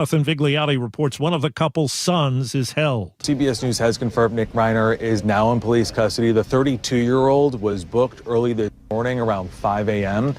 Jonathan Vigliotti reports one of the couple's sons is held. CBS News has confirmed Nick Reiner is now in police custody. The 32-year-old was booked early this morning around 5 a.m.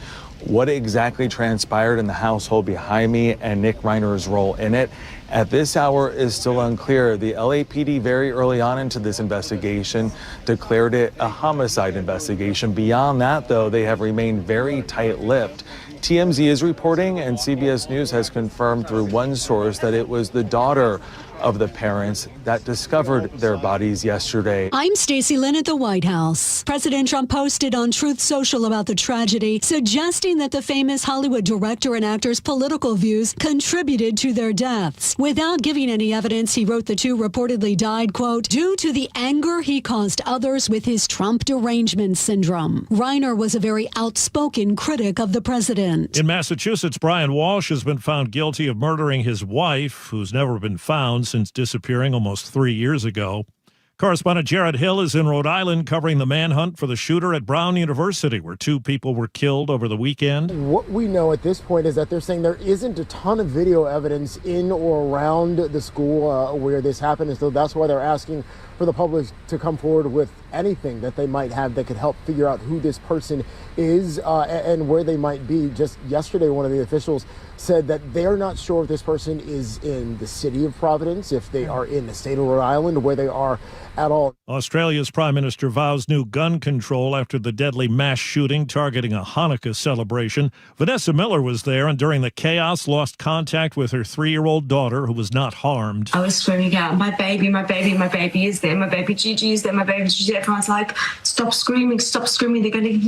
What exactly transpired in the household behind me and Nick Reiner's role in it at this hour is still unclear. The LAPD very early on into this investigation declared it a homicide investigation. Beyond that, though, they have remained very tight-lipped. TMZ is reporting, and CBS News has confirmed through one source that it was the daughter of the parents that discovered their bodies yesterday. I'm Stacey Lynn at the White House. President Trump posted on Truth Social about the tragedy, suggesting that the famous Hollywood director and actor's political views contributed to their deaths. Without giving any evidence, he wrote the two reportedly died, quote, due to the anger he caused others with his Trump derangement syndrome. Reiner was a very outspoken critic of the president. In Massachusetts, Brian Walsh has been found guilty of murdering his wife, who's never been found since disappearing almost 3 years ago. Correspondent Jared Hill is in Rhode Island covering the manhunt for the shooter at Brown University, where 2 people were killed over the weekend. What we know at this point is that they're saying there isn't a ton of video evidence in or around the school where this happened, and so that's why they're asking for the public to come forward with anything that they might have that could help figure out who this person is and where they might be. Just yesterday, one of the officials said that they're not sure if this person is in the city of Providence, if they are in the state of Rhode Island, where they are at all. Australia's Prime Minister vows new gun control after the deadly mass shooting targeting a Hanukkah celebration. Vanessa Miller was there and during the chaos lost contact with her 3-year-old daughter, who was not harmed. I was screaming out, my baby, my baby, my baby is there, my baby Gigi is there, my baby Gigi. Everyone's like, stop screaming, he's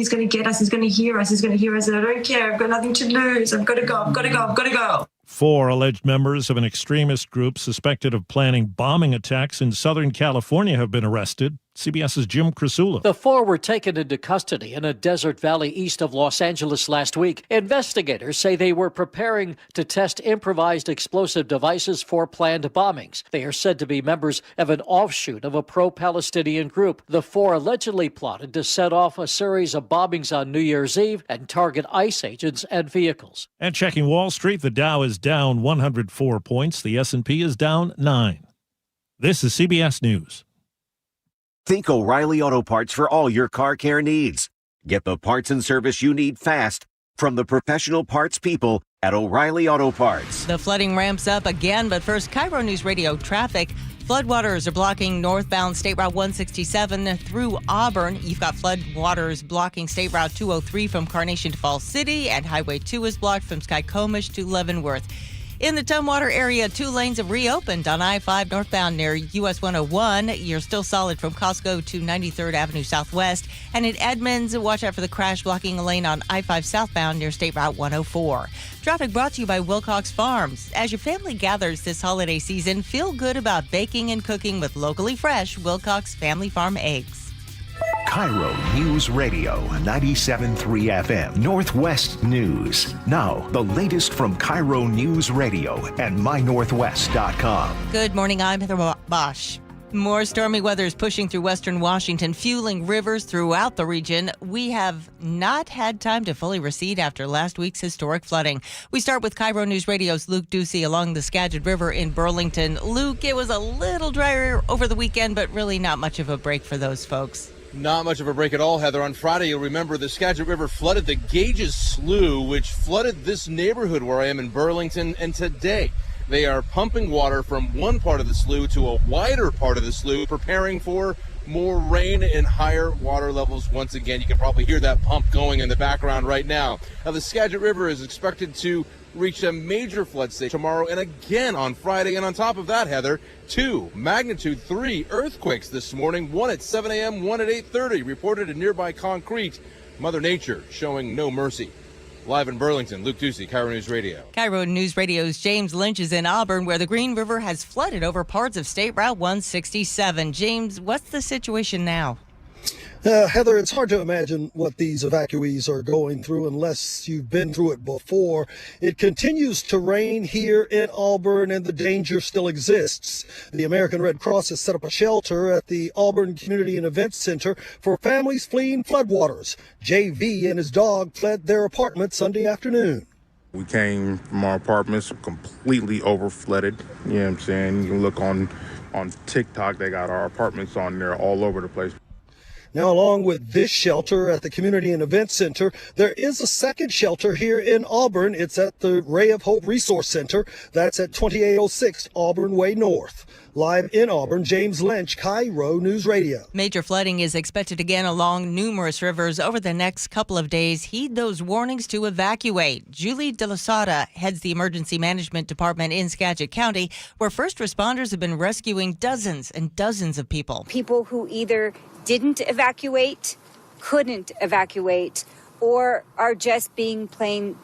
going to get us, he's going to hear us, And I don't care, I've got nothing to lose, I've got to go. 4 alleged members of an extremist group suspected of planning bombing attacks in Southern California have been arrested. CBS's Jim Krasula. The 4 were taken into custody in a desert valley east of Los Angeles last week. Investigators say they were preparing to test improvised explosive devices for planned bombings. They are said to be members of an offshoot of a pro-Palestinian group. The 4 allegedly plotted to set off a series of bombings on New Year's Eve and target ICE agents and vehicles. And checking Wall Street, the Dow is down 104 points. The S&P is down 9. This is CBS News. Think O'Reilly Auto Parts for all your car care needs. Get the parts and service you need fast from the professional parts people at O'Reilly Auto Parts. The flooding ramps up again, but first, KIRO Newsradio traffic. Floodwaters are blocking northbound State Route 167 through Auburn. You've got floodwaters blocking State Route 203 from Carnation to Falls City, and Highway 2 is blocked from Skycomish to Leavenworth. In the Tumwater area, 2 lanes have reopened on I-5 northbound near US 101. You're still solid from Costco to 93rd Avenue Southwest. And in Edmonds, watch out for the crash blocking a lane on I-5 southbound near State Route 104. Traffic brought to you by Wilcox Farms. As your family gathers this holiday season, feel good about baking and cooking with locally fresh Wilcox Family Farm eggs. KIRO Newsradio 97.3 FM Northwest News. Now, the latest from KIRO Newsradio and mynorthwest.com. Good morning, I'm Heather Bosch. More stormy weather is pushing through western Washington, fueling rivers throughout the region. We have not had time to fully recede after last week's historic flooding. We start with KIRO News Radio's Luke Ducey along the Skagit River in Burlington. Luke, it was a little drier over the weekend, but really not much of a break for those folks. Not much of a break at all, Heather. On Friday, you'll remember the Skagit River flooded the Gages Slough, which flooded this neighborhood where I am in Burlington. And today, they are pumping water from one part of the slough to a wider part of the slough, preparing for more rain and higher water levels once again. You can probably hear that pump going in the background right now. Now, the Skagit River is expected to reach a major flood stage tomorrow and again on Friday. And on top of that, Heather, 2 magnitude 3 earthquakes this morning, one at 7 a.m., one at 8:30, reported in nearby Concrete. Mother Nature showing no mercy. Live in Burlington, Luke Ducey, KIRO News Radio. KIRO News Radio's James Lynch is in Auburn, where the Green River has flooded over parts of State Route 167. James, what's the situation now? Heather, it's hard to imagine what these evacuees are going through unless you've been through it before. It continues to rain here in Auburn, and the danger still exists. The American Red Cross has set up a shelter at the Auburn Community and Events Center for families fleeing floodwaters. JV and his dog fled their apartment Sunday afternoon. We came from our apartments completely over flooded. You know what I'm saying? You can look on TikTok, they got our apartments on there all over the place. Now, along with this shelter at the Community and Event Center, there is a second shelter here in Auburn. It's at the Ray of Hope Resource Center. That's at 2806 Auburn Way North. Live in Auburn, James Lynch, KIRO News Radio. Major flooding is expected again along numerous rivers over the next couple of days. Heed those warnings to evacuate. Julie De La Sota heads the Emergency Management Department in Skagit County, where first responders have been rescuing dozens and dozens of people. People who either didn't evacuate, couldn't evacuate, or are just being plain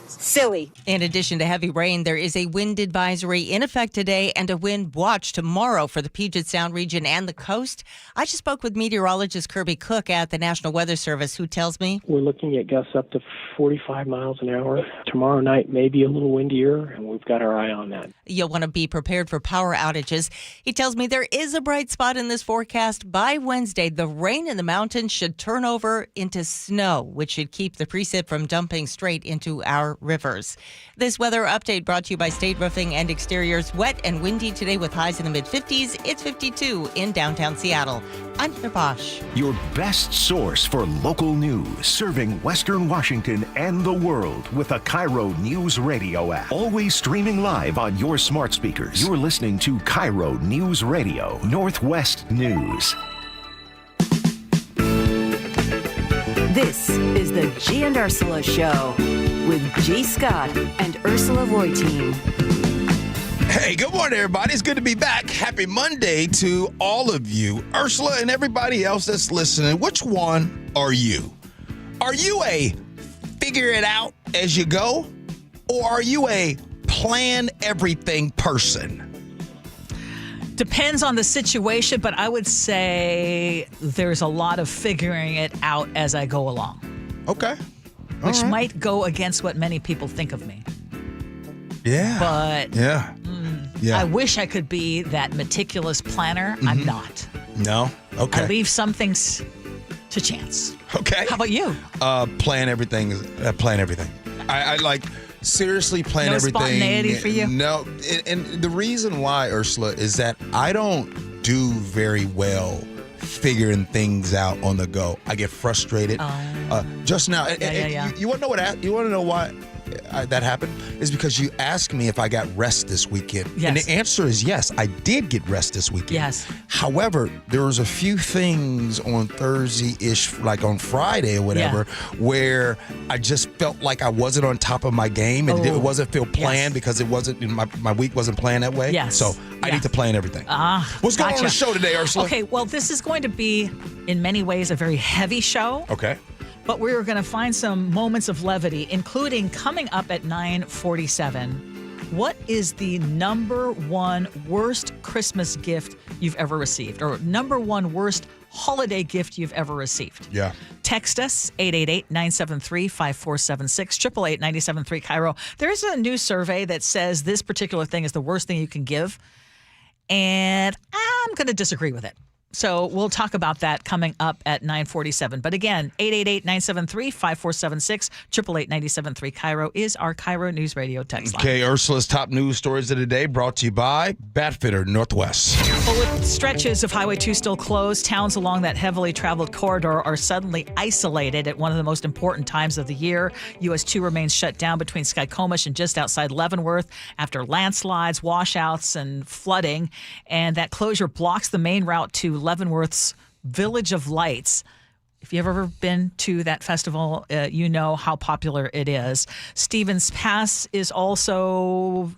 silly. In addition to heavy rain, there is a wind advisory in effect today and a wind watch tomorrow for the Puget Sound region and the coast. I just spoke with meteorologist Kirby Cook at the National Weather Service, who tells me we're looking at gusts up to 45 miles an hour. Tomorrow night may be a little windier, and we've got our eye on that. You'll want to be prepared for power outages. He tells me there is a bright spot in this forecast. By Wednesday, the rain in the mountains should turn over into snow, which should keep the precip from dumping straight into our rivers. This weather update brought to you by State Roofing and Exteriors. Wet and windy today with highs in the mid-50s. It's 52 in downtown Seattle. I'm Heather Bosch. Your best source for local news, serving Western Washington and the world with a KIRO News Radio app. Always streaming live on your smart speakers. You're listening to KIRO News Radio, Northwest News. This is the Gee and Ursula Show with G. Scott and Ursula Reutin. Hey, good morning, everybody. It's good to be back. Happy Monday to all of you. Ursula and everybody else that's listening, which one are you? Are you a figure it out as you go? Or are you a plan everything person? Depends on the situation, but I would say there's a lot of figuring it out as I go along. Okay. Which might go against what many people think of me. Yeah. But yeah. I wish I could be that meticulous planner. Mm-hmm. I'm not. No? Okay. I leave some things to chance. Okay. How about you? Plan everything. Plan everything. I like seriously plan no everything. No spontaneity for you? No. And the reason why, Ursula, is that I don't do very well figuring things out on the go. I get frustrated. Just now, you want to know why that happened? Is because you asked me if I got rest this weekend. Yes. And the answer is yes, I did get rest this weekend. Yes. However, there was a few things on Thursday-ish, like on Friday or whatever, where I just felt like I wasn't on top of my game and it wasn't feel planned because it wasn't, my week wasn't planned that way. Yes. So I need to plan everything. What's going on the show today, Ursula? Okay, well, this is going to be, in many ways, a very heavy show. Okay. But we're going to find some moments of levity, including coming up at 9:47. What is the number one worst Christmas gift you've ever received? Or number one worst holiday gift you've ever received? Yeah. Text us, 888-973-5476, 888-973 KIRO. There's a new survey that says this particular thing is the worst thing you can give. And I'm going to disagree with it. So we'll talk about that coming up at 9:47. But again, 888-973-5476, 888-973 KIRO is our KIRO News Radio text line. Okay, Ursula's top news stories of the day brought to you by Batfitter Northwest. Well, with stretches of Highway 2 still closed, towns along that heavily traveled corridor are suddenly isolated at one of the most important times of the year. US 2 remains shut down between Skykomish and just outside Leavenworth after landslides, washouts, and flooding. And that closure blocks the main route to Leavenworth's Village of Lights. If you've ever been to that festival, you know how popular it is. Stevens Pass is also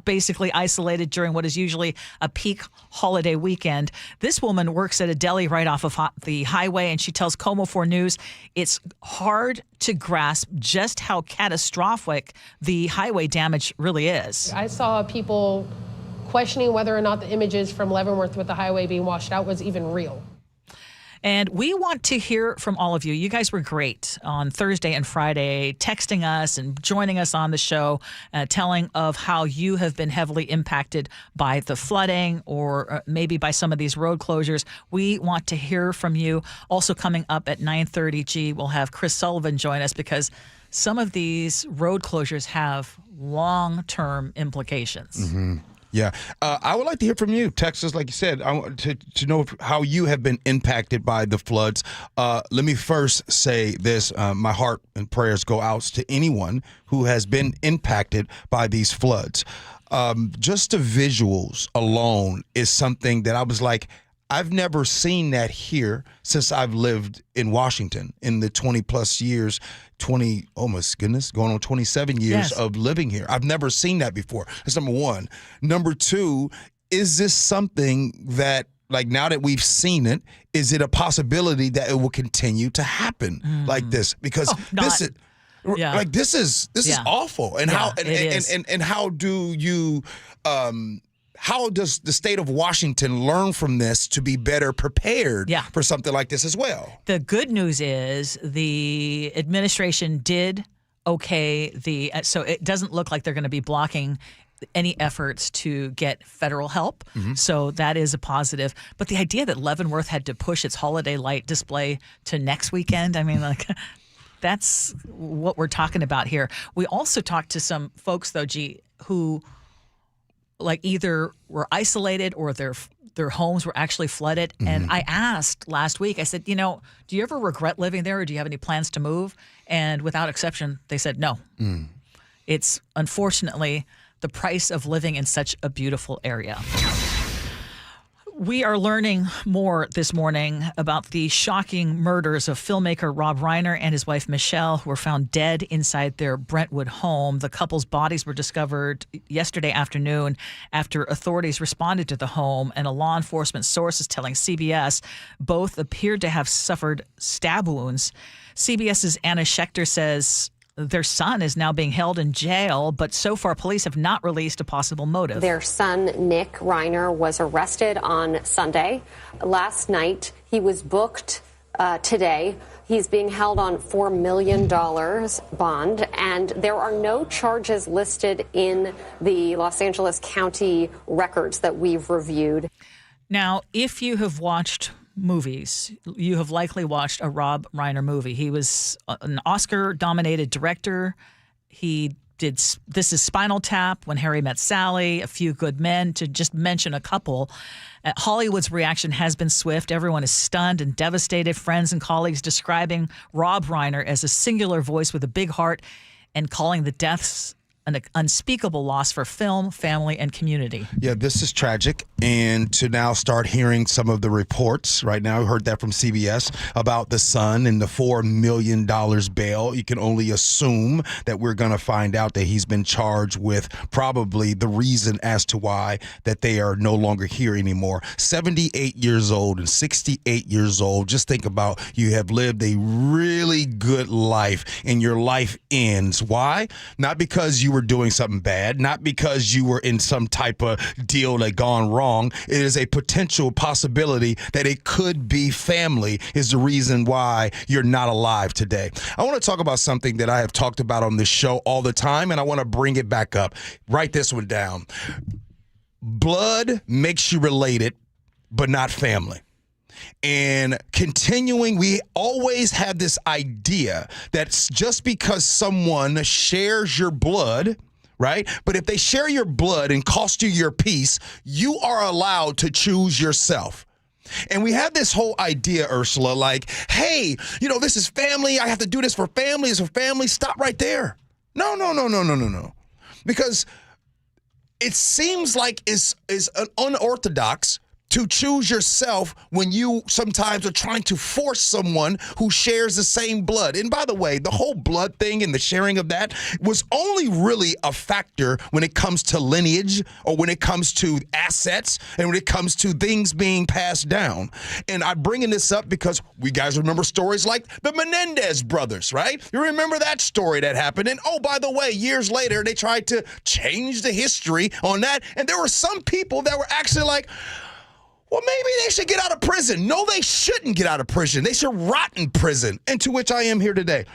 basically isolated during what is usually a peak holiday weekend. This woman works at a deli right off of the highway, and she tells KOMO 4 News it's hard to grasp just how catastrophic the highway damage really is. I saw people questioning whether or not the images from Leavenworth with the highway being washed out was even real. And we want to hear from all of you. You guys were great on Thursday and Friday, texting us and joining us on the show, telling of how you have been heavily impacted by the flooding or maybe by some of these road closures. We want to hear from you. Also coming up at 9:30, G, we'll have Chris Sullivan join us because some of these road closures have long-term implications. Mm-hmm. Yeah. I would like to hear from you. Text us, like you said. I want to know how you have been impacted by the floods. Let me first say this. My heart and prayers go out to anyone who has been impacted by these floods. Just the visuals alone is something that I was like, I've never seen that here since I've lived in Washington in the 20-plus years, going on 27 years of living here. I've never seen that before. That's number one. Number two, is this something that, like, now that we've seen it, is it a possibility that it will continue to happen like this? Because this is awful. And how do you how does the state of Washington learn from this to be better prepared for something like this as well? The good news is the administration did so it doesn't look like they're going to be blocking any efforts to get federal help. So that is a positive. But the idea that Leavenworth had to push its holiday light display to next weekend, I mean, like, that's what we're talking about here. We also talked to some folks, though, G, who like either were isolated or their homes were actually flooded. And I asked last week, I said, do you ever regret living there or do you have any plans to move? And without exception, they said no. It's unfortunately the price of living in such a beautiful area. We are learning more this morning about the shocking murders of filmmaker Rob Reiner and his wife Michelle, who were found dead inside their Brentwood home. The couple's bodies were discovered yesterday afternoon after authorities responded to the home, and a law enforcement source is telling CBS both appeared to have suffered stab wounds. CBS's Anna Schechter says their son is now being held in jail, but so far police have not released a possible motive. Their son, Nick Reiner, was arrested on Sunday. Last night, he was booked today. He's being held on $4 million bond, and there are no charges listed in the Los Angeles County records that we've reviewed. Now, if you have watched movies, you have likely watched a Rob Reiner movie. He was an Oscar-nominated director. He did This Is Spinal Tap, When Harry Met Sally, A Few Good Men, to just mention a couple. Hollywood's reaction has been swift. Everyone is stunned and devastated. Friends and colleagues describing Rob Reiner as a singular voice with a big heart and calling the deaths an unspeakable loss for film, family, and community. Yeah, this is tragic. And to now start hearing some of the reports right now, I heard that from CBS about the son and the $4 million bail. You can only assume that we're going to find out that he's been charged with probably the reason as to why that they are no longer here anymore. 78 years old and 68 years old. Just think about, you have lived a really good life and your life ends. Why? Not because you were doing something bad, not because you were in some type of deal that gone wrong. It is a potential possibility that it could be family is the reason why you're not alive today. I want to talk about something that I have talked about on this show all the time, and I want to bring it back up. Write this one down. Blood makes you related, but not family. And continuing, we always have this idea that just because someone shares your blood, right? But if they share your blood and cost you your peace, you are allowed to choose yourself. And we have this whole idea, Ursula, like, hey, this is family. I have to do this for family. It's for family. Stop right there. No. Because it seems like it's an unorthodox to choose yourself when you sometimes are trying to force someone who shares the same blood. And by the way, the whole blood thing and the sharing of that was only really a factor when it comes to lineage or when it comes to assets and when it comes to things being passed down. And I'm bringing this up because we guys remember stories like the Menendez brothers, right? You remember that story that happened. And oh, by the way, years later, they tried to change the history on that. And there were some people that were actually like, well, maybe they should get out of prison. No, they shouldn't get out of prison. They should rot in prison, and to which I am here today.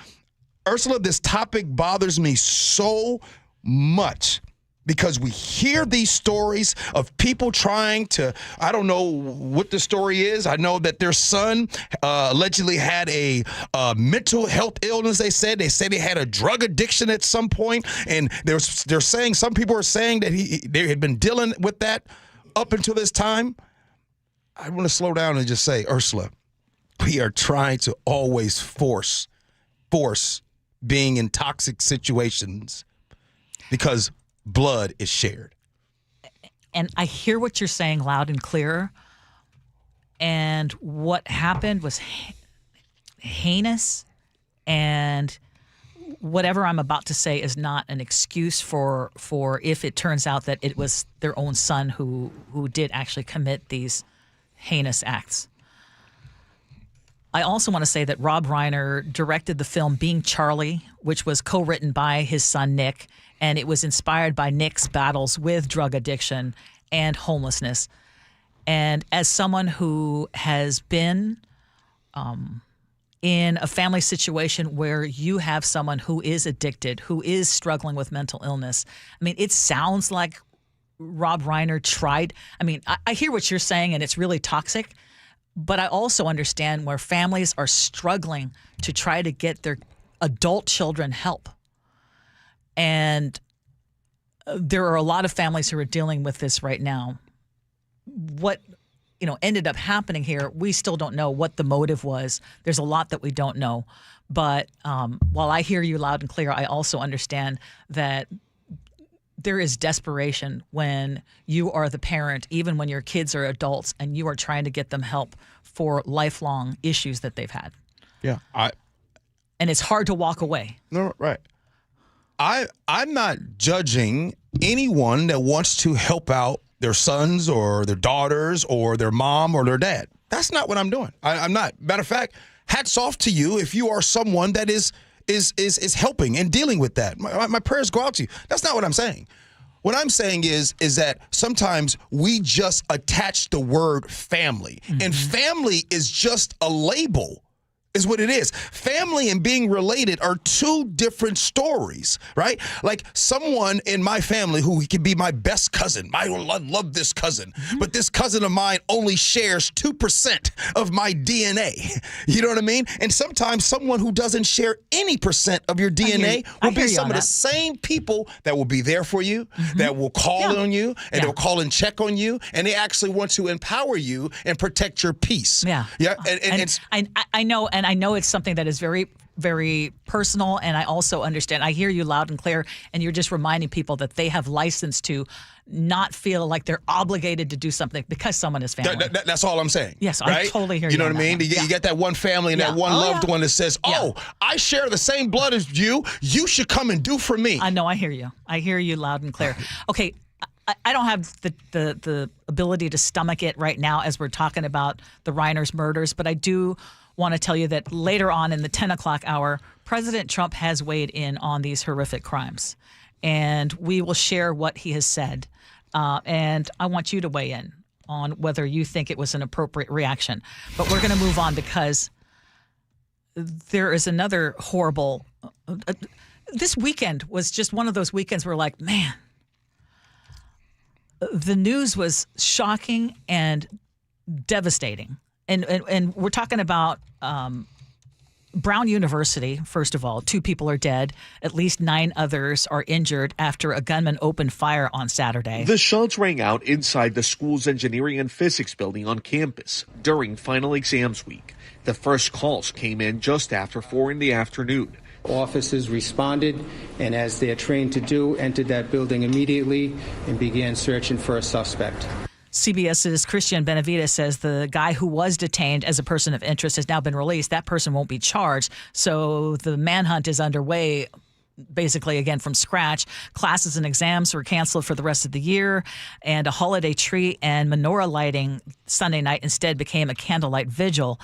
Ursula, this topic bothers me so much because we hear these stories of people trying to, I don't know what the story is. I know that their son allegedly had a mental health illness, they said. They said he had a drug addiction at some point, and they're saying, some people are saying that they had been dealing with that up until this time. I want to slow down and just say, Ursula, we are trying to always force being in toxic situations because blood is shared. And I hear what you're saying loud and clear. And what happened was heinous. And whatever I'm about to say is not an excuse for if it turns out that it was their own son who did actually commit these heinous acts. I also want to say that Rob Reiner directed the film Being Charlie, which was co-written by his son Nick, and it was inspired by Nick's battles with drug addiction and homelessness. And as someone who has been in a family situation where you have someone who is addicted, who is struggling with mental illness, I mean, it sounds like Rob Reiner tried. I mean, I hear what you're saying, and it's really toxic. But I also understand where families are struggling to try to get their adult children help. And there are a lot of families who are dealing with this right now. What, ended up happening here, we still don't know what the motive was. There's a lot that we don't know. But while I hear you loud and clear, I also understand that there is desperation when you are the parent, even when your kids are adults, and you are trying to get them help for lifelong issues that they've had. Yeah. And it's hard to walk away. No, right. I'm not judging anyone that wants to help out their sons or their daughters or their mom or their dad. That's not what I'm doing. I'm not. Matter of fact, hats off to you if you are someone that is helping and dealing with that. My prayers go out to you. That's not what I'm saying. What I'm saying is that sometimes we just attach the word family, and family is just a label. Is what it is. Family and being related are two different stories, right? Like someone in my family who can be my best cousin. I love this cousin, but this cousin of mine only shares 2% of my DNA. You know what I mean? And sometimes someone who doesn't share any percent of your DNA will be some of the same people that will be there for you, that will call on you, and they'll call and check on you, and they actually want to empower you and protect your peace. Yeah. And it's, I know. And I know it's something that is very, very personal, and I also understand. I hear you loud and clear, and you're just reminding people that they have license to not feel like they're obligated to do something because someone is family. That's all I'm saying. Yes, right? I totally hear you. You know what I mean? You get that one family and that one loved one that says, I share the same blood as you. You should come and do for me. I know. I hear you. I hear you loud and clear. Okay. I don't have the ability to stomach it right now as we're talking about the Reiners murders, but I do want to tell you that later on in the 10 o'clock hour, President Trump has weighed in on these horrific crimes. And we will share what he has said. And I want you to weigh in on whether you think it was an appropriate reaction. But we're going to move on because there is another horrible... this weekend was just one of those weekends where like, man, the news was shocking and devastating. And we're talking about Brown University, first of all. 2 people are dead. At least 9 others are injured after a gunman opened fire on Saturday. The shots rang out inside the school's engineering and physics building on campus during final exams week. The first calls came in just after 4 in the afternoon. Officers responded, and as they are trained to do, entered that building immediately and began searching for a suspect. CBS's Christian Benavides says the guy who was detained as a person of interest has now been released. That person won't be charged. So the manhunt is underway, basically, again, from scratch. Classes and exams were canceled for the rest of the year, and a holiday tree and menorah lighting Sunday night instead became a candlelight vigil.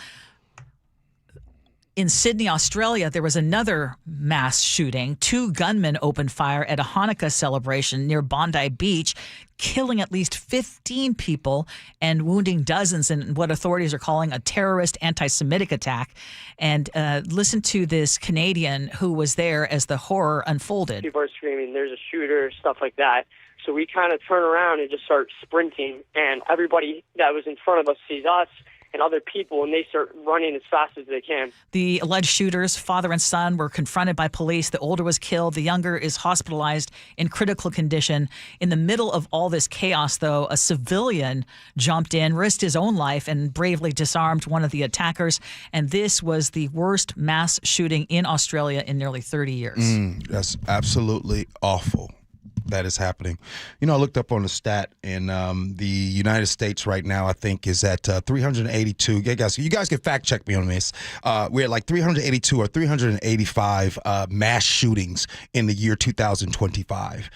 In Sydney, Australia, there was another mass shooting. 2 gunmen opened fire at a Hanukkah celebration near Bondi Beach, killing at least 15 people and wounding dozens in what authorities are calling a terrorist anti-Semitic attack. And listen to this Canadian who was there as the horror unfolded. People are screaming, "There's a shooter," stuff like that. So we kind of turn around and just start sprinting, and everybody that was in front of us sees us and other people, and they start running as fast as they can. The alleged shooters, father and son, were confronted by police. The older was killed. The younger is hospitalized in critical condition. In the middle of all this chaos, though, a civilian jumped in, risked his own life, and bravely disarmed one of the attackers. And this was the worst mass shooting in Australia in nearly 30 years. That's absolutely awful. That is happening. You know, I looked up on the stat, and the United States right now, I think, is at 382. You guys can fact check me on this. We're at like 382 or 385 mass shootings in the year 2025.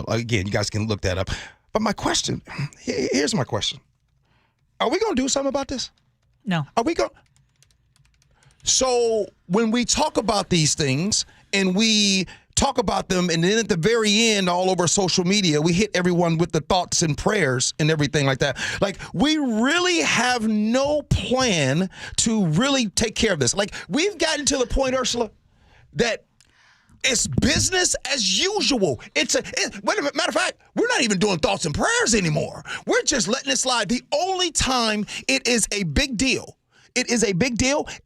Again, you guys can look that up. But my question, here's my question. Are we going to do something about this? No. Are we going? So when we talk about these things and we talk about them, and then at the very end, all over social media, we hit everyone with the thoughts and prayers and everything like that. Like, we really have no plan to really take care of this. Like, we've gotten to the point, Ursula, that it's business as usual. Matter of fact, we're not even doing thoughts and prayers anymore. We're just letting it slide. The only time it is a big deal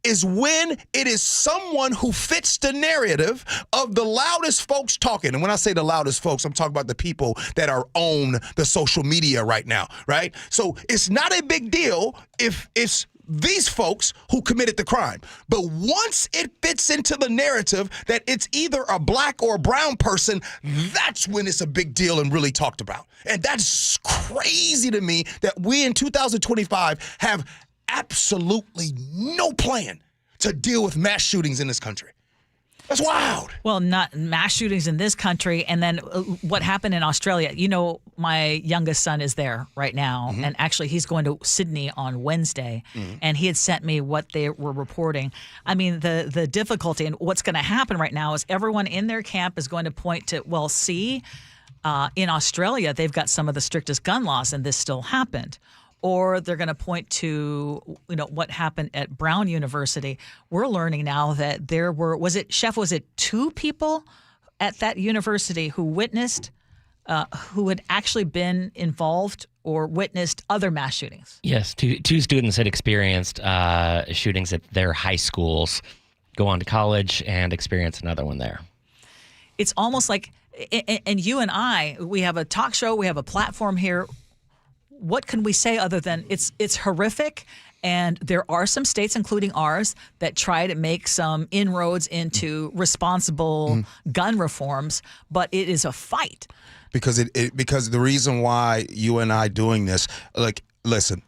is when it is someone who fits the narrative of the loudest folks talking. And when I say the loudest folks, I'm talking about the people that are on the social media right now, right? So it's not a big deal if it's these folks who committed the crime. But once it fits into the narrative that it's either a black or a brown person, that's when it's a big deal and really talked about. And that's crazy to me that we in 2025 have absolutely no plan to deal with mass shootings in this country. That's wild. Well, not mass shootings in this country. And then what happened in Australia, you know, my youngest son is there right now. And actually he's going to Sydney on Wednesday. And he had sent me what they were reporting. I mean, the difficulty and what's going to happen right now is everyone in their camp is going to point to, well, see, in Australia, they've got some of the strictest gun laws and this still happened. Or they're going to point to, you know, what happened at Brown University. We're learning now that there were, was it 2 people at that university who witnessed, who had actually been involved or witnessed other mass shootings? Yes, two students had experienced shootings at their high schools, go on to college and experience another one there. It's almost like, and you and I, we have a talk show, we have a platform here. What can we say other than it's horrific, and there are some states, including ours, that try to make some inroads into responsible gun reforms, but it is a fight. Because because the reason why you and I doing this, like, listen,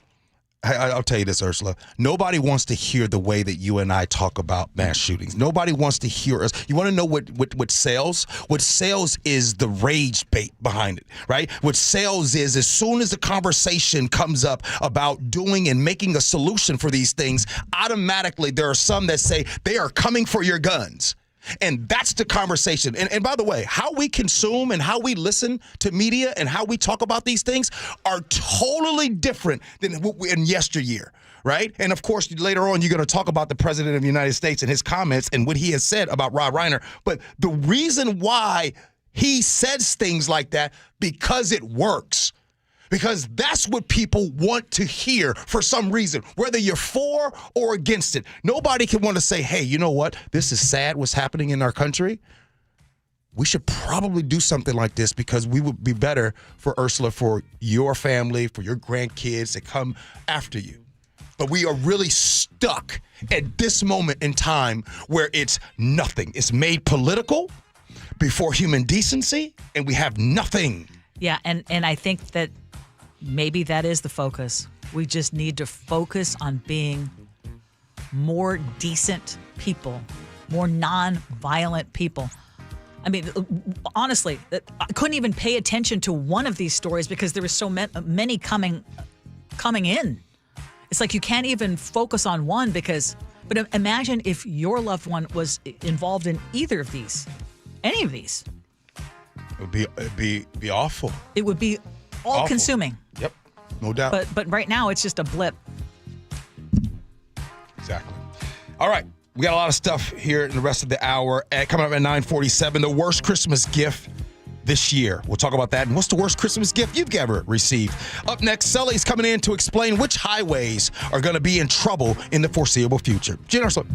I'll tell you this, Ursula. Nobody wants to hear the way that you and I talk about mass shootings. Nobody wants to hear us. You want to know what sells? What sells is the rage bait behind it, right? What sells is as soon as the conversation comes up about doing and making a solution for these things, automatically there are some that say they are coming for your guns. And that's the conversation. And by the way, how we consume and how we listen to media and how we talk about these things are totally different than in yesteryear, right? And of course, later on, you're going to talk about the President of the United States and his comments and what he has said about Rob Reiner. But the reason why he says things like that, because it works. Because that's what people want to hear for some reason, whether you're for or against it. Nobody can want to say, hey, you know what? This is sad what's happening in our country. We should probably do something like this because we would be better for Ursula, for your family, for your grandkids that come after you. But we are really stuck at this moment in time where it's nothing. It's made political before human decency, and we have nothing. Yeah, and I think that maybe that is the focus. We just need to focus on being more decent people, more non-violent people. I mean, honestly, I couldn't even pay attention to one of these stories because there were so many coming in. It's like you can't even focus on one because But imagine if your loved one was involved in either of these, any of these. It'd be awful. It would be all-consuming. Yep, no doubt. But right now, it's just a blip. Exactly. All right, we got a lot of stuff here in the rest of the hour. Coming up at 9:47, the worst Christmas gift this year. We'll talk about that. And what's the worst Christmas gift you've ever received? Up next, Sully's coming in to explain which highways are going to be in trouble in the foreseeable future. Gee Ursula.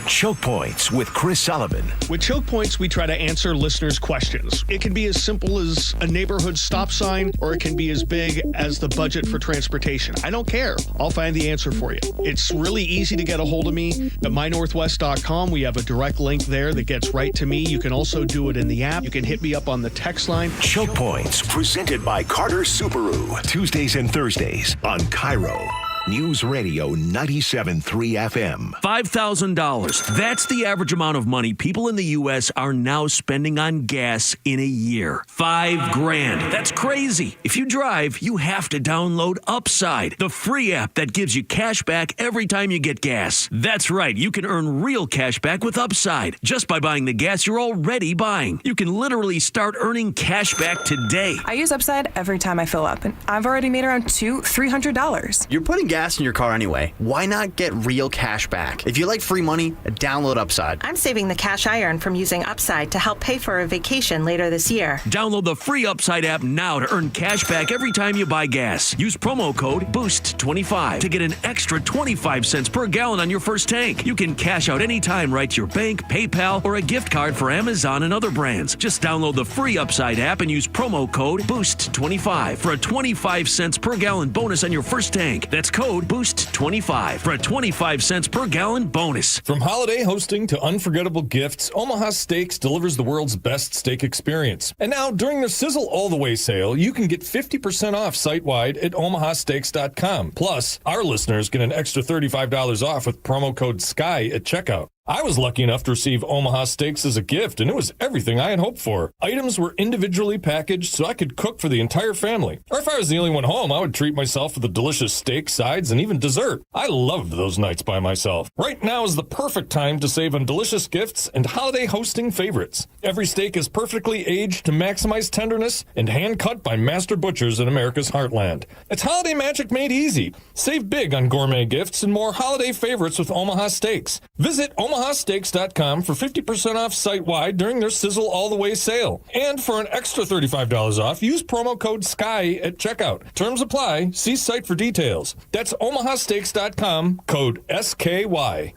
Choke Points with Chris Sullivan. With Choke Points, we try to answer listeners' questions. It can be as simple as a neighborhood stop sign, or it can be as big as the budget for transportation. I don't care. I'll find the answer for you. It's really easy to get a hold of me at mynorthwest.com. We have a direct link there that gets right to me. You can also do it in the app. You can hit me up on the text line. Choke Points, presented by Carter Subaru. Tuesdays and Thursdays on KIRO Newsradio 97.3 FM. $5,000. That's the average amount of money people in the U.S. are now spending on gas in a year. $5,000. That's crazy. If you drive, you have to download Upside, the free app that gives you cash back every time you get gas. That's right. You can earn real cash back with Upside just by buying the gas you're already buying. You can literally start earning cash back today. I use Upside every time I fill up, and I've already made around $300. You're putting gas in your car anyway. Why not get real cash back? If you like free money, download Upside. I'm saving the cash I earn from using Upside to help pay for a vacation later this year. Download the free Upside app now to earn cash back every time you buy gas. Use promo code BOOST25 to get an extra 25 cents per gallon on your first tank. You can cash out anytime right to your bank, PayPal, or a gift card for Amazon and other brands. Just download the free Upside app and use promo code BOOST25 for a 25 cents per gallon bonus on your first tank. That's code BOOST25 for a 25 cents per gallon bonus. From holiday hosting to unforgettable gifts, Omaha Steaks delivers the world's best steak experience. And now, during their Sizzle All the Way sale, you can get 50% off site-wide at omahasteaks.com. Plus, our listeners get an extra $35 off with promo code SKY at checkout. I was lucky enough to receive Omaha Steaks as a gift, and it was everything I had hoped for. Items were individually packaged so I could cook for the entire family. Or if I was the only one home, I would treat myself with a delicious steak, sides, and even dessert. I loved those nights by myself. Right now is the perfect time to save on delicious gifts and holiday hosting favorites. Every steak is perfectly aged to maximize tenderness and hand-cut by master butchers in America's heartland. It's holiday magic made easy. Save big on gourmet gifts and more holiday favorites with Omaha Steaks. Visit omahasteaks.com for 50% off site-wide during their Sizzle All the Way sale. And for an extra $35 off, use promo code SKY at checkout. Terms apply. See site for details. That's omahasteaks.com, code SKY.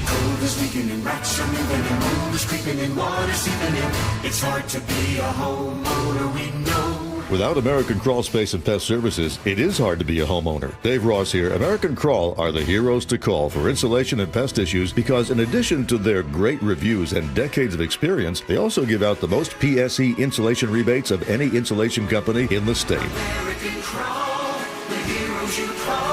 Cold is leaking and rats are moving and mold is creeping and water seeping in. It's hard to be a homeowner, we know. Without American Crawl Space and Pest Services, it is hard to be a homeowner. Dave Ross here. American Crawl are the heroes to call for insulation and pest issues because in addition to their great reviews and decades of experience, they also give out the most PSE insulation rebates of any insulation company in the state. American Crawl, the heroes you call.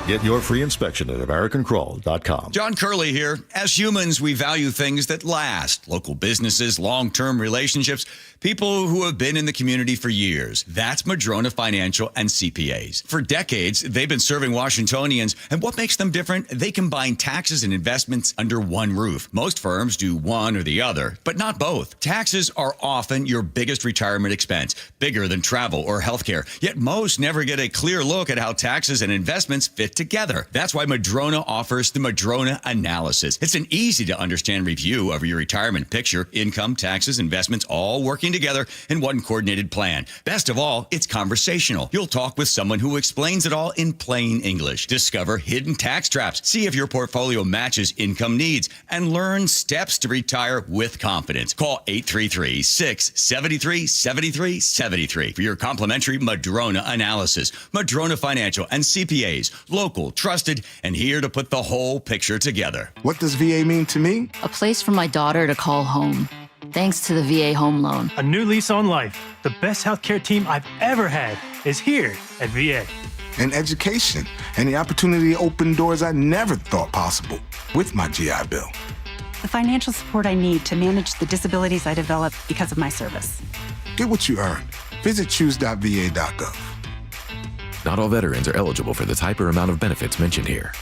Get your free inspection at AmericanCrawl.com. John Curley here. As humans, we value things that last. Local businesses, long-term relationships, people who have been in the community for years. That's Madrona Financial and CPAs. For decades, they've been serving Washingtonians, and what makes them different? They combine taxes and investments under one roof. Most firms do one or the other, but not both. Taxes are often your biggest retirement expense, bigger than travel or healthcare. Yet most never get a clear look at how taxes and investments fit together. That's why Madrona offers the Madrona Analysis. It's an easy-to-understand review of your retirement picture, income, taxes, investments, all working together in one coordinated plan. Best of all, it's conversational. You'll talk with someone who explains it all in plain English. Discover hidden tax traps, see if your portfolio matches income needs, and learn steps to retire with confidence. Call 833-673-7373 for your complimentary Madrona Analysis. Madrona Financial and CPAs, local, trusted, and here to put the whole picture together. What does VA mean to me? A place for my daughter to call home. Thanks to the VA Home Loan. A new lease on life. The best healthcare team I've ever had is here at VA. And education, and the opportunity to open doors I never thought possible with my GI Bill. The financial support I need to manage the disabilities I developed because of my service. Get what you earned. Visit choose.va.gov. Not all veterans are eligible for the type or amount of benefits mentioned here.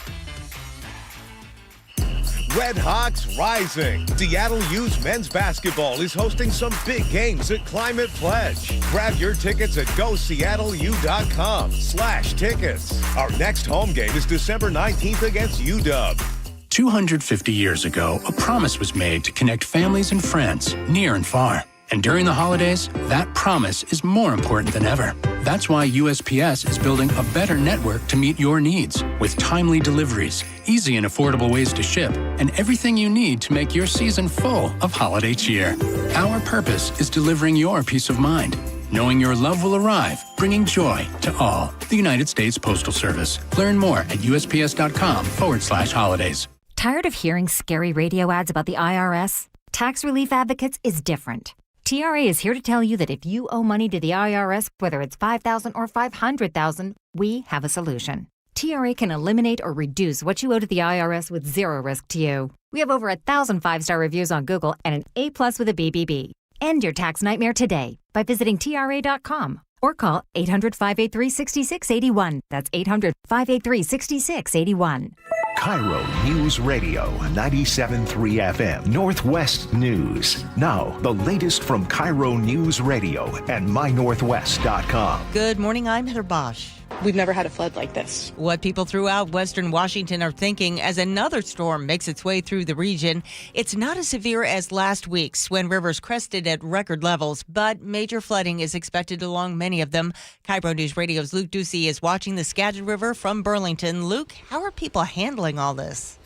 Red Hawks rising. Seattle U's men's basketball is hosting some big games at Climate Pledge. Grab your tickets at goseattleu.com/tickets. Our next home game is December 19th against UW. 250 years ago, a promise was made to connect families and friends near and far. And during the holidays, that promise is more important than ever. That's why USPS is building a better network to meet your needs with timely deliveries, easy and affordable ways to ship, and everything you need to make your season full of holiday cheer. Our purpose is delivering your peace of mind, knowing your love will arrive, bringing joy to all. The United States Postal Service. Learn more at USPS.com/holidays. Tired of hearing scary radio ads about the IRS? Tax Relief Advocates is different. TRA is here to tell you that if you owe money to the IRS, whether it's $5,000 or $500,000, we have a solution. TRA can eliminate or reduce what you owe to the IRS with zero risk to you. We have over 1,000 5-star reviews on Google and an A+ with a BBB. End your tax nightmare today by visiting TRA.com or call 800-583-6681. That's 800-583-6681. KIRO News Radio 97.3 FM Northwest News. Now, the latest from KIRO News Radio and mynorthwest.com. Good morning, I'm Heather Bosch. We've never had a flood like this. What people throughout western Washington are thinking as another storm makes its way through the region. It's not as severe as last week's when rivers crested at record levels, but major flooding is expected along many of them. KIRO News Radio's Luke Ducey is watching the Skagit River from Burlington. Luke, how are people handling all this?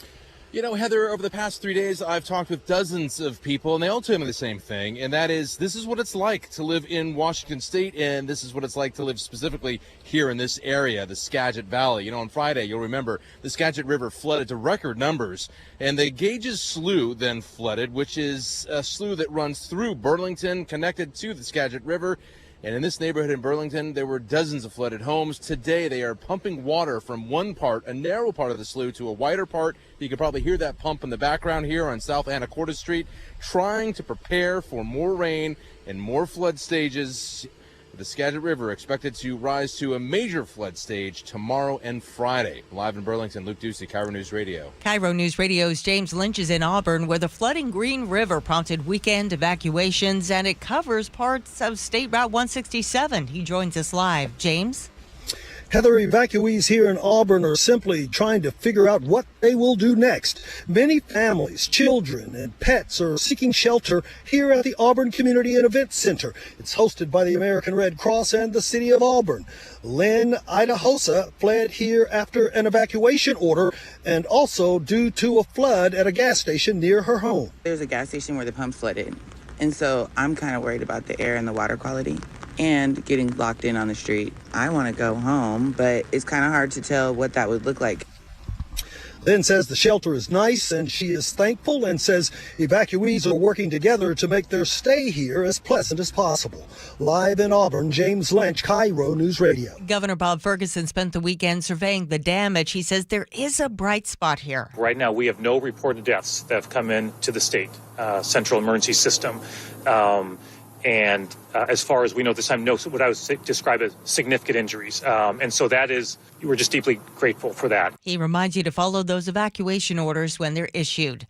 You know, Heather, over the past 3 days, I've talked with dozens of people, and they all tell me the same thing, and that is this is what it's like to live in Washington State, and this is what it's like to live specifically here in this area, the Skagit Valley. You know, on Friday, you'll remember the Skagit River flooded to record numbers, and the Gages Slough then flooded, which is a slough that runs through Burlington, connected to the Skagit River. And in this neighborhood in Burlington, there were dozens of flooded homes. Today, they are pumping water from one part, a narrow part of the slough, to a wider part. You can probably hear that pump in the background here on South Anacortes Street, trying to prepare for more rain and more flood stages. The Skagit River expected to rise to a major flood stage tomorrow and Friday. Live in Burlington, Luke Ducey, KIRO News Radio. KIRO News Radio's James Lynch is in Auburn, where the flooding Green River prompted weekend evacuations, and it covers parts of State Route 167. He joins us live. James? Heather, evacuees here in Auburn are simply trying to figure out what they will do next. Many families, children, and pets are seeking shelter here at the Auburn Community and Events Center. It's hosted by the American Red Cross and the City of Auburn. Lynn Idahosa fled here after an evacuation order and also due to a flood at a gas station near her home. There's a gas station where the pump flooded, and so I'm kind of worried about the air and the water quality and getting locked in on the street. I want to go home, but it's kind of hard to tell what that would look like. Lynn says the shelter is nice and she is thankful, and says evacuees are working together to make their stay here as pleasant as possible. Live in Auburn, James Lynch, KIRO News Radio. Governor Bob Ferguson spent the weekend surveying the damage. He says there is a bright spot here. Right now, we have no reported deaths that have come into the state central emergency system. And as far as we know this time, no, what I would describe as significant injuries. And so we're just deeply grateful for that. He reminds you to follow those evacuation orders when they're issued.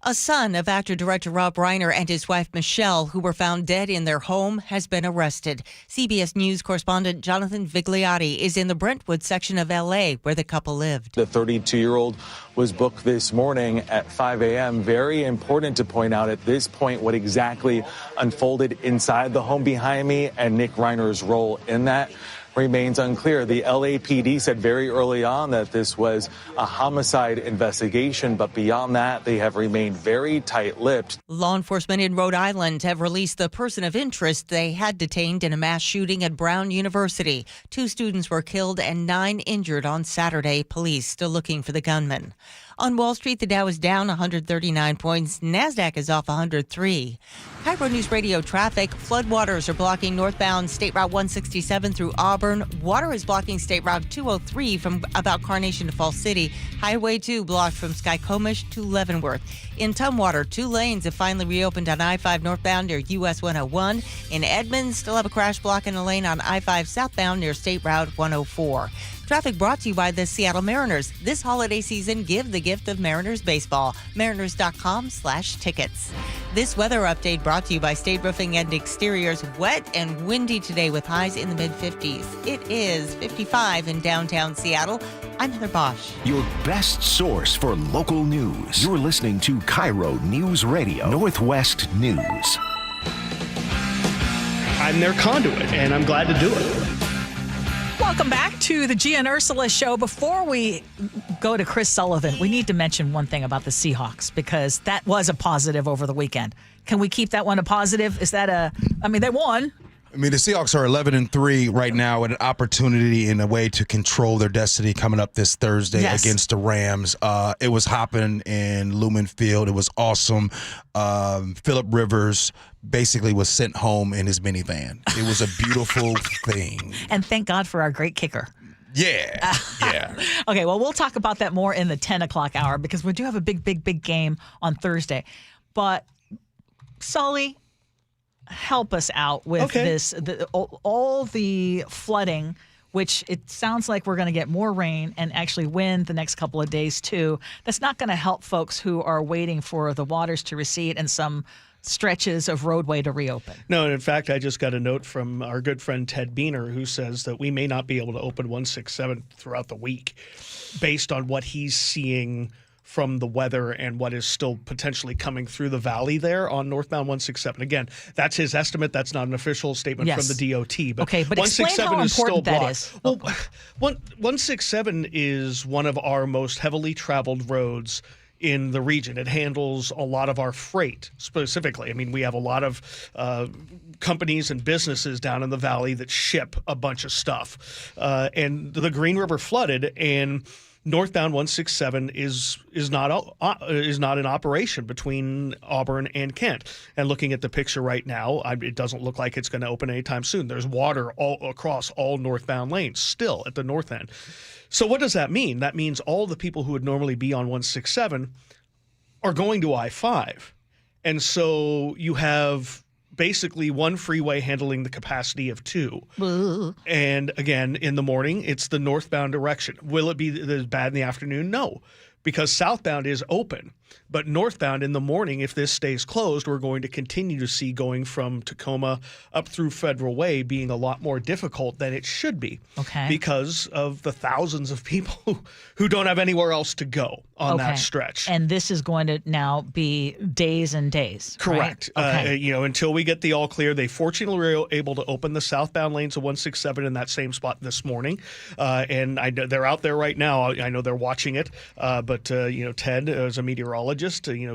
A son of actor-director Rob Reiner and his wife Michelle, who were found dead in their home, has been arrested. CBS News correspondent Jonathan Vigliotti is in the Brentwood section of L.A., where the couple lived. The 32-year-old was booked this morning at 5 a.m. Very important to point out at this point what exactly unfolded inside the home behind me, and Nick Reiner's role in that remains unclear. The LAPD said very early on that this was a homicide investigation, but beyond that, they have remained very tight-lipped. Law enforcement in Rhode Island have released the person of interest they had detained in a mass shooting at Brown University. 2 students were killed and 9 injured on Saturday. Police still looking for the gunman. On Wall Street, the Dow is down 139 points. NASDAQ is off 103. KIRO News Radio traffic. Floodwaters are blocking northbound State Route 167 through Auburn. Water is blocking State Route 203 from about Carnation to Falls City. Highway 2 blocked from Skycomish to Leavenworth. In Tumwater, 2 lanes have finally reopened on I-5 northbound near US 101. In Edmonds, still have a crash block in a lane on I-5 southbound near State Route 104. Traffic brought to you by the Seattle Mariners. This holiday season, give the gift of Mariners baseball. Mariners.com/tickets. This weather update brought to you by State Roofing and Exteriors. Wet and windy today with highs in the mid-50s. It is 55 in downtown Seattle. I'm Heather Bosch. Your best source for local news. You're listening to KIRO News Radio, Northwest News. I'm their conduit, and I'm glad to do it. Welcome back to the Gee and Ursula Show. Before we go to Chris Sullivan, we need to mention one thing about the Seahawks, because that was a positive over the weekend. Can we keep that one a positive? Is that they won. I mean, the Seahawks are 11-3 right now, with an opportunity in a way to control their destiny coming up this Thursday against the Rams. It was hopping in Lumen Field. It was awesome. Phillip Rivers basically was sent home in his minivan. It was a beautiful thing. And thank God for our great kicker. Yeah. Okay, well, we'll talk about that more in the 10 o'clock hour, because we do have a big game on Thursday. But, Sully, help us out with this. All the flooding, which it sounds like we're going to get more rain and actually wind the next couple of days, too. That's not going to help folks who are waiting for the waters to recede and some stretches of roadway to reopen. No, and in fact, I just got a note from our good friend Ted Beener, who says that we may not be able to open 167 throughout the week based on what he's seeing from the weather and what is still potentially coming through the valley there on northbound 167. Again, that's his estimate. That's not an official statement from the DOT. But okay, but explain how important that is. Well, 167 is one of our most heavily traveled roads in the region. It handles a lot of our freight specifically. I mean, we have a lot of companies and businesses down in the valley that ship a bunch of stuff. And the Green River flooded, and northbound 167 is not in operation between Auburn and Kent. And looking at the picture right now, it doesn't look like it's going to open anytime soon. There's water all across all northbound lanes still at the north end. So what does that mean? That means all the people who would normally be on 167 are going to I-5. And so you have basically one freeway handling the capacity of 2. And again, in the morning, it's the northbound direction. Will it be as bad in the afternoon? No, because southbound is open. But northbound in the morning, if this stays closed, we're going to continue to see going from Tacoma up through Federal Way being a lot more difficult than it should be. Okay. Because of the thousands of people who don't have anywhere else to go on that stretch. And this is going to now be days and days. Correct. Right? Okay. Until we get the all clear. They fortunately were able to open the southbound lanes of 167 in that same spot this morning. And I know they're out there right now. I know they're watching it. But Ted, as a meteorologist,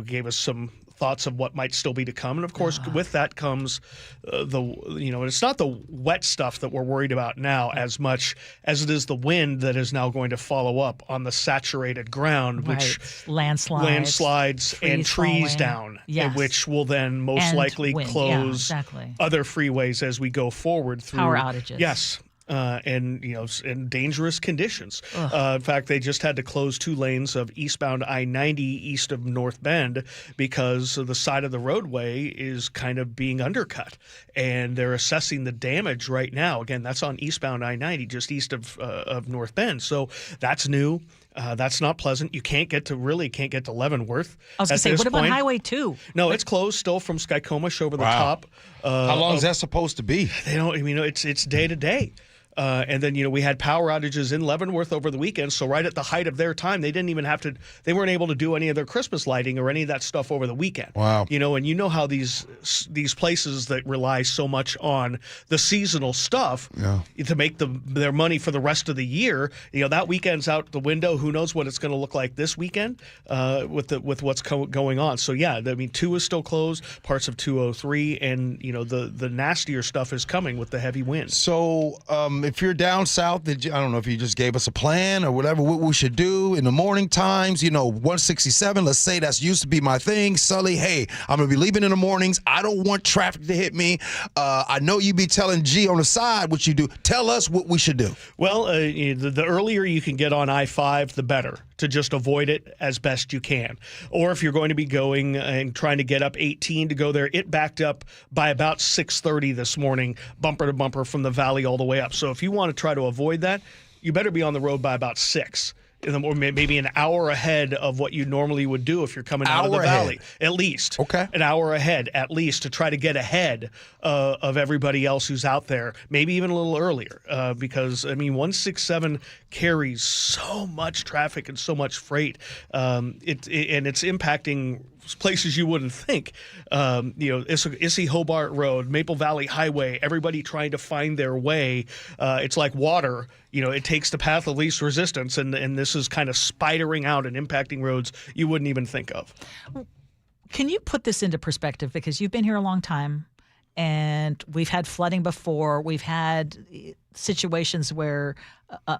gave us some thoughts of what might still be to come. And of course, with that comes it's not the wet stuff that we're worried about now as much as it is the wind that is now going to follow up on the saturated ground, which landslides and trees down, which will then most likely close other freeways as we go forward through power outages. Yes. In dangerous conditions. In fact, they just had to close 2 lanes of eastbound I-90 east of North Bend because the side of the roadway is kind of being undercut. And they're assessing the damage right now. Again, that's on eastbound I-90, just east of North Bend. So that's new. That's not pleasant. You can't get to Leavenworth. I was going to say, what about Highway 2? No, it's closed still from Skycomish over the top. How long is that supposed to be? They don't. It's day to day. And then, we had power outages in Leavenworth over the weekend. So right at the height of their time, they weren't able to do any of their Christmas lighting or any of that stuff over the weekend. Wow. And how these places that rely so much on the seasonal stuff to make their money for the rest of the year, that weekend's out the window. Who knows what it's going to look like this weekend with what's going on. So, 2 is still closed, parts of 203, and, the nastier stuff is coming with the heavy winds. So, if you're down south, I don't know if you just gave us a plan or whatever, what we should do in the morning times. 167, let's say that's used to be my thing. Sully, hey, I'm going to be leaving in the mornings. I don't want traffic to hit me. I know you be telling G on the side what you do. Tell us what we should do. Well, the earlier you can get on I-5, the better, to just avoid it as best you can. Or if you're going to be going and trying to get up 18 to go there, it backed up by about 6:30 this morning, bumper to bumper from the valley all the way up. So if you want to try to avoid that, you better be on the road by about 6. Or maybe an hour ahead of what you normally would do if you're coming out of the valley. At least. Okay. An hour ahead, at least, to try to get ahead of everybody else who's out there. Maybe even a little earlier. Because, 167 carries so much traffic and so much freight. And it's impacting places you wouldn't think. Issy Hobart Road, Maple Valley Highway, everybody trying to find their way. It's like water. It takes the path of least resistance, and this is kind of spidering out and impacting roads you wouldn't even think of. Can you put this into perspective? Because you've been here a long time, and we've had flooding before. We've had situations where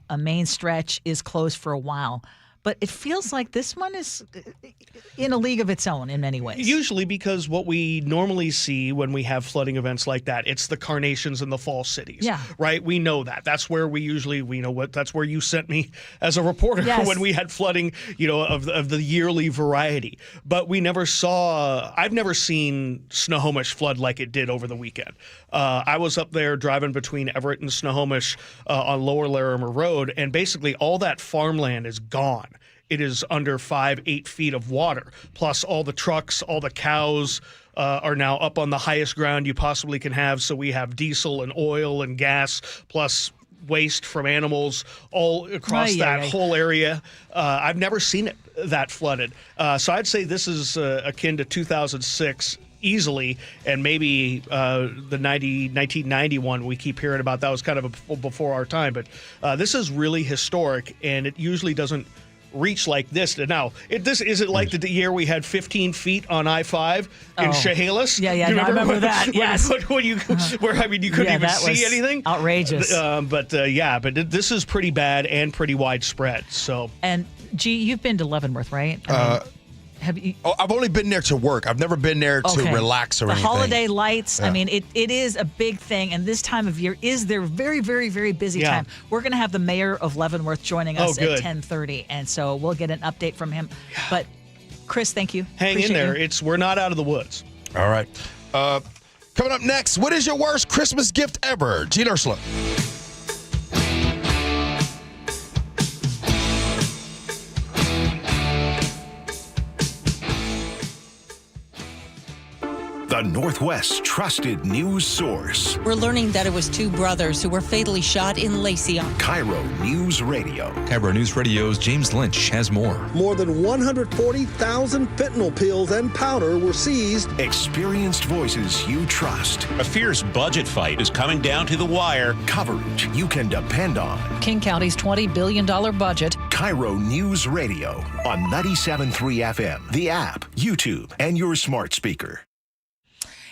a main stretch is closed for a while. But it feels like this one is in a league of its own in many ways. Usually because what we normally see when we have flooding events like that, it's the carnations and the fall cities. Yeah. Right? We know that. That's where that's where you sent me as a reporter when we had flooding, of the yearly variety. But I've never seen Snohomish flood like it did over the weekend. I was up there driving between Everett and Snohomish on Lower Larimer Road, and basically all that farmland is gone. It is under 5-8 feet of water, plus all the trucks, all the cows are now up on the highest ground you possibly can have. So we have diesel and oil and gas, plus waste from animals all across whole area. I've never seen it that flooded. So I'd say this is akin to 2006 easily, and maybe the 1991 we keep hearing about. That was kind of before our time, but this is really historic, and it usually doesn't reach like this. Now, is it like the year we had 15 feet on I-5 in Chehalis? Yeah, I remember that. Yes, when you couldn't even see anything. Outrageous. But this is pretty bad and pretty widespread. So, and G, you've been to Leavenworth, right? Have you? I've only been there to work. I've never been there to relax or anything. The holiday lights, it is a big thing. And this time of year is their very, very, very busy time. We're going to have the mayor of Leavenworth joining us at 10:30. And so we'll get an update from him. Yeah. But Chris, thank you. Hang in there. We're not out of the woods. All right. Coming up next, what is your worst Christmas gift ever? Gee Ursula. The Northwest's trusted news source. We're learning that it was two brothers who were fatally shot in Lacey. KIRO Newsradio. KIRO Newsradio's James Lynch has more. More than 140,000 fentanyl pills and powder were seized. Experienced voices you trust. A fierce budget fight is coming down to the wire. Coverage you can depend on. King County's $20 billion budget. KIRO Newsradio on 97.3 FM, the app, YouTube, and your smart speaker.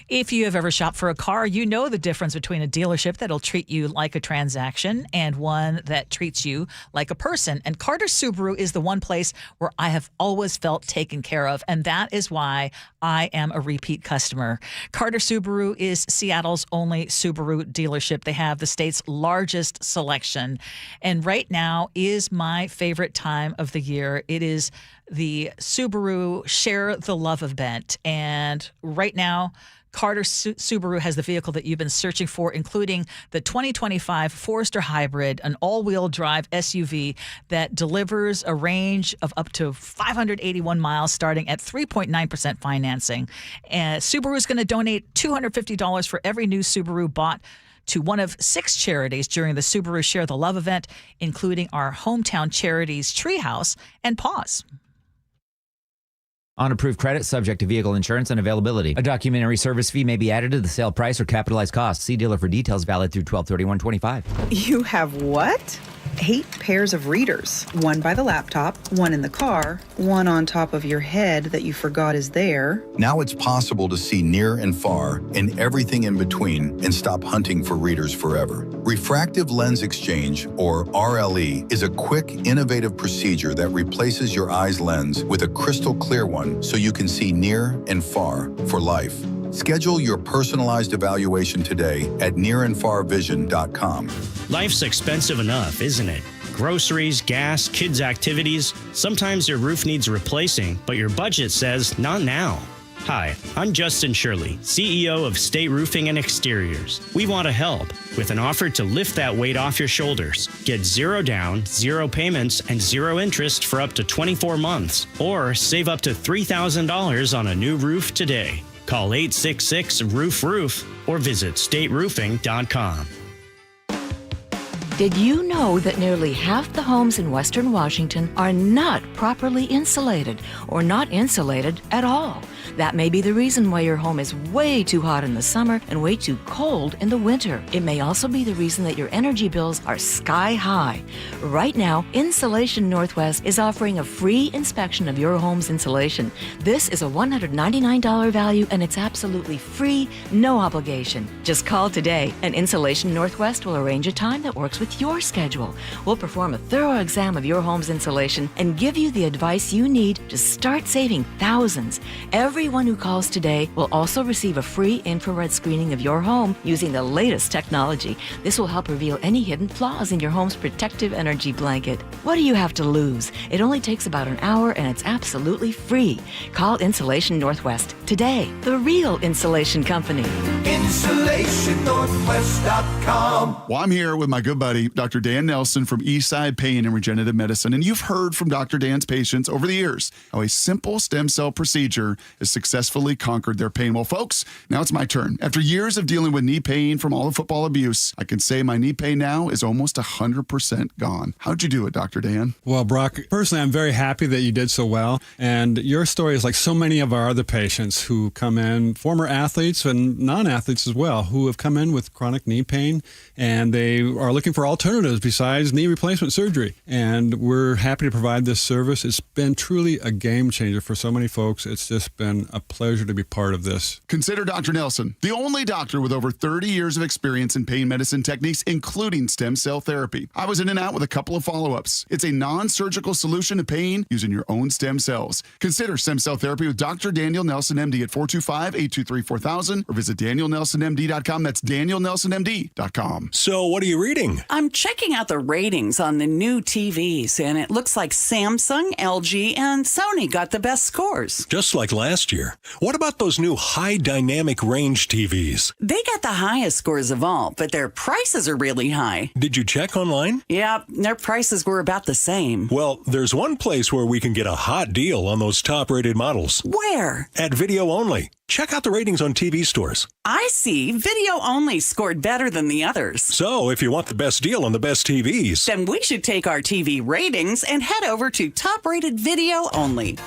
If you have ever shopped for a car, you know the difference between a dealership that'll treat you like a transaction and one that treats you like a person. And Carter Subaru is the one place where I have always felt taken care of, and that is why I am a repeat customer. Carter Subaru is Seattle's only Subaru dealership. They have the state's largest selection, and right now is my favorite time of the year. It is the Subaru Share the Love event, and right now, Carter Subaru has the vehicle that you've been searching for, including the 2025 Forester Hybrid, an all-wheel drive SUV that delivers a range of up to 581 miles starting at 3.9% financing. And Subaru is going to donate $250 for every new Subaru bought to one of 6 charities during the Subaru Share the Love event, including our hometown charities Treehouse and Paws. On approved credit, subject to vehicle insurance and availability. A documentary service fee may be added to the sale price or capitalized cost. See dealer for details. Valid through 12/31/25. You have what? 8 pairs of readers, one by the laptop, one in the car, one on top of your head that you forgot is there. Now it's possible to see near and far and everything in between and stop hunting for readers forever. Refractive lens exchange, or RLE, is a quick, innovative procedure that replaces your eye's lens with a crystal clear one so you can see near and far for life. Schedule your personalized evaluation today at nearandfarvision.com. Life's expensive enough, isn't it? Groceries, gas, kids' activities. Sometimes your roof needs replacing, but your budget says not now. Hi, I'm Justin Shirley, CEO of State Roofing and Exteriors. We want to help with an offer to lift that weight off your shoulders. Get 0 down, 0 payments, and 0 interest for up to 24 months. Or save up to $3,000 on a new roof today. Call 866-ROOF-ROOF or visit stateroofing.com. Did you know that nearly half the homes in Western Washington are not properly insulated or not insulated at all? That may be the reason why your home is way too hot in the summer and way too cold in the winter. It may also be the reason that your energy bills are sky high. Right now, Insulation Northwest is offering a free inspection of your home's insulation. This is a $199 value and it's absolutely free, no obligation. Just call today and Insulation Northwest will arrange a time that works with your schedule. We'll perform a thorough exam of your home's insulation and give you the advice you need to start saving thousands. Everyone who calls today will also receive a free infrared screening of your home using the latest technology. This will help reveal any hidden flaws in your home's protective energy blanket. What do you have to lose? It only takes about an hour and it's absolutely free. Call Insulation Northwest today, the real insulation company. InsulationNorthwest.com. Well, I'm here with my good buddy, Dr. Dan Nelson from Eastside Pain and Regenerative Medicine. And you've heard from Dr. Dan's patients over the years how a simple stem cell procedure has successfully conquered their pain. Well, folks, now it's my turn. After years of dealing with knee pain from all the football abuse, I can say my knee pain now is almost 100% gone. How'd you do it, Dr. Dan? Well, Brock, personally, I'm very happy that you did so well. And your story is like so many of our other patients who come in, former athletes and non-athletes as well, who have come in with chronic knee pain and they are looking for alternatives besides knee replacement surgery. And we're happy to provide this service. It's been truly a game changer for so many folks. It's just been a pleasure to be part of this. Consider Dr. Nelson, the only doctor with over 30 years of experience in pain medicine techniques, including stem cell therapy. I was in and out with a couple of follow-ups. It's a non-surgical solution to pain using your own stem cells. Consider stem cell therapy with Dr. Daniel Nelson, MD at 425-823-4000 or visit DanielNelsonMD.com. That's DanielNelsonMD.com. So what are you reading? I'm checking out the ratings on the new TVs, and it looks like Samsung, LG, and Sony got the best scores. Just like last year. What about those new high dynamic range TVs? They got the highest scores of all, but their prices are really high. Did you check online? Yeah, their prices were about the same. Well, there's one place where we can get a hot deal on those top-rated models. Where? At Video Only. Check out the ratings on TV stores. I see. Video Only scored better than the others. So, if you want the best deal on the best TVs, then we should take our TV ratings and head over to top-rated Video Only.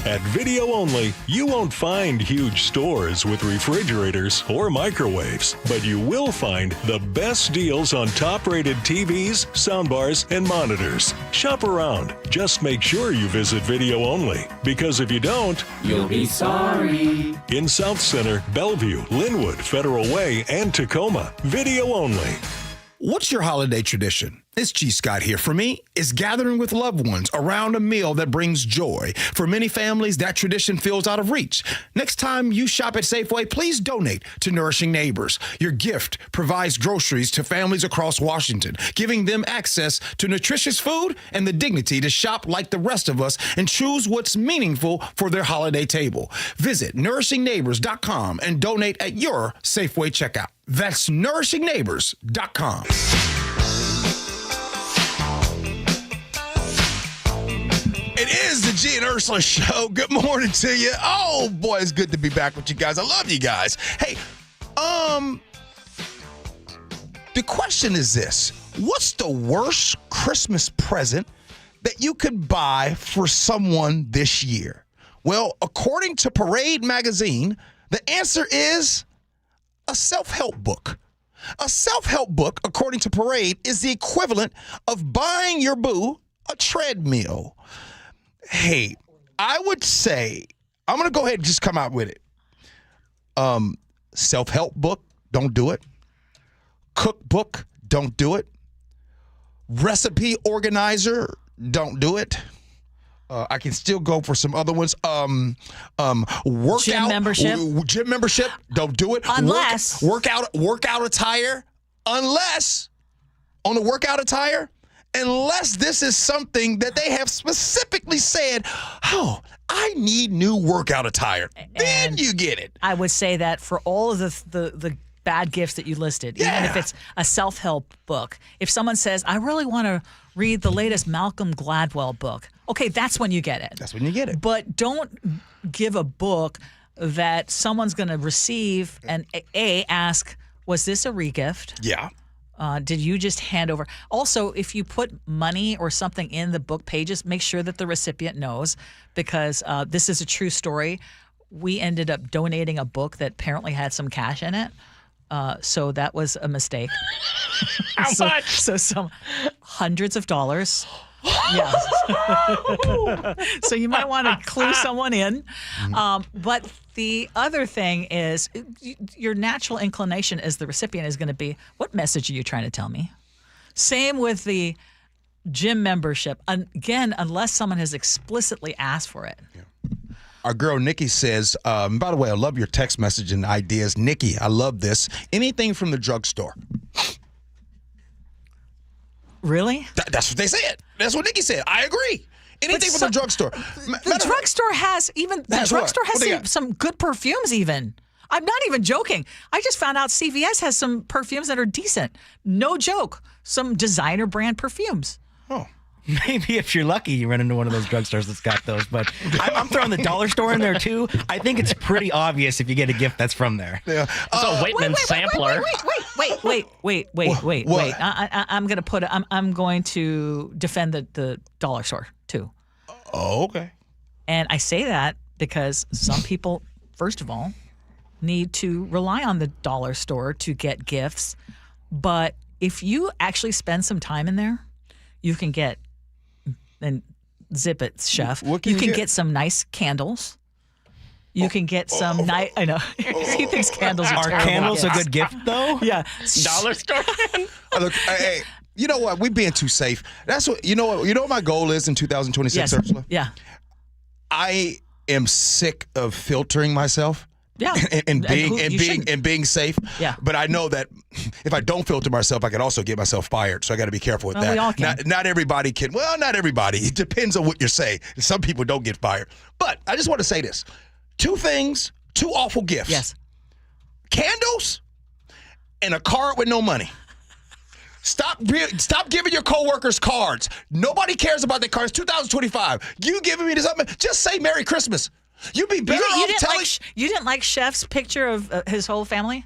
At Video Only, you won't find huge stores with refrigerators or microwaves, but you will find the best deals on top-rated TVs, soundbars, and monitors. Shop around. Just make sure you visit Video Only, because if you don't, you'll be sorry. In South Center, Bellevue, Linwood, Federal Way, and Tacoma, Video Only. What's your holiday tradition? It's G. Scott here. For me, it's gathering with loved ones around a meal that brings joy. For many families, that tradition feels out of reach. Next time you shop at Safeway, please donate to Nourishing Neighbors. Your gift provides groceries to families across Washington, giving them access to nutritious food and the dignity to shop like the rest of us and choose what's meaningful for their holiday table. Visit nourishingneighbors.com and donate at your Safeway checkout. That's nourishingneighbors.com. It is the Gee and Ursula Show. Good morning to you. Oh, boy, it's good to be back with you guys. I love you guys. Hey, the question is this. What's the worst Christmas present that you could buy for someone this year? Well, according to Parade Magazine, the answer is a self-help book. A self-help book, according to Parade, is the equivalent of buying your boo a treadmill. Hey, I would say, I'm going to go ahead and just come out with it. Self-help book, don't do it. Cookbook, don't do it. Recipe organizer, don't do it. I can still go for some other ones. Workout gym membership, don't do it. Unless workout attire, unless on the workout attire, unless this is something that they have specifically said, oh, I need new workout attire. Then you get it. I would say that for all of the bad gifts that you listed, even if it's a self-help book, if someone says, I really want to read the latest Malcolm Gladwell book, okay, that's when you get it. That's when you get it. But don't give a book that someone's going to receive and ask, was this a regift? Yeah. Did you just hand over? Also, if you put money or something in the book pages, make sure that the recipient knows, because this is a true story. We ended up donating a book that apparently had some cash in it. So that was a mistake. How much? So some hundreds of dollars. Yeah. So you might want to clue someone in. But the other thing is, your natural inclination as the recipient is going to be, what message are you trying to tell me? Same with the gym membership. Again, unless someone has explicitly asked for it. Yeah. Our girl Nikki says, by the way, I love your text message and ideas. Nikki, I love this. Anything from the drugstore. Really? That's what they said. That's what Nikki said. I agree. Anything from the drugstore. The drugstore has some good perfumes even. I'm not even joking. I just found out CVS has some perfumes that are decent. No joke. Some designer brand perfumes. Oh. Maybe if you're lucky, you run into one of those drugstores that's got those. But I'm throwing the dollar store in there, too. I think it's pretty obvious if you get a gift that's from there. Yeah. It's a Whitman sampler. Wait. I'm going to defend the dollar store, too. Oh, okay. And I say that because some people, first of all, need to rely on the dollar store to get gifts. But if you actually spend some time in there, you can get... And zip it, chef. What you can get some nice candles. You can get some nice. I know he thinks candles are terrible. Are candles a good gift though? Yeah, dollar store. Look, hey, you know what? We're being too safe. That's what you know. What my goal is in 2026, yes. Ursula. Yeah, I am sick of filtering myself. Yeah, and being safe. Yeah, but I know that if I don't filter myself, I can also get myself fired. So I got to be careful with that. We all can. Not everybody can. Well, not everybody. It depends on what you're saying. Some people don't get fired. But I just want to say this: two awful gifts. Yes, candles and a card with no money. Stop giving your coworkers cards. Nobody cares about their cards. 2025. You giving me something? Just say Merry Christmas. You'd be better off telling. You didn't like Chef's picture of his whole family?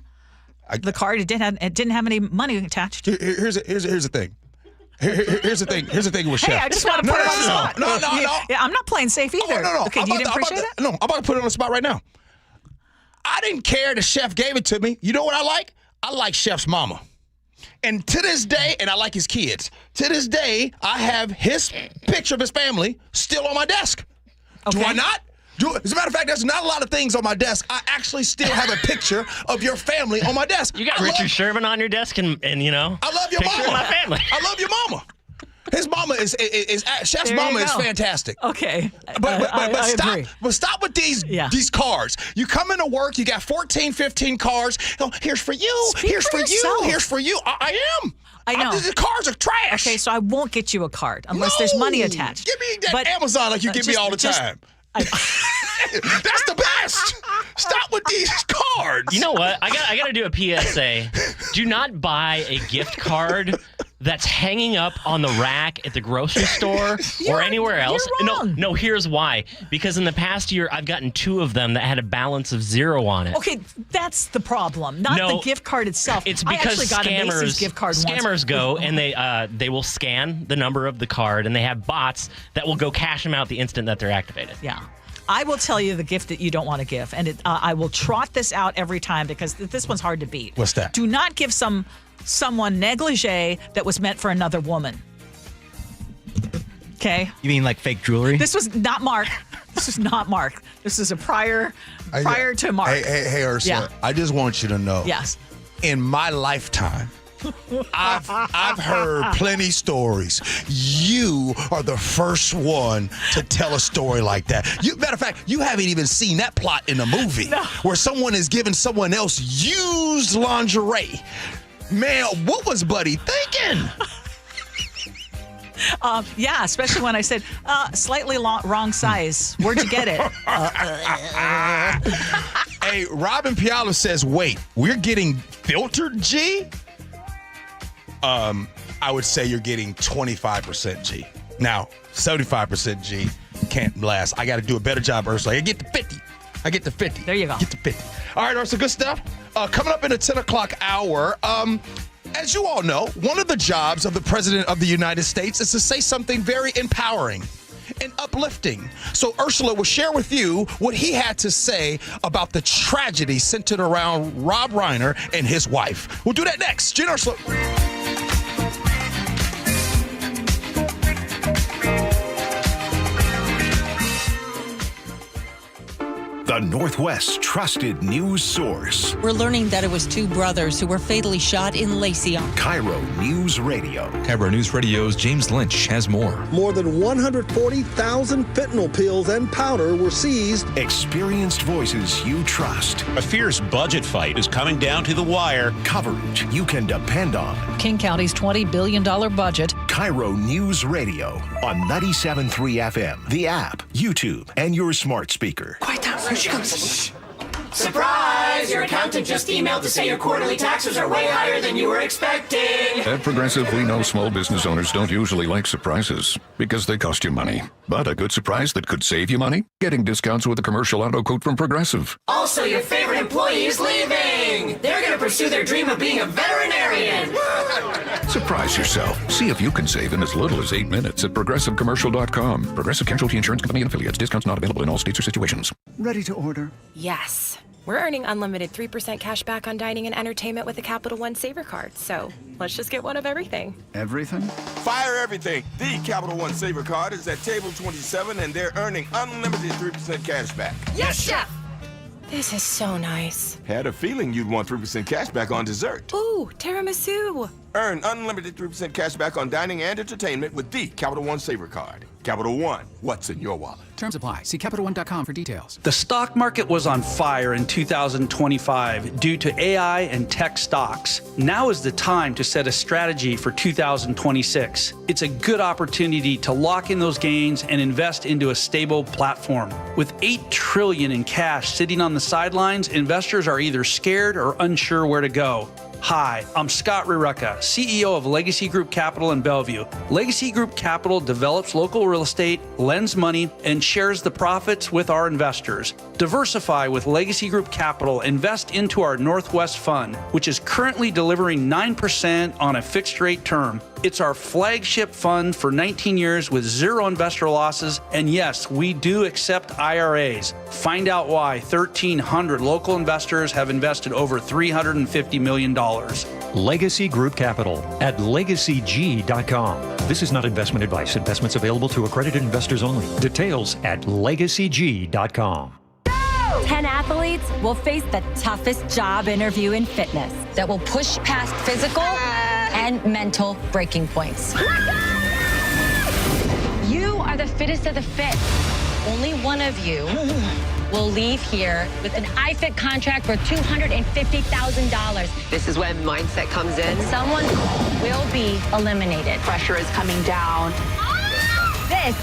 The card, it didn't have any money attached. Here's the thing. Here's the thing with Chef. Hey, I just want to put it on the spot. No. Yeah, I'm not playing safe either. No. Okay, you didn't appreciate that? No, I'm about to put it on the spot right now. I didn't care the Chef gave it to me. You know what I like? I like Chef's mama. And to this day, and I like his kids. To this day, I have his picture of his family still on my desk. Okay. Do I not? As a matter of fact, there's not a lot of things on my desk. I actually still have a picture of your family on my desk. You got Richard Sherman on your desk, and you know. I love your mama. Of my family. I love your mama. His mama is Chef's mama is fantastic. Okay, but stop with these cards. You come into work, you got 14, 15 cards. Oh, here's for you. Here's for you. Here's for you. I am. I know. The cards are trash. Okay, so I won't get you a card unless there's money attached. Give me that Amazon like you give me all the time. That's the best. Stop with these cards. You know what? I got to do a PSA. Do not buy a gift card that's hanging up on the rack at the grocery store or anywhere else. You're wrong. No, here's why. Because in the past year, I've gotten 2 of them that had a balance of 0 on it. Okay, that's the problem. Not the gift card itself. It's because I actually got a Macy's gift card scammers go and they will scan the number of the card, and they have bots that will go cash them out the instant that they're activated. Yeah. I will tell you the gift that you don't want to give, and I will trot this out every time because this one's hard to beat. What's that? Do not give someone negligee that was meant for another woman. Okay? You mean like fake jewelry? This was not Mark. This is not Mark. This is a prior to Mark. Hey, Ursula. Yeah. I just want you to know. Yes. In my lifetime, I've heard plenty stories. You are the first one to tell a story like that. Matter of fact, you haven't even seen that plot in a movie where someone is giving someone else used lingerie. Man, what was Buddy thinking? Yeah, especially when I said slightly wrong size. Where'd you get it? Hey, Robin Piala says, wait, we're getting filtered G? I would say you're getting 25% G. Now, 75% G can't last. I got to do a better job, Ursula. I get to 50. There you go. Get to 50. All right, Ursula, good stuff. Coming up in the 10 o'clock hour, as you all know, one of the jobs of the President of the United States is to say something very empowering and uplifting. So Ursula will share with you what he had to say about the tragedy centered around Rob Reiner and his wife. We'll do that next. Gee Ursula. The Northwest's trusted news source. We're learning that it was two brothers who were fatally shot in Lacey. KIRO News Radio. KIRO News Radio's James Lynch has more. More than 140,000 fentanyl pills and powder were seized. Experienced voices you trust. A fierce budget fight is coming down to the wire. Coverage you can depend on. King County's $20 billion budget. KIRO News Radio on 97.3 FM, the app, YouTube, and your smart speaker. Quiet down, here she comes. Surprise! Your accountant just emailed to say your quarterly taxes are way higher than you were expecting. At Progressive, we know small business owners don't usually like surprises because they cost you money. But a good surprise that could save you money? Getting discounts with a commercial auto quote from Progressive. Also, your favorite employee is leaving. They're going to pursue their dream of being a veterinarian. Surprise yourself. See if you can save in as little as 8 minutes at ProgressiveCommercial.com. Progressive Casualty Insurance Company and Affiliates. Discounts not available in all states or situations. Ready to order? Yes. We're earning unlimited 3% cash back on dining and entertainment with the Capital One Saver Card. So let's just get one of everything. Everything? Fire everything. The Capital One Saver Card is at table 27 and they're earning unlimited 3% cash back. Yes, Chef! This is so nice. Had a feeling you'd want 3% cash back on dessert. Ooh, tiramisu. Earn unlimited 3% cash back on dining and entertainment with the Capital One Saver Card. Capital One, what's in your wallet? Terms apply. See CapitalOne.com for details. The stock market was on fire in 2025 due to AI and tech stocks. Now is the time to set a strategy for 2026. It's a good opportunity to lock in those gains and invest into a stable platform. With $8 trillion in cash sitting on the sidelines, investors are either scared or unsure where to go. Hi, I'm Scott Rurecka, CEO of Legacy Group Capital in Bellevue. Legacy Group Capital develops local real estate, lends money, and shares the profits with our investors. Diversify with Legacy Group Capital. Invest into our Northwest Fund, which is currently delivering 9% on a fixed rate term. It's our flagship fund for 19 years with zero investor losses. And yes, we do accept IRAs. Find out why 1,300 local investors have invested over $350 million. Legacy Group Capital at legacyg.com. This is not investment advice. Investments available to accredited investors only. Details at legacyg.com. 10 athletes will face the toughest job interview in fitness that will push past physical and mental breaking points. You are the fittest of the fit. Only one of you will leave here with an iFit contract for $250,000. This is when mindset comes in. Someone will be eliminated. Pressure is coming down. This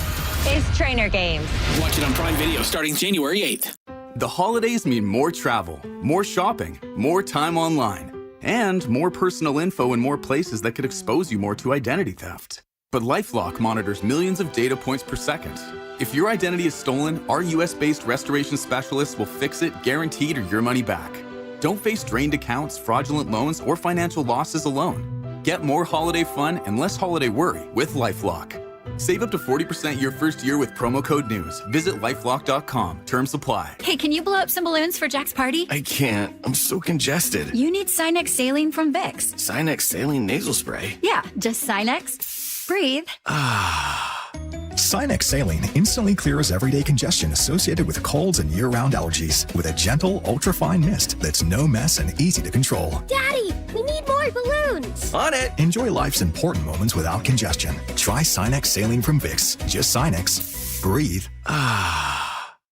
is Trainer Games. Watch it on Prime Video starting January 8th. The holidays mean more travel, more shopping, more time online, and more personal info in more places that could expose you more to identity theft. But LifeLock monitors millions of data points per second. If your identity is stolen, our US-based restoration specialists will fix it, guaranteed, or your money back. Don't face drained accounts, fraudulent loans, or financial losses alone. Get more holiday fun and less holiday worry with LifeLock. Save up to 40% your first year with promo code NEWS. Visit lifelock.com. Terms apply. Hey, can you blow up some balloons for Jack's party? I can't. I'm so congested. You need Sinex Saline from Vicks. Sinex Saline Nasal Spray? Yeah, just Sinex. Breathe. Sinex Saline instantly clears everyday congestion associated with colds and year-round allergies with a gentle, ultra-fine mist that's no mess and easy to control. Daddy, we need more balloons. On it. Enjoy life's important moments without congestion. Try Sinex Saline from Vicks. Just Sinex. Breathe.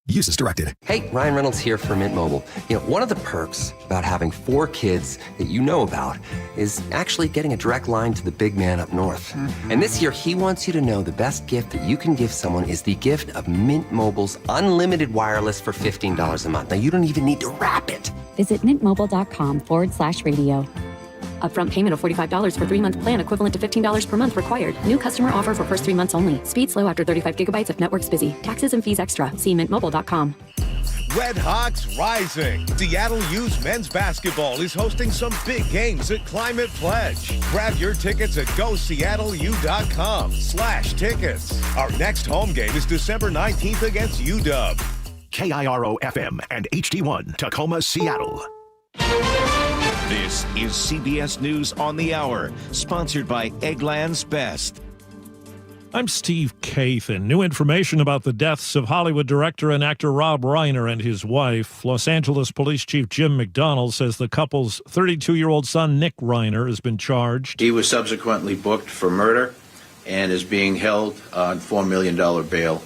Use as directed. Hey, Ryan Reynolds here for Mint Mobile. You know, one of the perks about having 4 kids that you know about is actually getting a direct line to the big man up north. And this year, he wants you to know the best gift that you can give someone is the gift of Mint Mobile's unlimited wireless for $15 a month. Now, you don't even need to wrap it. Visit mintmobile.com/radio. Upfront payment of $45 for 3-month plan equivalent to $15 per month required. New customer offer for first 3 months only. Speed slow after 35 gigabytes if network's busy. Taxes and fees extra. See mintmobile.com. Red Hawks rising. Seattle U's men's basketball is hosting some big games at Climate Pledge. Grab your tickets at goseattleu.com/tickets. Our next home game is December 19th against UW. KIRO FM and HD1 Tacoma, Seattle. This is CBS News on the Hour, sponsored by Eggland's Best. I'm Steve Kathan. New information about the deaths of Hollywood director and actor Rob Reiner and his wife. Los Angeles Police Chief Jim McDonald says the couple's 32-year-old son, Nick Reiner, has been charged. He was subsequently booked for murder and is being held on $4 million bail.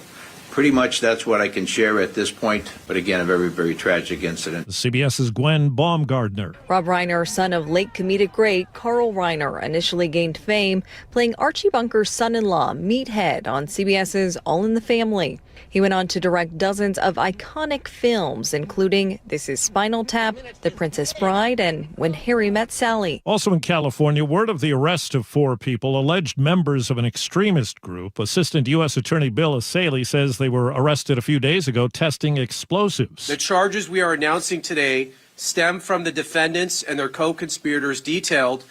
Pretty much that's what I can share at this point, but again, a very, very tragic incident. CBS's Gwen Baumgardner. Rob Reiner, son of late comedic great Carl Reiner, initially gained fame playing Archie Bunker's son-in-law, Meathead, on CBS's All in the Family. He went on to direct dozens of iconic films, including This Is Spinal Tap, The Princess Bride, and When Harry Met Sally. Also in California, word of the arrest of 4 people, alleged members of an extremist group. Assistant U.S. Attorney Bill Asaley says they were arrested a few days ago testing explosives. The charges we are announcing today stem from the defendants and their co-conspirators' detailed,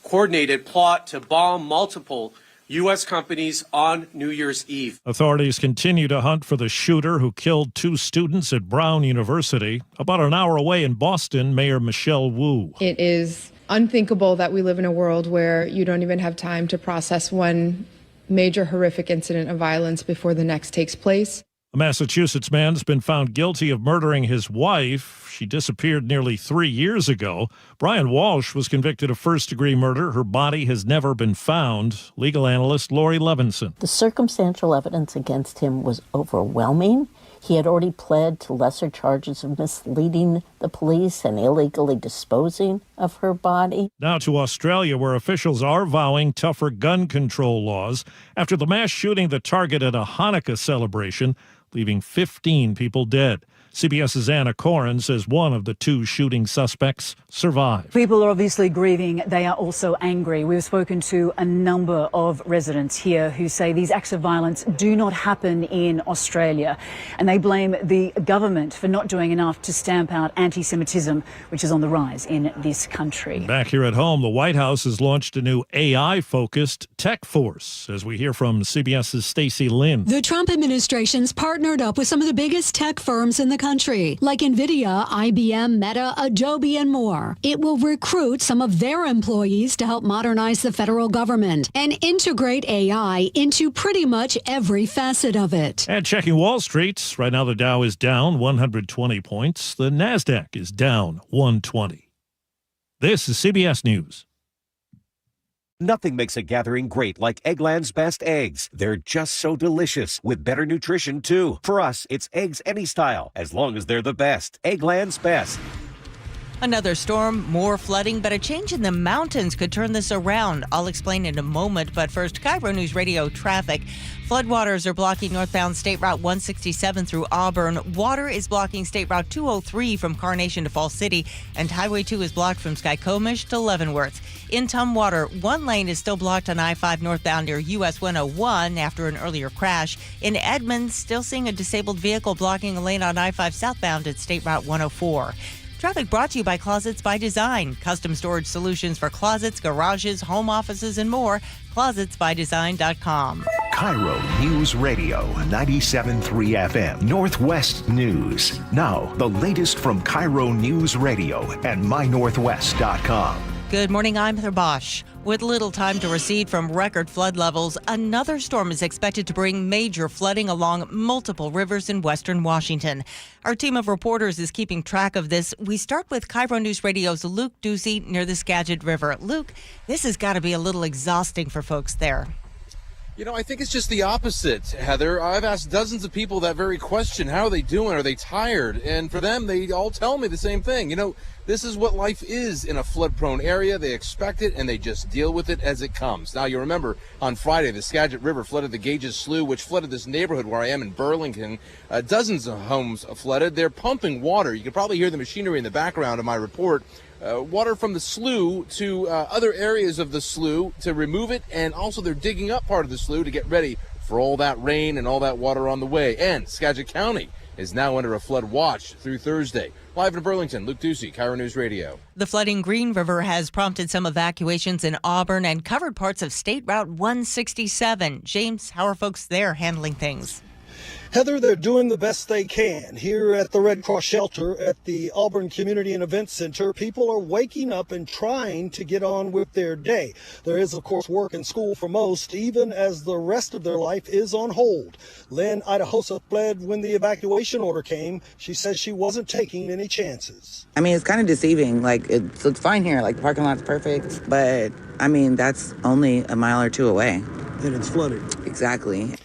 coordinated plot to bomb multiple U.S. companies on New Year's Eve. Authorities continue to hunt for the shooter who killed 2 students at Brown University. About an hour away in Boston, Mayor Michelle Wu. It is unthinkable that we live in a world where you don't even have time to process one major horrific incident of violence before the next takes place. A Massachusetts man has been found guilty of murdering his wife. She disappeared nearly 3 years ago. Brian Walsh was convicted of first-degree murder. Her body has never been found. Legal analyst Lori Levinson. The circumstantial evidence against him was overwhelming. He had already pled to lesser charges of misleading the police and illegally disposing of her body. Now to Australia, where officials are vowing tougher gun control laws after the mass shooting that targeted a Hanukkah celebration, leaving 15 people dead. CBS's Anna Corin says one of the 2 shooting suspects survived. People are obviously grieving. They are also angry. We've spoken to a number of residents here who say these acts of violence do not happen in Australia. And they blame the government for not doing enough to stamp out anti-Semitism, which is on the rise in this country. Back here at home, the White House has launched a new AI-focused tech force, as we hear from CBS's Stacey Lynn. The Trump administration's partnered up with some of the biggest tech firms in the country, like NVIDIA, IBM, Meta, Adobe, and more. It will recruit some of their employees to help modernize the federal government and integrate AI into pretty much every facet of it. And checking Wall Street, right now the Dow is down 120 points. The NASDAQ is down 120. This is CBS News. Nothing makes a gathering great like Eggland's Best eggs. They're just so delicious, with better nutrition, too. For us, it's eggs any style, as long as they're the best. Eggland's Best. Another storm, more flooding, but a change in the mountains could turn this around. I'll explain in a moment, but first, KIRO Newsradio traffic. Floodwaters are blocking northbound State Route 167 through Auburn. Water is blocking State Route 203 from Carnation to Fall City, and Highway 2 is blocked from Skycomish to Leavenworth. In Tumwater, one lane is still blocked on I-5 northbound near US 101 after an earlier crash. In Edmonds, still seeing a disabled vehicle blocking a lane on I-5 southbound at State Route 104. Traffic brought to you by Closets by Design. Custom storage solutions for closets, garages, home offices, and more. ClosetsByDesign.com. KIRO News Radio 97.3 FM Northwest News. Now, the latest from KIRO News Radio and mynorthwest.com. Good morning, I'm Heather Bosch. With little time to recede from record flood levels, another storm is expected to bring major flooding along multiple rivers in western Washington. Our team of reporters is keeping track of this. We start with KIRO News Radio's Luke Ducey near the Skagit River. Luke, this has got to be a little exhausting for folks there. You know, I think it's just the opposite, Heather. I've asked dozens of people that very question. How are they doing? Are they tired? And for them, they all tell me the same thing. You know, this is what life is in a flood-prone area. They expect it, and they just deal with it as it comes. Now, you remember on Friday, the Skagit River flooded the Gages Slough, which flooded this neighborhood where I am in Burlington. Dozens of homes flooded. They're pumping water. You can probably hear the machinery in the background of my report. Water from the slough to other areas of the slough to remove it, and also they're digging up part of the slough to get ready for all that rain and all that water on the way. And Skagit County is now under a flood watch through Thursday. Live in Burlington, Luke Ducey, KIRO News Radio. The flooding Green River has prompted some evacuations in Auburn and covered parts of State Route 167. James, how are folks there handling things? Heather, they're doing the best they can. Here at the Red Cross shelter at the Auburn Community and Event Center, people are waking up and trying to get on with their day. There is, of course, work and school for most, even as the rest of their life is on hold. Lynn Idahosa fled when the evacuation order came. She says she wasn't taking any chances. I mean, it's kind of deceiving. Like, it looks fine here. Like, the parking lot's perfect. But, I mean, that's only a mile or two away. And it's flooded. Exactly.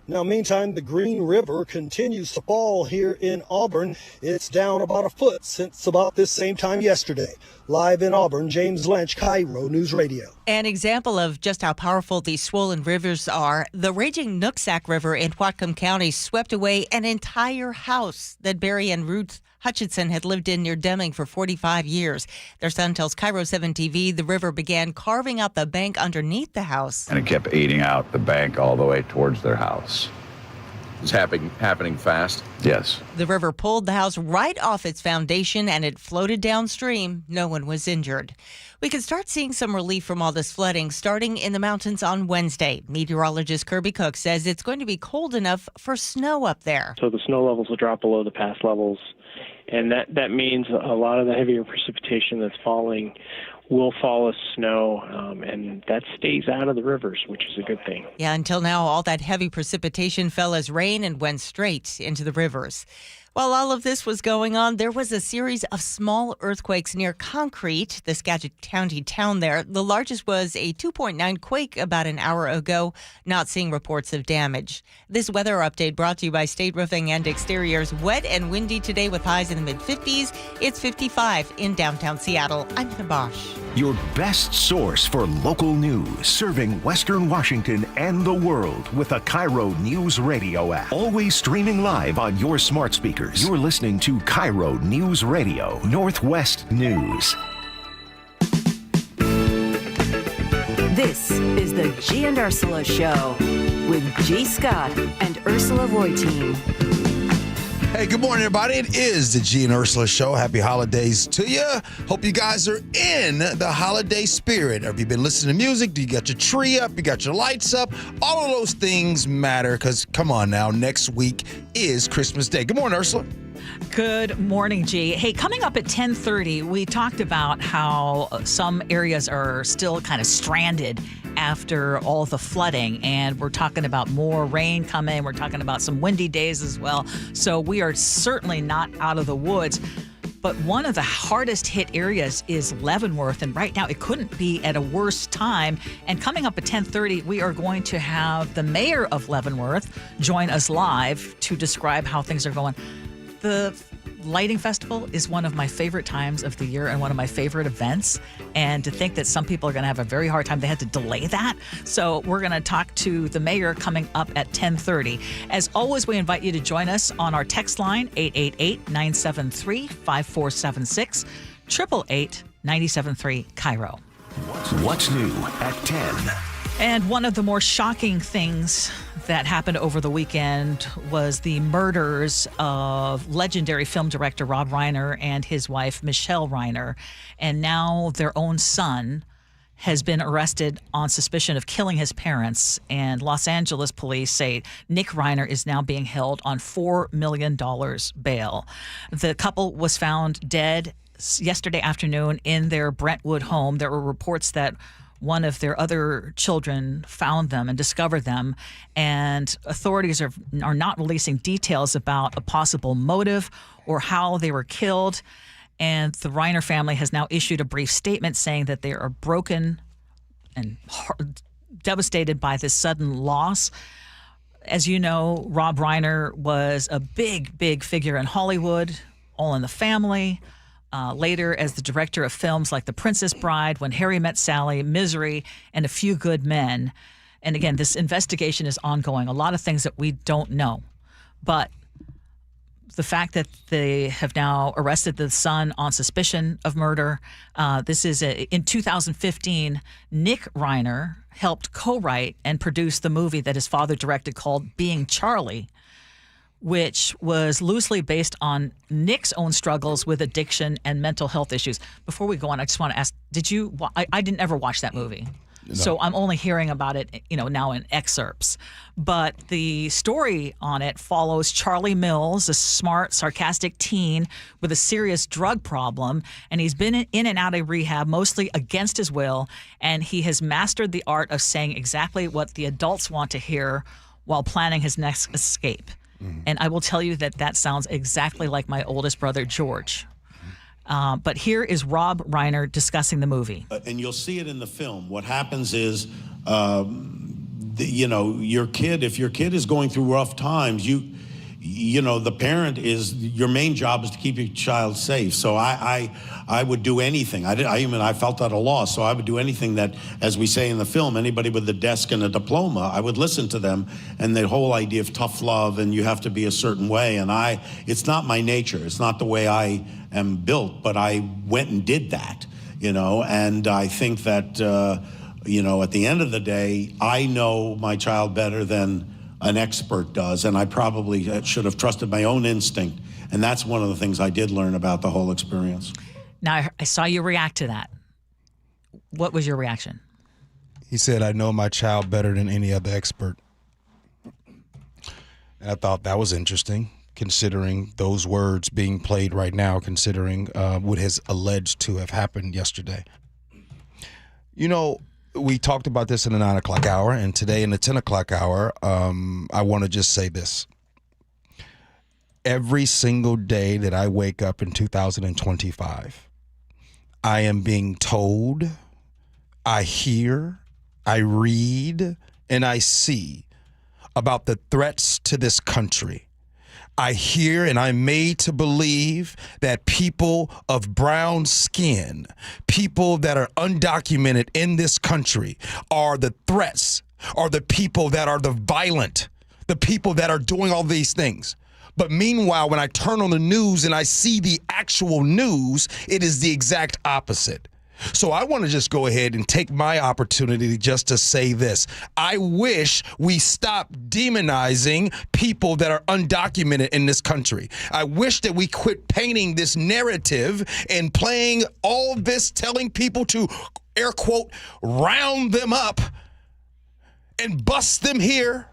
Now, meantime, the Green River continues to fall here in Auburn. It's down about a foot since about this same time yesterday. Live in Auburn, James Lynch, KIRO News Radio. An example of just how powerful these swollen rivers are, the raging Nooksack River in Whatcom County swept away an entire house that Barry and Ruth Hutchinson had lived in near Deming for 45 years. Their son tells KIRO 7 TV the river began carving out the bank underneath the house. And it kept eating out the bank all the way towards their house. It's happening fast. Yes. The river pulled the house right off its foundation and it floated downstream. No one was injured. We could start seeing some relief from all this flooding starting in the mountains on Wednesday. Meteorologist Kirby Cook says it's going to be cold enough for snow up there. So the snow levels will drop below the past levels. And that means a lot of the heavier precipitation that's falling will fall as snow, and that stays out of the rivers, which is a good thing. Yeah, until now, all that heavy precipitation fell as rain and went straight into the rivers. While all of this was going on, there was a series of small earthquakes near Concrete, the Skagit County town there. The largest was a 2.9 quake about an hour ago, not seeing reports of damage. This weather update brought to you by State Roofing and Exteriors. Wet and windy today with highs in the mid-50s. It's 55 in downtown Seattle. I'm Heather Bosch. Your best source for local news, serving Western Washington and the world with a KIRO News Radio app. Always streaming live on your smart speakers. You're listening to KIRO News Radio, Northwest News. This is the Gee and Ursula Show with G. Scott and Ursula Reutin. Hey, good morning, everybody. It is the Gee and Ursula Show. Happy holidays to you. Hope you guys are in the holiday spirit. Have you been listening to music? Do you got your tree up? You got your lights up? All of those things matter because, come on now, next week is Christmas Day. Good morning, Ursula. Good morning, G. Hey, coming up at 10:30, we talked about how some areas are still kind of stranded after all the flooding, and we're talking about more rain coming. We're talking about some windy days as well. So we are certainly not out of the woods. But one of the hardest hit areas is Leavenworth, and right now it couldn't be at a worse time. And coming up at 10:30, we are going to have the mayor of Leavenworth join us live to describe how things are going. The Lighting Festival is one of my favorite times of the year and one of my favorite events. And to think that some people are going to have a very hard time, they had to delay that. So we're going to talk to the mayor coming up at 10:30. As always, we invite you to join us on our text line, 888-973-5476, 888-973 KIRO. What's new at 10? And one of the more shocking things that happened over the weekend was the murders of legendary film director Rob Reiner and his wife, Michelle Reiner. And now their own son has been arrested on suspicion of killing his parents, and Los Angeles police say Nick Reiner is now being held on $4 million bail. The couple was found dead yesterday afternoon in their Brentwood home. There were reports that one of their other children found them and discovered them, and authorities are not releasing details about a possible motive or how they were killed. And the Reiner family has now issued a brief statement saying that they are broken and devastated by this sudden loss. As you know, Rob Reiner was a big, big figure in Hollywood, All in the Family. Later, as the director of films like The Princess Bride, When Harry Met Sally, Misery, and A Few Good Men. And again, this investigation is ongoing. A lot of things that we don't know. But the fact that they have now arrested the son on suspicion of murder. This is in 2015, Nick Reiner helped co-write and produce the movie that his father directed called Being Charlie, which was loosely based on Nick's own struggles with addiction and mental health issues. Before we go on, I just want to ask, did you, I didn't ever watch that movie. No. So I'm only hearing about it, now in excerpts. But the story on it follows Charlie Mills, a smart, sarcastic teen with a serious drug problem. And he's been in and out of rehab, mostly against his will. And he has mastered the art of saying exactly what the adults want to hear while planning his next escape. Mm-hmm. And I will tell you that sounds exactly like my oldest brother, George. But here is Rob Reiner discussing the movie. And you'll see it in the film. What happens is, your kid, if your kid is going through rough times, the parent your main job is to keep your child safe. So I would do anything. I felt at a loss. So I would do anything that, as we say in the film, anybody with a desk and a diploma, I would listen to them. And the whole idea of tough love and you have to be a certain way. And it's not my nature. It's not the way I am built, but I went and did that, and I think that, at the end of the day, I know my child better than an expert does, and I probably should have trusted my own instinct. And that's one of the things I did learn about the whole experience. Now, I saw you react to that. What was your reaction? He said, I know my child better than any other expert. And I thought that was interesting, considering those words being played right now, considering what has alleged to have happened yesterday. We talked about this in the 9 o'clock hour, and today in the 10 o'clock hour, I want to just say this. Every single day that I wake up in 2025, I am being told, I hear, I read, and I see about the threats to this country. I hear and I'm made to believe that people of brown skin, people that are undocumented in this country are the threats, are the people that are the violent, the people that are doing all these things. But meanwhile, when I turn on the news and I see the actual news, it is the exact opposite. So I want to just go ahead and take my opportunity just to say this. I wish we stop demonizing people that are undocumented in this country. I wish that we quit painting this narrative and playing all this, telling people to, air quote, round them up and bust them here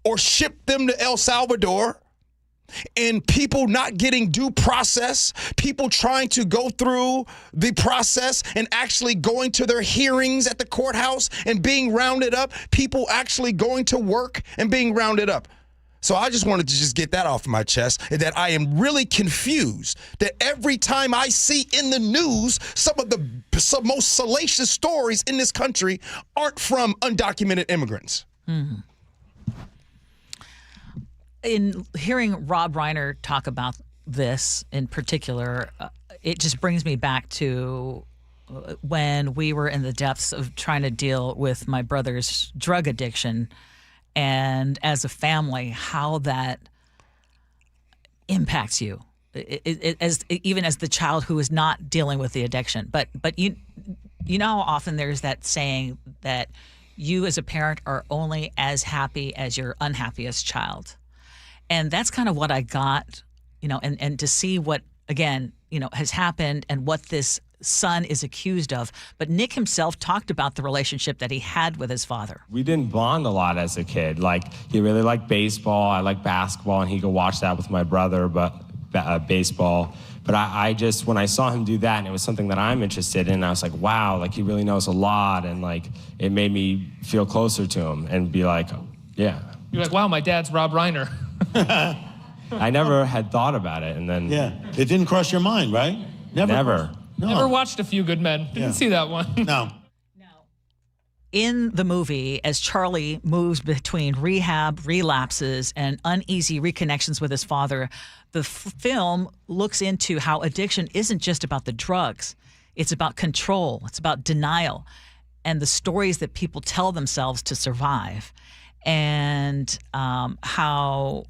or ship them to El Salvador. And people not getting due process, people trying to go through the process and actually going to their hearings at the courthouse and being rounded up, people actually going to work and being rounded up. So I just wanted to just get that off my chest, that I am really confused that every time I see in the news some most salacious stories in this country aren't from undocumented immigrants. Mm-hmm. In hearing Rob Reiner talk about this in particular, it just brings me back to when we were in the depths of trying to deal with my brother's drug addiction, and as a family, how that impacts you, even as the child who is not dealing with the addiction. But you know how often there's that saying that you as a parent are only as happy as your unhappiest child. And that's kind of what I got, and to see what, again, has happened and what this son is accused of. But Nick himself talked about the relationship that he had with his father. We didn't bond a lot as a kid. Like, he really liked baseball. I liked basketball, and he could watch that with my brother, but baseball. But I just, when I saw him do that, and it was something that I'm interested in, I was like, wow, like, he really knows a lot. And, like, it made me feel closer to him and be like, yeah. You're like, wow, my dad's Rob Reiner. I never had thought about it. And then... Yeah. It didn't cross your mind, right? Never. No. Never watched A Few Good Men. Didn't see that one. No. In the movie, as Charlie moves between rehab, relapses, and uneasy reconnections with his father, the film looks into how addiction isn't just about the drugs. It's about control. It's about denial and the stories that people tell themselves to survive, and how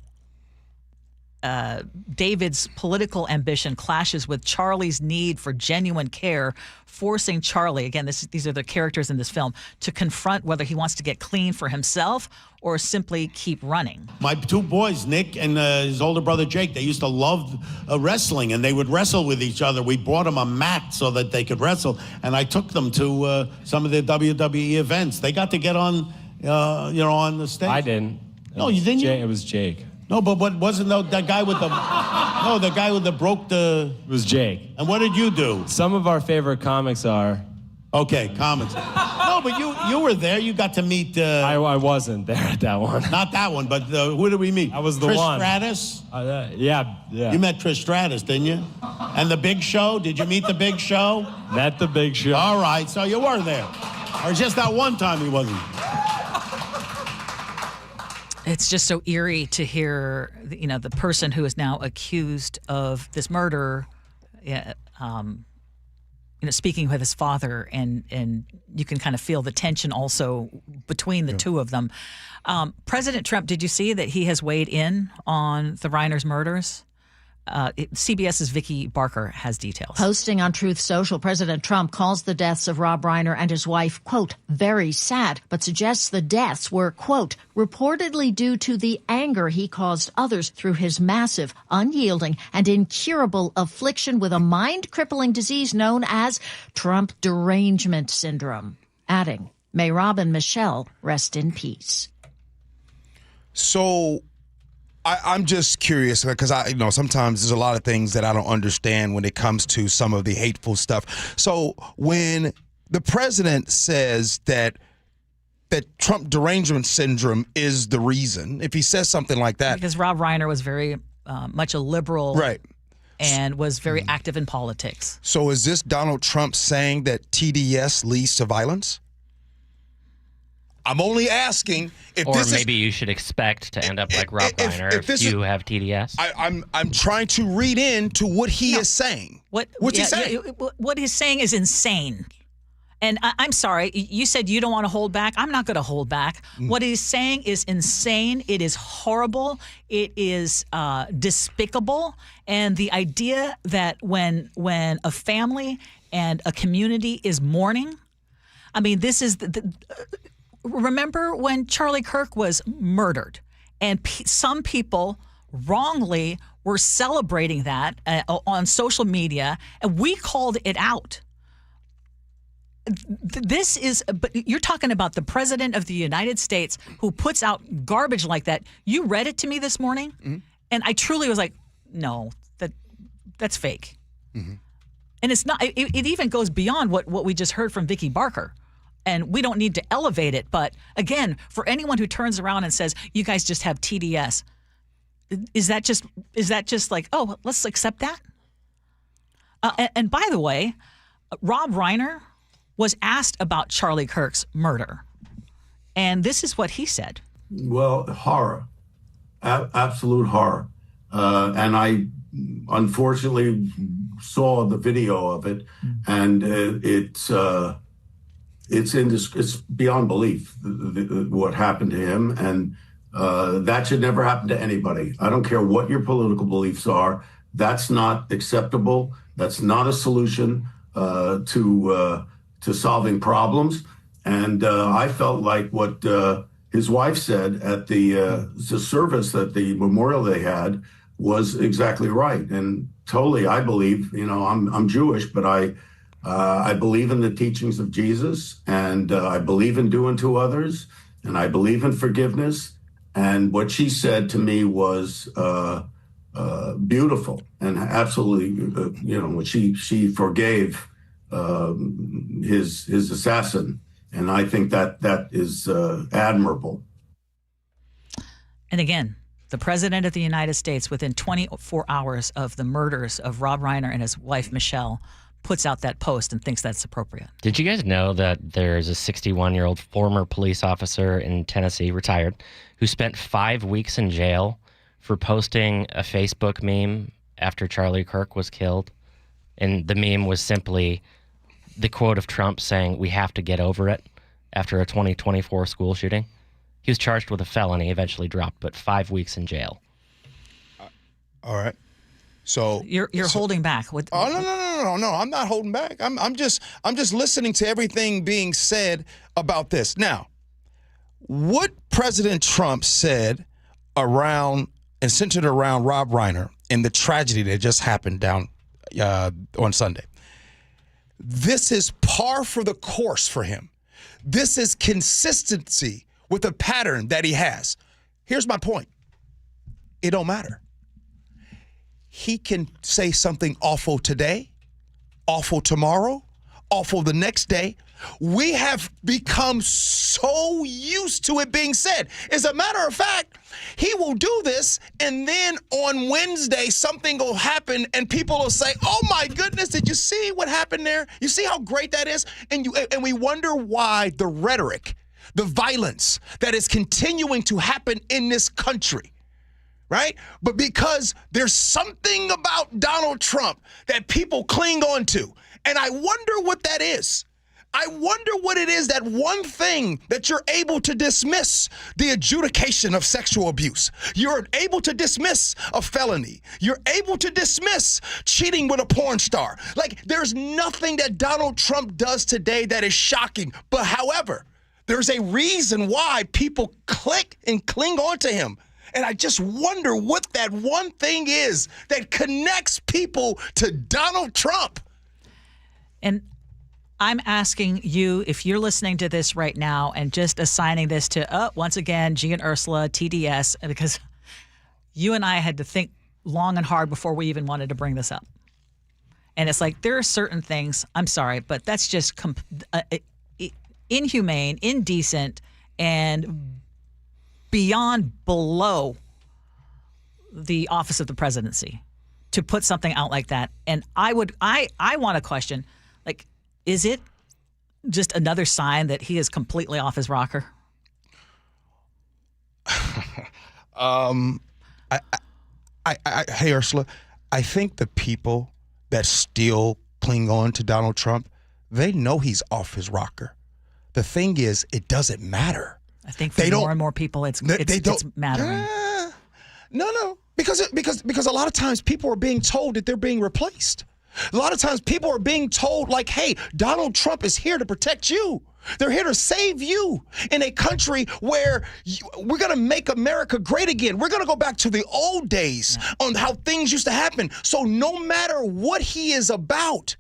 David's political ambition clashes with Charlie's need for genuine care, forcing Charlie, again, these are the characters in this film, to confront whether he wants to get clean for himself or simply keep running. My two boys, Nick and his older brother Jake, they used to love wrestling, and they would wrestle with each other. We brought them a mat so that they could wrestle, and I took them to some of the WWE events. They got to get on, on the stage. I didn't. No, you didn't? It was Jake. No, but what wasn't that guy with the... No, the guy with the broke the... It was Jake. And what did you do? Some of our favorite comics are... Okay, comics. No, but you were there. You got to meet... I wasn't there at that one. Not that one, but who did we meet? I was the Trish one. Stratus? Yeah. You met Trish Stratus, didn't you? And the Big Show? Did you meet the Big Show? Met the Big Show. All right, so you were there. Or just that one time he wasn't. It's just so eerie to hear, the person who is now accused of this murder, speaking with his father, and you can kind of feel the tension also between the two of them. President Trump, did you see that he has weighed in on the Reiner's murders? CBS's Vicki Barker has details. Posting on Truth Social, President Trump calls the deaths of Rob Reiner and his wife, quote, very sad, but suggests the deaths were, quote, reportedly due to the anger he caused others through his massive, unyielding, and incurable affliction with a mind-crippling disease known as Trump derangement syndrome. Adding, may Rob and Michelle rest in peace. So... I'm just curious because sometimes there's a lot of things that I don't understand when it comes to some of the hateful stuff. So when the president says that Trump derangement syndrome is the reason, if he says something like that, because Rob Reiner was very much a liberal, right, and was very active in politics. So is this Donald Trump saying that TDS leads to violence? I'm only asking if or this maybe you should expect to end up like Rob Reiner if you have TDS. I'm trying to read into what he is saying. What's he saying? What he's saying is insane. And I'm sorry, you said you don't want to hold back. I'm not going to hold back. What he's saying is insane. It is horrible. It is despicable. And the idea that when a family and a community is mourning, I mean, this is remember when Charlie Kirk was murdered, and some people wrongly were celebrating that on social media, and we called it out. But you're talking about the president of the United States who puts out garbage like that. You read it to me this morning, and I truly was like, no, that's fake. And it's not. It even goes beyond what we just heard from Vicki Barker. And we don't need to elevate it. But again, for anyone who turns around and says, you guys just have TDS, is that just like, oh, let's accept that? And by the way, Rob Reiner was asked about Charlie Kirk's murder. And this is what he said. Well, horror, absolute horror. And I unfortunately saw the video of it, and it's beyond belief what happened to him, and that should never happen to anybody. I don't care what your political beliefs are. That's not acceptable. That's not a solution to solving problems. And I felt like what his wife said at the service, that the memorial they had, was exactly right. And totally, I believe, I'm Jewish, but I believe in the teachings of Jesus, and I believe in doing to others, and I believe in forgiveness. And what she said to me was beautiful and absolutely, when she forgave his assassin, and I think that is admirable. And again, the president of the United States, within 24 hours of the murders of Rob Reiner and his wife Michelle, puts out that post and thinks that's appropriate. Did you guys know that there's a 61-year-old former police officer in Tennessee, retired, who spent 5 weeks in jail for posting a Facebook meme after Charlie Kirk was killed? And the meme was simply the quote of Trump saying, "We have to get over it," after a 2024 school shooting. He was charged with a felony, eventually dropped, but 5 weeks in jail. All right. So you're holding back. No! I'm not holding back. I'm just listening to everything being said about this. Now, what President Trump said around and centered around Rob Reiner and the tragedy that just happened down on Sunday. This is par for the course for him. This is consistency with a pattern that he has. Here's my point. It don't matter. He can say something awful today, awful tomorrow, awful the next day. We have become so used to it being said. As a matter of fact, he will do this, and then on Wednesday, something will happen, and people will say, "Oh my goodness, did you see what happened there? You see how great that is?" And we wonder why the rhetoric, the violence that is continuing to happen in this country, right? But because there's something about Donald Trump that people cling on to, and I wonder what that is. I wonder what it is, that one thing that you're able to dismiss the adjudication of sexual abuse. You're able to dismiss a felony. You're able to dismiss cheating with a porn star. Like, there's nothing that Donald Trump does today that is shocking. But however, there's a reason why people click and cling on to him. And I just wonder what that one thing is that connects people to Donald Trump. And I'm asking you, if you're listening to this right now and just assigning this to, once again, Gee and Ursula, TDS, because you and I had to think long and hard before we even wanted to bring this up. And it's like, there are certain things, I'm sorry, but that's just inhumane, indecent, and below the office of the presidency to put something out like that. And I want to question, like, is it just another sign that he is completely off his rocker? Hey, Ursula, I think the people that still cling on to Donald Trump, they know he's off his rocker. The thing is, it doesn't matter. I think for more and more people, it's mattering. No, because a lot of times people are being told that they're being replaced. A lot of times people are being told, like, hey, Donald Trump is here to protect you. They're here to save you in a country where we're going to make America great again. We're going to go back to the old days on how things used to happen. So no matter what he is about,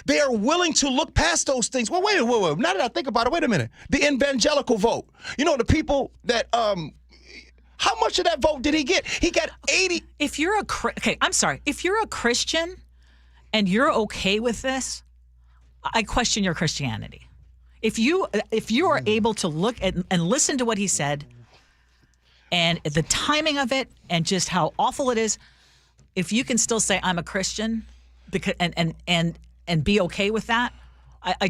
they are willing to look past those things. Well, wait. Now that I think about it, wait a minute. The evangelical vote. You know, the people that how much of that vote did he get? He got 80. If you're a Christian and you're okay with this, I question your Christianity. If you are able to look at and listen to what he said and the timing of it and just how awful it is, if you can still say I'm a Christian because and be okay with that, I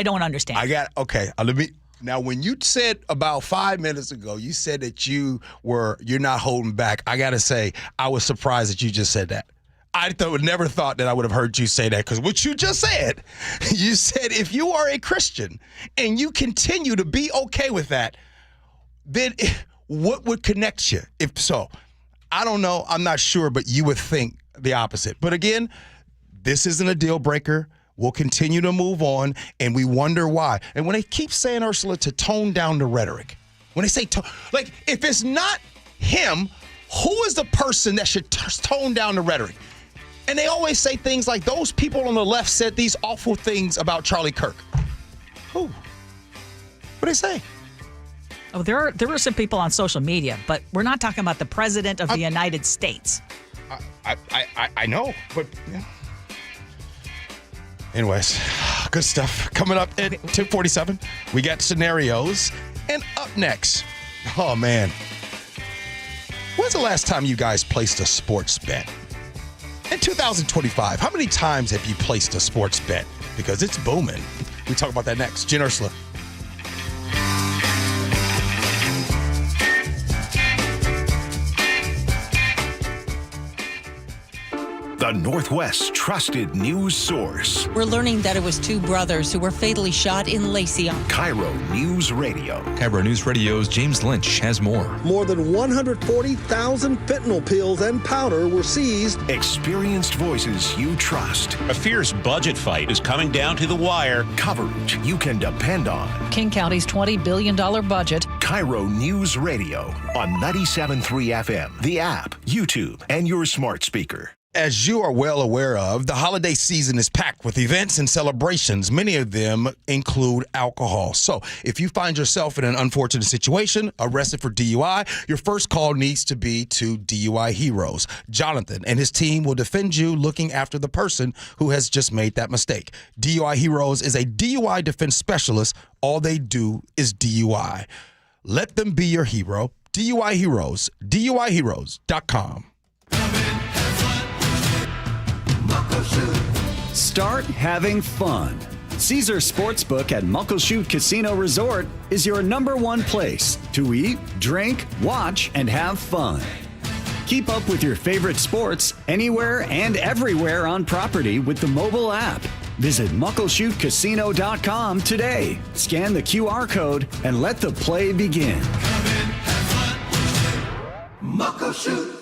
don't understand. Let me. Now, when you said about 5 minutes ago, you said that you're not holding back. I got to say, I was surprised that you just said that. I never thought that I would have heard you say that, because what you just said, you said if you are a Christian and you continue to be okay with that, then what would connect you? If so, I don't know. I'm not sure, but you would think the opposite. But again, this isn't a deal breaker. We'll continue to move on, and we wonder why. And when they keep saying, Ursula, to tone down the rhetoric, when they say, like, if it's not him, who is the person that should tone down the rhetoric? And they always say things like, those people on the left said these awful things about Charlie Kirk. Who? What do they say? Oh, there were some people on social media, but we're not talking about the president of the United States. I know, but yeah. Anyways, good stuff. Coming up at 10:47, we got scenarios. And up next, oh man, when's the last time you guys placed a sports bet? In 2025, how many times have you placed a sports bet? Because it's booming. We talk about that next. Gee and Ursula. The Northwest's trusted news source. We're learning that it was two brothers who were fatally shot in Lacey. KIRO Newsradio. KIRO Newsradio's James Lynch has more. More than 140,000 fentanyl pills and powder were seized. Experienced voices you trust. A fierce budget fight is coming down to the wire. Coverage you can depend on. King County's $20 billion budget. KIRO Newsradio on 97.3 FM, the app, YouTube, and your smart speaker. As you are well aware of, the holiday season is packed with events and celebrations. Many of them include alcohol. So if you find yourself in an unfortunate situation, arrested for DUI, your first call needs to be to DUI Heroes. Jonathan and his team will defend you, looking after the person who has just made that mistake. DUI Heroes is a DUI defense specialist. All they do is DUI. Let them be your hero. DUI Heroes, DUIHeroes.com. Start having fun. Caesar Sportsbook at Muckleshoot Casino Resort is your #1 place to eat, drink, watch, and have fun. Keep up with your favorite sports anywhere and everywhere on property with the mobile app. Visit muckleshootcasino.com today. Scan the QR code and let the play begin. Muckleshoot.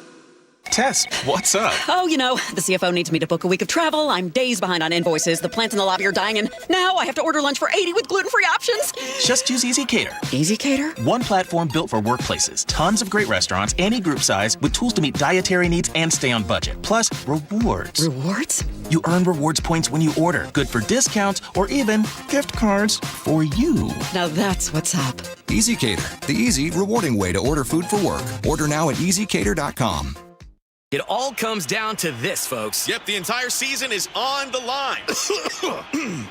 Tess, what's up? Oh, you know, the CFO needs me to book a week of travel. I'm days behind on invoices. The plants in the lobby are dying, and now I have to order lunch for 80 with gluten-free options. Just use Easy Cater. Easy Cater? One platform built for workplaces. Tons of great restaurants, any group size, with tools to meet dietary needs and stay on budget. Plus, rewards. Rewards? You earn rewards points when you order. Good for discounts or even gift cards for you. Now that's what's up. Easy Cater, the easy, rewarding way to order food for work. Order now at easycater.com. It all comes down to this, folks. Yep, the entire season is on the line.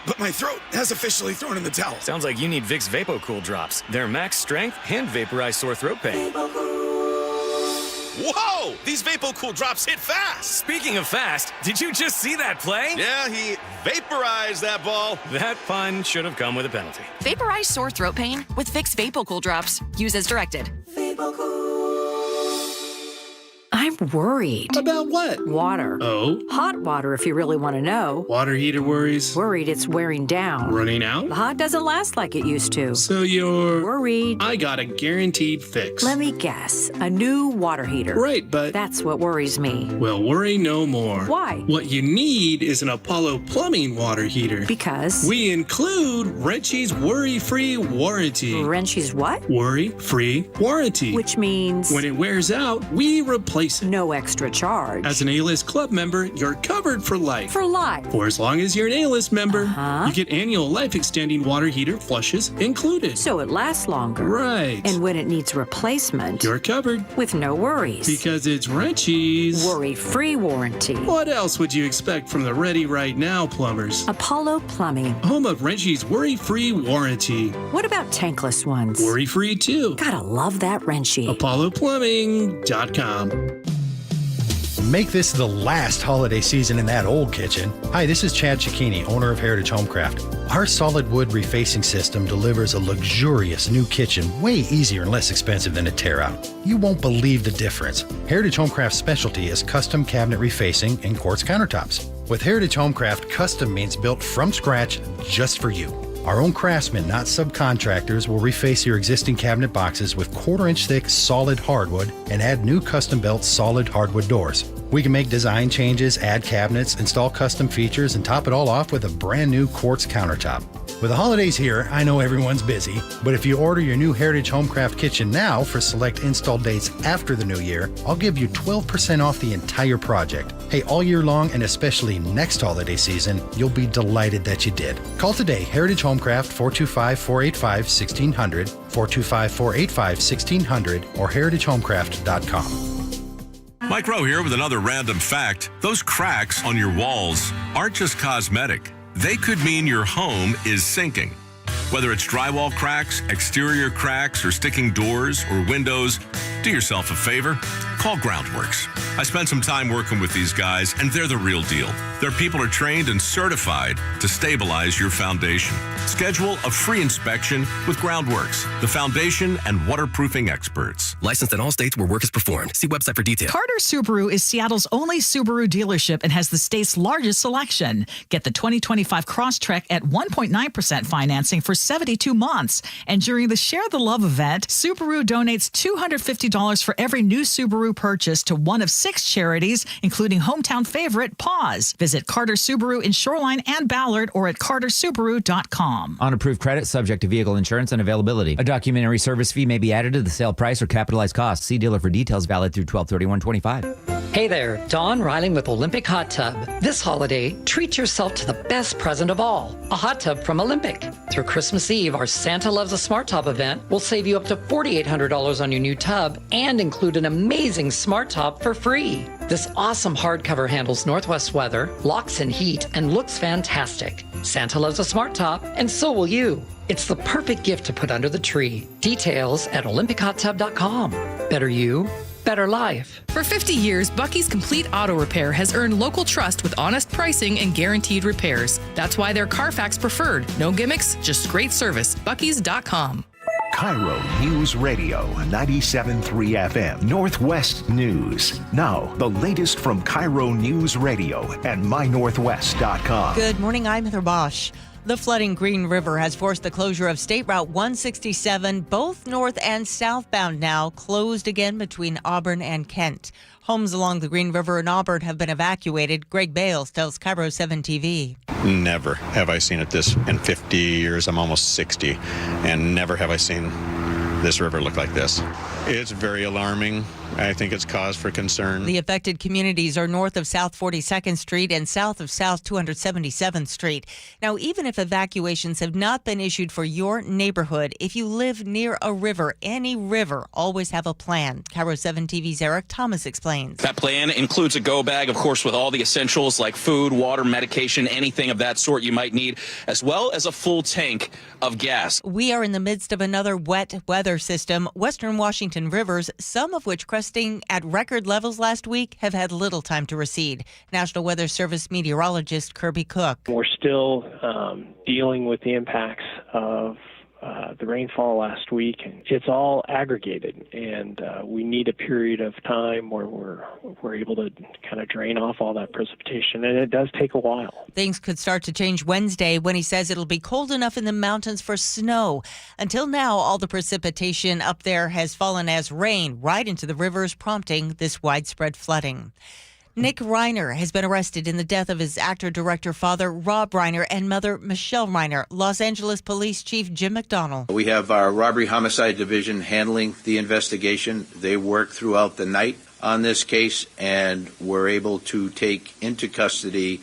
But my throat has officially thrown in the towel. Sounds like you need Vicks VapoCool drops. They're max strength and vaporize sore throat pain. Whoa! These VapoCool drops hit fast. Speaking of fast, did you just see that play? Yeah, he vaporized that ball. That pun should have come with a penalty. Vaporize sore throat pain with Vicks VapoCool drops. Use as directed. I'm worried. About what? Water. Oh? Hot water, if you really want to know. Water heater worries? Worried it's wearing down. Running out? The hot doesn't last like it used to. So you're... worried. I got a guaranteed fix. Let me guess. A new water heater. Right, but... that's what worries me. Well, worry no more. Why? What you need is an Apollo Plumbing water heater. Because? We include Wrenchy's worry-free warranty. Wrenchy's what? Worry-free warranty. Which means? When it wears out, we replace it. No extra charge. As an A-List Club member, you're covered for life. For life? For as long as you're an A-List member. You get annual life-extending water heater flushes included. So it lasts longer. Right. And when it needs replacement, you're covered. With no worries. Because it's Wrenchy's worry-free warranty. What else would you expect from the Ready Right Now plumbers? Apollo Plumbing. Home of Wrenchy's worry-free warranty. What about tankless ones? Worry-free too. Gotta love that Wrenchy. ApolloPlumbing.com. Make this the last holiday season in that old kitchen. Hi, this is Chad Cicchini, owner of Heritage Homecraft. Our solid wood refacing system delivers a luxurious new kitchen way easier and less expensive than a tear out. You won't believe the difference. Heritage Homecraft's specialty is custom cabinet refacing and quartz countertops. With Heritage Homecraft, custom means built from scratch just for you. Our own craftsmen, not subcontractors, will reface your existing cabinet boxes with 1/4-inch thick solid hardwood and add new custom-built solid hardwood doors. We can make design changes, add cabinets, install custom features, and top it all off with a brand new quartz countertop. With the holidays here, I know everyone's busy, but if you order your new Heritage Homecraft kitchen now for select install dates after the new year, I'll give you 12% off the entire project. Hey, all year long and especially next holiday season, you'll be delighted that you did. Call today, Heritage Homecraft, 425-485-1600, 425-485-1600, or heritagehomecraft.com. Mike Rowe here with another random fact. Those cracks on your walls aren't just cosmetic. They could mean your home is sinking. Whether it's drywall cracks, exterior cracks, or sticking doors or windows, do yourself a favor. Call Groundworks. I spent some time working with these guys, and they're the real deal. Their people are trained and certified to stabilize your foundation. Schedule a free inspection with Groundworks, the foundation and waterproofing experts. Licensed in all states where work is performed. See website for details. Carter Subaru is Seattle's only Subaru dealership and has the state's largest selection. Get the 2025 Crosstrek at 1.9% financing for 72 months. And during the Share the Love event, Subaru donates $250 for every new Subaru purchase to one of 6 charities, including hometown favorite Paws. Visit Carter Subaru in Shoreline and Ballard or at cartersubaru.com. On approved credit, subject to vehicle insurance and availability. A documentary service fee may be added to the sale price or capitalized costs. See dealer for details. Valid through 12/31/25. Hey there, Dawn Riling with Olympic Hot Tub. This holiday, treat yourself to the best present of all, a hot tub from Olympic. Through Christmas Eve, our Santa Loves a Smart Top event will save you up to $4,800 on your new tub and include an amazing smart top for free. This awesome hardcover handles Northwest weather, locks in heat, and looks fantastic. Santa loves a smart top, and so will you. It's the perfect gift to put under the tree. Details at olympichottub.com. Better you, better life. For 50 years, Bucky's Complete Auto Repair has earned local trust with honest pricing and guaranteed repairs. That's why they're Carfax preferred. No gimmicks, just great service. Bucky's.com. KIRO News Radio 97.3 FM, Northwest News. Now, the latest from KIRO News Radio and mynorthwest.com. Good morning, I'm Heather Bosch. The flooding Green River has forced the closure of State Route 167, both north and southbound now, closed again between Auburn and Kent. Homes along the Green River in Auburn have been evacuated. Greg Bales tells KIRO 7 TV. Never have I seen it this in 50 years. I'm almost 60, and never have I seen this river look like this. It's very alarming. I think it's cause for concern. The affected communities are north of South 42nd Street and south of South 277th Street. Now, even if evacuations have not been issued for your neighborhood, if you live near a river, any river, always have a plan. KIRO 7 TV's Eric Thomas explains. That plan includes a go bag, of course, with all the essentials like food, water, medication, anything of that sort you might need, as well as a full tank of gas. We are in the midst of another wet weather system. Western Washington rivers, some of which cresting at record levels last week, have had little time to recede. National Weather Service meteorologist Kirby Cook. We're still dealing with the impacts of the rainfall last week. It's all aggregated, and we need a period of time where we're able to kind of drain off all that precipitation, and it does take a while. Things could start to change Wednesday when he says it'll be cold enough in the mountains for snow. Until now, all the precipitation up there has fallen as rain right into the rivers, prompting this widespread flooding. Nick Reiner has been arrested in the death of his actor-director father, Rob Reiner, and mother, Michelle Reiner. Los Angeles Police Chief Jim McDonnell. We have our Robbery Homicide Division handling the investigation. They worked throughout the night on this case and were able to take into custody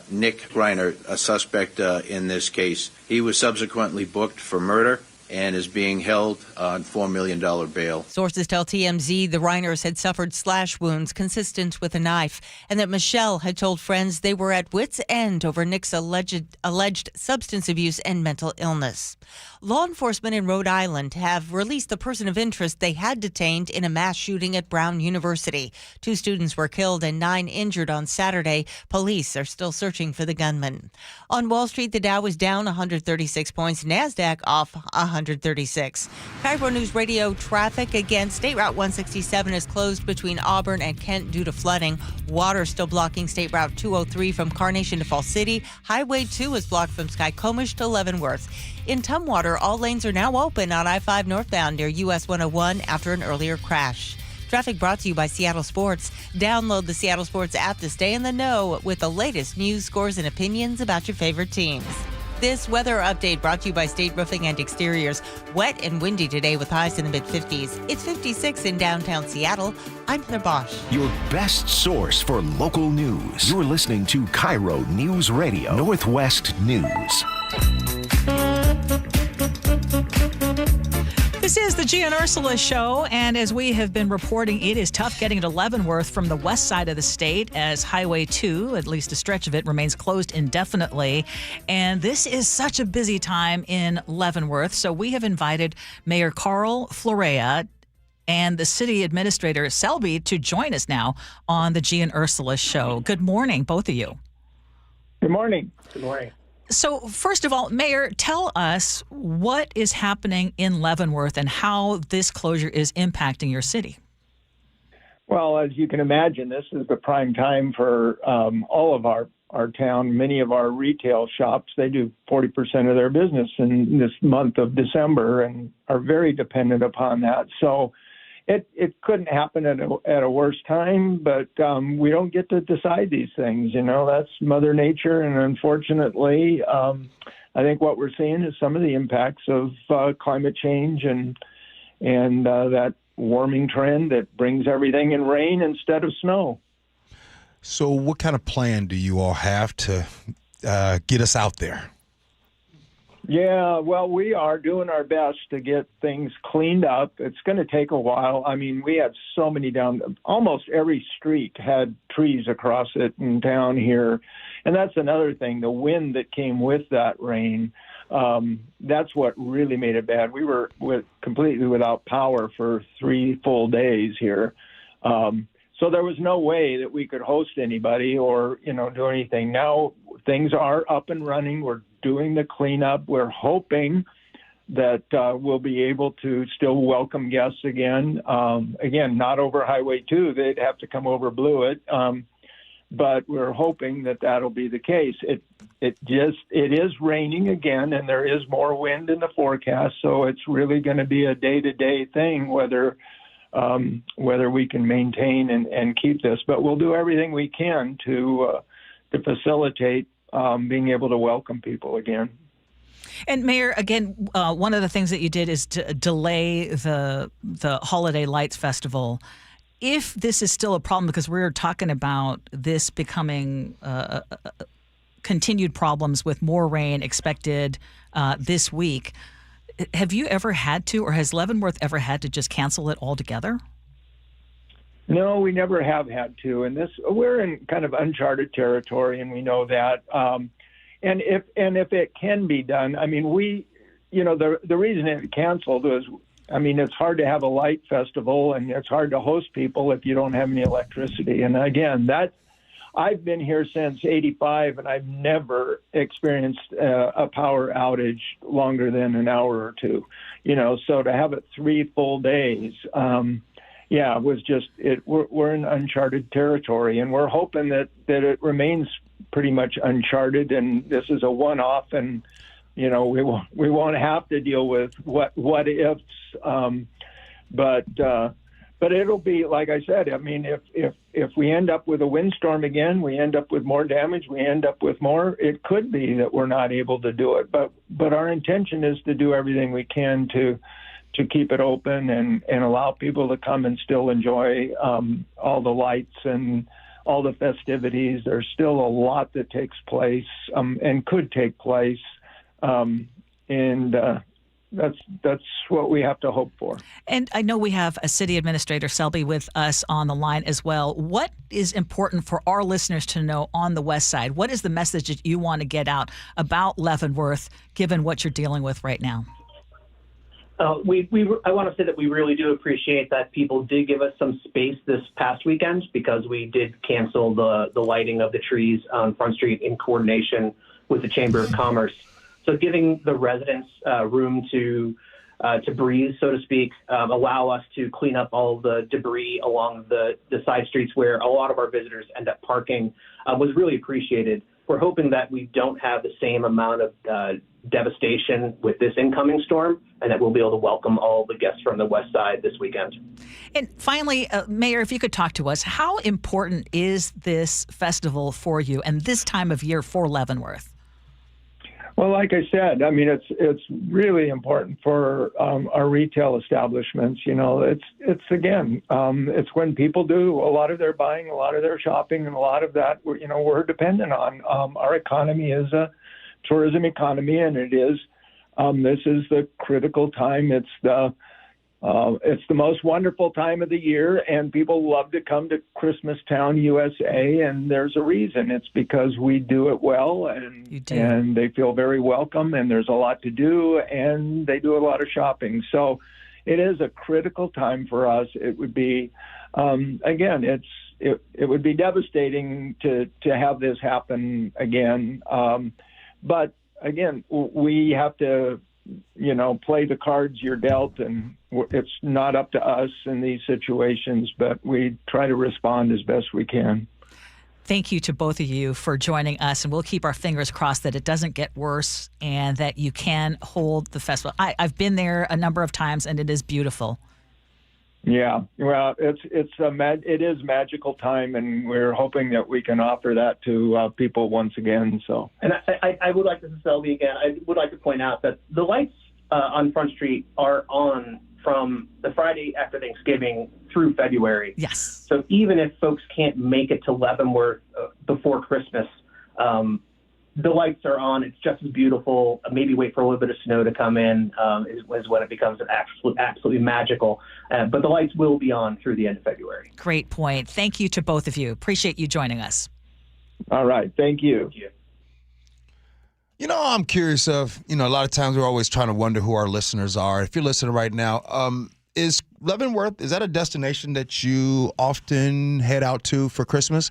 Nick Reiner, a suspect in this case. He was subsequently booked for murder and is being held on $4 million bail. Sources tell TMZ the Reiners had suffered slash wounds consistent with a knife, and that Michelle had told friends they were at wit's end over Nick's alleged substance abuse and mental illness. Law enforcement in Rhode Island have released the person of interest they had detained in a mass shooting at Brown University. 2 students were killed and 9 injured on Saturday. Police are still searching for the gunman. On Wall Street, the Dow was down 136 points, NASDAQ off 136. KIRO News Radio traffic again. State Route 167 is closed between Auburn and Kent due to flooding. Water still blocking State Route 203 from Carnation to Fall City. Highway 2 is blocked from Skycomish to Leavenworth. In Tumwater, all lanes are now open on I-5 northbound near US 101 after an earlier crash. Traffic brought to you by Seattle Sports. Download the Seattle Sports app to stay in the know with the latest news, scores, and opinions about your favorite teams. This weather update brought to you by State Roofing and Exteriors. Wet and windy today with highs in the mid-50s. It's 56 in downtown Seattle. I'm Heather Bosch. Your best source for local news. You're listening to KIRO News Radio, Northwest News. This is the Gee and Ursula Show, and as we have been reporting, it is tough getting to Leavenworth from the west side of the state as Highway 2, at least a stretch of it, remains closed indefinitely. And this is such a busy time in Leavenworth, so we have invited Mayor Carl Florea and the city administrator, Selby, to join us now on the Gee and Ursula Show. Good morning, both of you. Good morning. Good morning. So first of all, Mayor, tell us what is happening in Leavenworth and how this closure is impacting your city. Well, as you can imagine, this is the prime time for all of our town. Many of our retail shops, they do 40% of their business in this month of December and are very dependent upon that. So it couldn't happen at a worse time, but we don't get to decide these things. You know, that's Mother Nature. And unfortunately, I think what we're seeing is some of the impacts of climate change and that warming trend that brings everything in rain instead of snow. So what kind of plan do you all have to get us out there? Yeah, well, we are doing our best to get things cleaned up. It's going to take a while. I mean, we had so many down. Almost every street had trees across it in town here. And that's another thing, the wind that came with that rain, that's what really made it bad. We were completely without power for 3 full days here. So there was no way that we could host anybody or, do anything. Now things are up and running. We're doing the cleanup. We're hoping that we'll be able to still welcome guests again. Again, not over Highway 2. They'd have to come over Blewett. But we're hoping that that'll be the case. It is raining again, and there is more wind in the forecast. So it's really going to be a day-to-day thing, whether we can maintain and keep this. But we'll do everything we can to facilitate being able to welcome people again. And Mayor, again, one of the things that you did is to delay the Holiday Lights Festival. If this is still a problem, because we're talking about this becoming continued problems with more rain expected this week, have you ever had to, or has Leavenworth ever had to just cancel it altogether? No, we never have had to. And we're in kind of uncharted territory, and we know that. And if it can be done, I mean, the reason it canceled was, I mean, it's hard to have a light festival, and it's hard to host people if you don't have any electricity. And again, I've been here since '85, and I've never experienced a power outage longer than an hour or two. So to have it 3 full days, it was just we're in uncharted territory, and we're hoping that it remains pretty much uncharted, and this is a one-off, and we won't have to deal with what ifs, but it'll be, like I said, I mean, if we end up with a windstorm again, we end up with more damage, we end up with more, it could be that we're not able to do it, but our intention is to do everything we can to keep it open and allow people to come and still enjoy all the lights and all the festivities. There's still a lot that takes place and could take place, and that's what we have to hope for. And I know we have a city administrator, Selby, with us on the line as well. What is important for our listeners to know on the west side? What is the message that you want to get out about Leavenworth, given what you're dealing with right now? I want to say that we really do appreciate that people did give us some space this past weekend, because we did cancel the lighting of the trees on Front Street in coordination with the Chamber of Commerce. So giving the residents room to breathe, so to speak, allow us to clean up all the debris along the side streets where a lot of our visitors end up parking was really appreciated. We're hoping that we don't have the same amount of devastation with this incoming storm, and that we'll be able to welcome all the guests from the west side this weekend. And finally, Mayor, if you could talk to us, how important is this festival for you and this time of year for Leavenworth? Well, like I said, I mean, it's really important for our retail establishments. You know, it's when people do a lot of their buying, a lot of their shopping, and a lot of that, we're dependent on. Our economy is a tourism economy, and it is. This is the critical time. It's the most wonderful time of the year, and people love to come to Christmastown, USA, and there's a reason. It's because we do it well, and they feel very welcome, and there's a lot to do, and they do a lot of shopping. So it is a critical time for us. It would be, it would be devastating to have this happen again. But again, we have to, play the cards you're dealt, and it's not up to us in these situations, but we try to respond as best we can. Thank you to both of you for joining us, and we'll keep our fingers crossed that it doesn't get worse and that you can hold the festival. I've been there a number of times, and it is beautiful. Yeah, well, it is magical time, and we're hoping that we can offer that to people once again. So, and I would like to, Selby, again, I would like to point out that the lights on Front Street are on from the Friday after Thanksgiving through February. Yes. So even if folks can't make it to Leavenworth before Christmas, the lights are on. It's just as beautiful. Maybe wait for a little bit of snow to come in is when it becomes absolutely magical. But the lights will be on through the end of February. Great point. Thank you to both of you. Appreciate you joining us. All right. Thank you. Thank you. I'm curious of, a lot of times we're always trying to wonder who our listeners are. If you're listening right now, is Leavenworth, is that a destination that you often head out to for Christmas?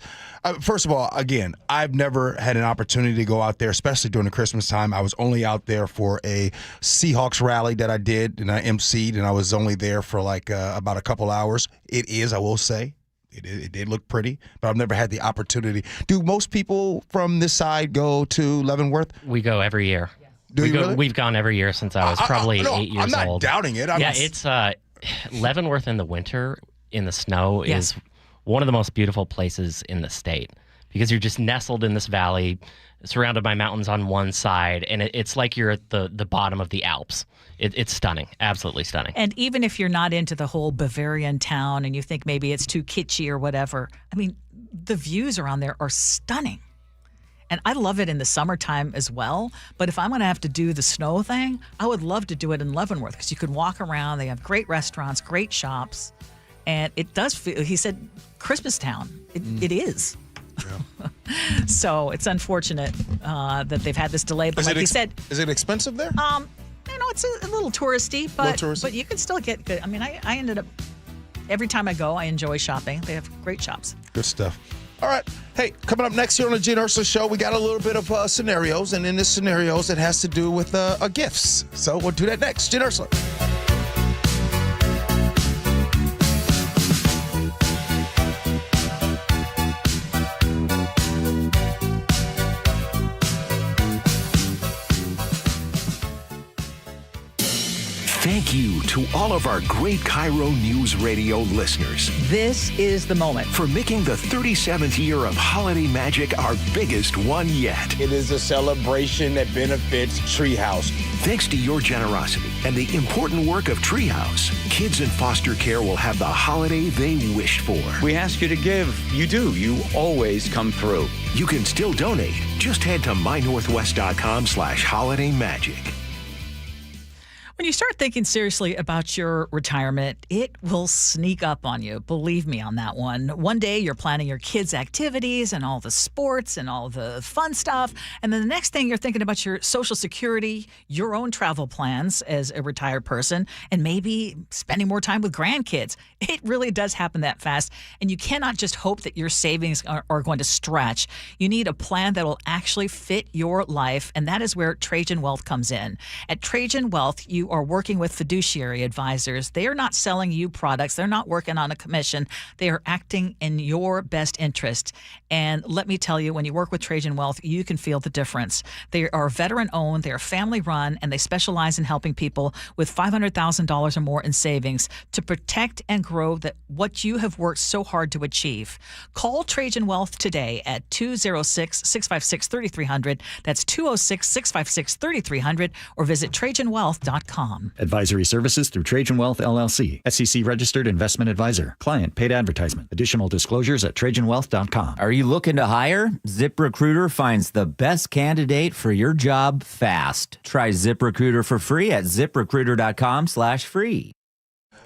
First of all, again, I've never had an opportunity to go out there, especially during the Christmas time. I was only out there for a Seahawks rally that I did, and I emceed, and I was only there for about a couple hours. It is, I will say, it did look pretty, but I've never had the opportunity. Do most people from this side go to Leavenworth? We go every year. Do you really? We've gone every year since I was probably 8 years old. I'm not doubting it. It's Leavenworth in the winter in the snow is one of the most beautiful places in the state because you're just nestled in this valley, surrounded by mountains on one side, and it's like you're at the bottom of the Alps. It's stunning, absolutely stunning. And even if you're not into the whole Bavarian town and you think maybe it's too kitschy or whatever, I mean, the views around there are stunning. And I love it in the summertime as well. But if I'm going to have to do the snow thing, I would love to do it in Leavenworth because you could walk around. They have great restaurants, great shops. And it does feel, he said, Christmas town. It is. Yeah. So it's unfortunate that they've had this delay. But like you said. Is it expensive there? It's a little touristy, but you can still get good. I mean, I ended up, every time I go, I enjoy shopping. They have great shops. Good stuff. All right. Hey, coming up next here on the Gee Ursula Show, we got a little bit of scenarios, and in this scenarios, it has to do with gifts. So we'll do that next. Gee Ursula. Thank you to all of our great KIRO News Radio listeners. This is the moment. For making the 37th year of Holiday Magic our biggest one yet. It is a celebration that benefits Treehouse. Thanks to your generosity and the important work of Treehouse, kids in foster care will have the holiday they wished for. We ask you to give. You do. You always come through. You can still donate. Just head to mynorthwest.com/holidaymagic. When you start thinking seriously about your retirement, it will sneak up on you. Believe me on that one. One day you're planning your kids' activities and all the sports and all the fun stuff. And then the next thing you're thinking about your Social Security, your own travel plans as a retired person, and maybe spending more time with grandkids. It really does happen that fast. And you cannot just hope that your savings are going to stretch. You need a plan that will actually fit your life. And that is where Trajan Wealth comes in. At Trajan Wealth, you are working with fiduciary advisors. They are not selling you products. They're not working on a commission. They are acting in your best interest. And let me tell you, when you work with Trajan Wealth, you can feel the difference. They are veteran-owned, they are family-run, and they specialize in helping people with $500,000 or more in savings to protect and grow what you have worked so hard to achieve. Call Trajan Wealth today at 206-656-3300. That's 206-656-3300, or visit TrajanWealth.com. Advisory services through Trajan Wealth, LLC. SEC registered investment advisor. Client paid advertisement. Additional disclosures at TrajanWealth.com. Are you looking to hire? ZipRecruiter finds the best candidate for your job fast. Try ZipRecruiter for free at ZipRecruiter.com/free.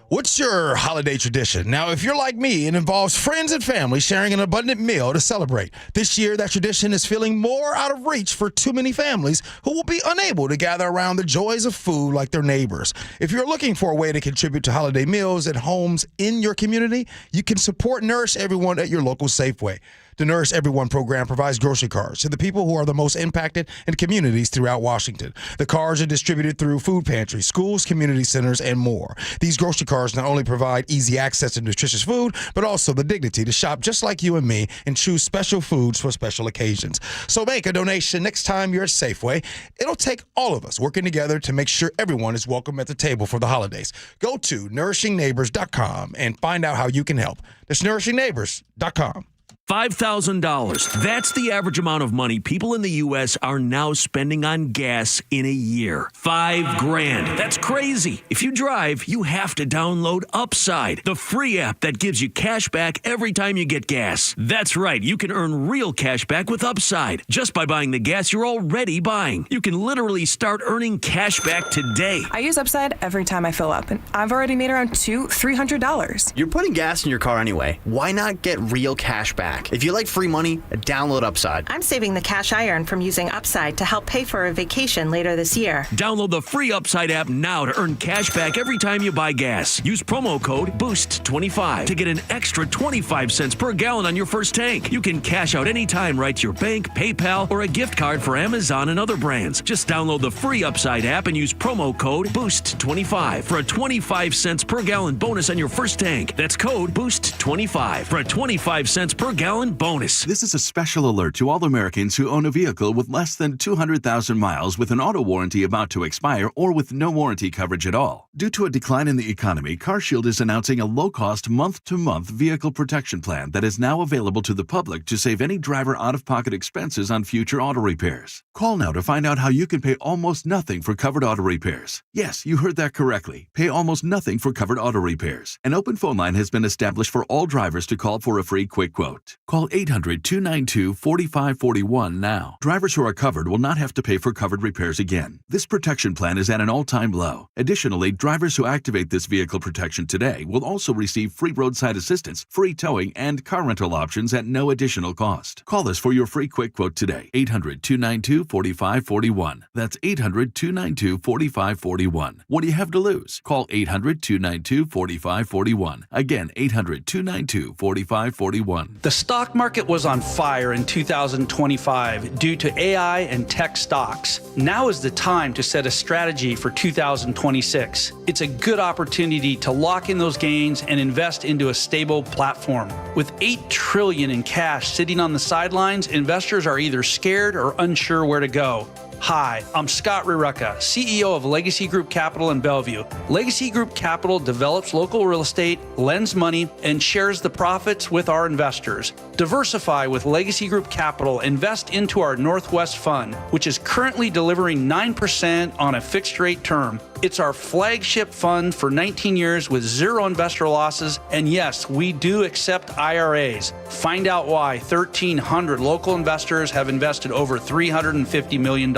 What's your holiday tradition? Now, if you're like me, it involves friends and family sharing an abundant meal to celebrate. This year, that tradition is feeling more out of reach for too many families who will be unable to gather around the joys of food like their neighbors. If you're looking for a way to contribute to holiday meals at homes in your community, you can support Nourish Everyone at your local Safeway. The Nourish Everyone program provides grocery cards to the people who are the most impacted in communities throughout Washington. The cards are distributed through food pantries, schools, community centers, and more. These grocery cards not only provide easy access to nutritious food, but also the dignity to shop just like you and me and choose special foods for special occasions. So make a donation next time you're at Safeway. It'll take all of us working together to make sure everyone is welcome at the table for the holidays. Go to nourishingneighbors.com and find out how you can help. That's nourishingneighbors.com. $5,000. That's the average amount of money people in the U.S. are now spending on gas in a year. $5,000. That's crazy. If you drive, you have to download Upside, the free app that gives you cash back every time you get gas. That's right. You can earn real cash back with Upside just by buying the gas you're already buying. You can literally start earning cash back today. I use Upside every time I fill up, and I've already made around $300. You're putting gas in your car anyway. Why not get real cash back? If you like free money, download Upside. I'm saving the cash I earn from using Upside to help pay for a vacation later this year. Download the free Upside app now to earn cash back every time you buy gas. Use promo code BOOST25 to get an extra 25 cents per gallon on your first tank. You can cash out anytime right to your bank, PayPal, or a gift card for Amazon and other brands. Just download the free Upside app and use promo code BOOST25 for a 25 cents per gallon bonus on your first tank. That's code BOOST25 for a 25 cents per gallon bonus. This is a special alert to all Americans who own a vehicle with less than 200,000 miles with an auto warranty about to expire or with no warranty coverage at all. Due to a decline in the economy, CarShield is announcing a low-cost month-to-month vehicle protection plan that is now available to the public to save any driver out-of-pocket expenses on future auto repairs. Call now to find out how you can pay almost nothing for covered auto repairs. Yes, you heard that correctly. Pay almost nothing for covered auto repairs. An open phone line has been established for all drivers to call for a free quick quote. Call 800-292-4541 now. Drivers who are covered will not have to pay for covered repairs again. This protection plan is at an all-time low. Additionally, drivers who activate this vehicle protection today will also receive free roadside assistance, free towing, and car rental options at no additional cost. Call us for your free quick quote today. 800-292-4541. That's 800-292-4541. What do you have to lose? Call 800-292-4541. Again, 800-292-4541. The stock market was on fire in 2025 due to AI and tech stocks. Now is the time to set a strategy for 2026. It's a good opportunity to lock in those gains and invest into a stable platform. With $8 trillion in cash sitting on the sidelines, investors are either scared or unsure where to go. Hi, I'm Scott Rurecka, CEO of Legacy Group Capital in Bellevue. Legacy Group Capital develops local real estate, lends money, and shares the profits with our investors. Diversify with Legacy Group Capital. Invest into our Northwest Fund, which is currently delivering 9% on a fixed rate term. It's our flagship fund for 19 years with zero investor losses. And yes, we do accept IRAs. Find out why 1,300 local investors have invested over $350 million.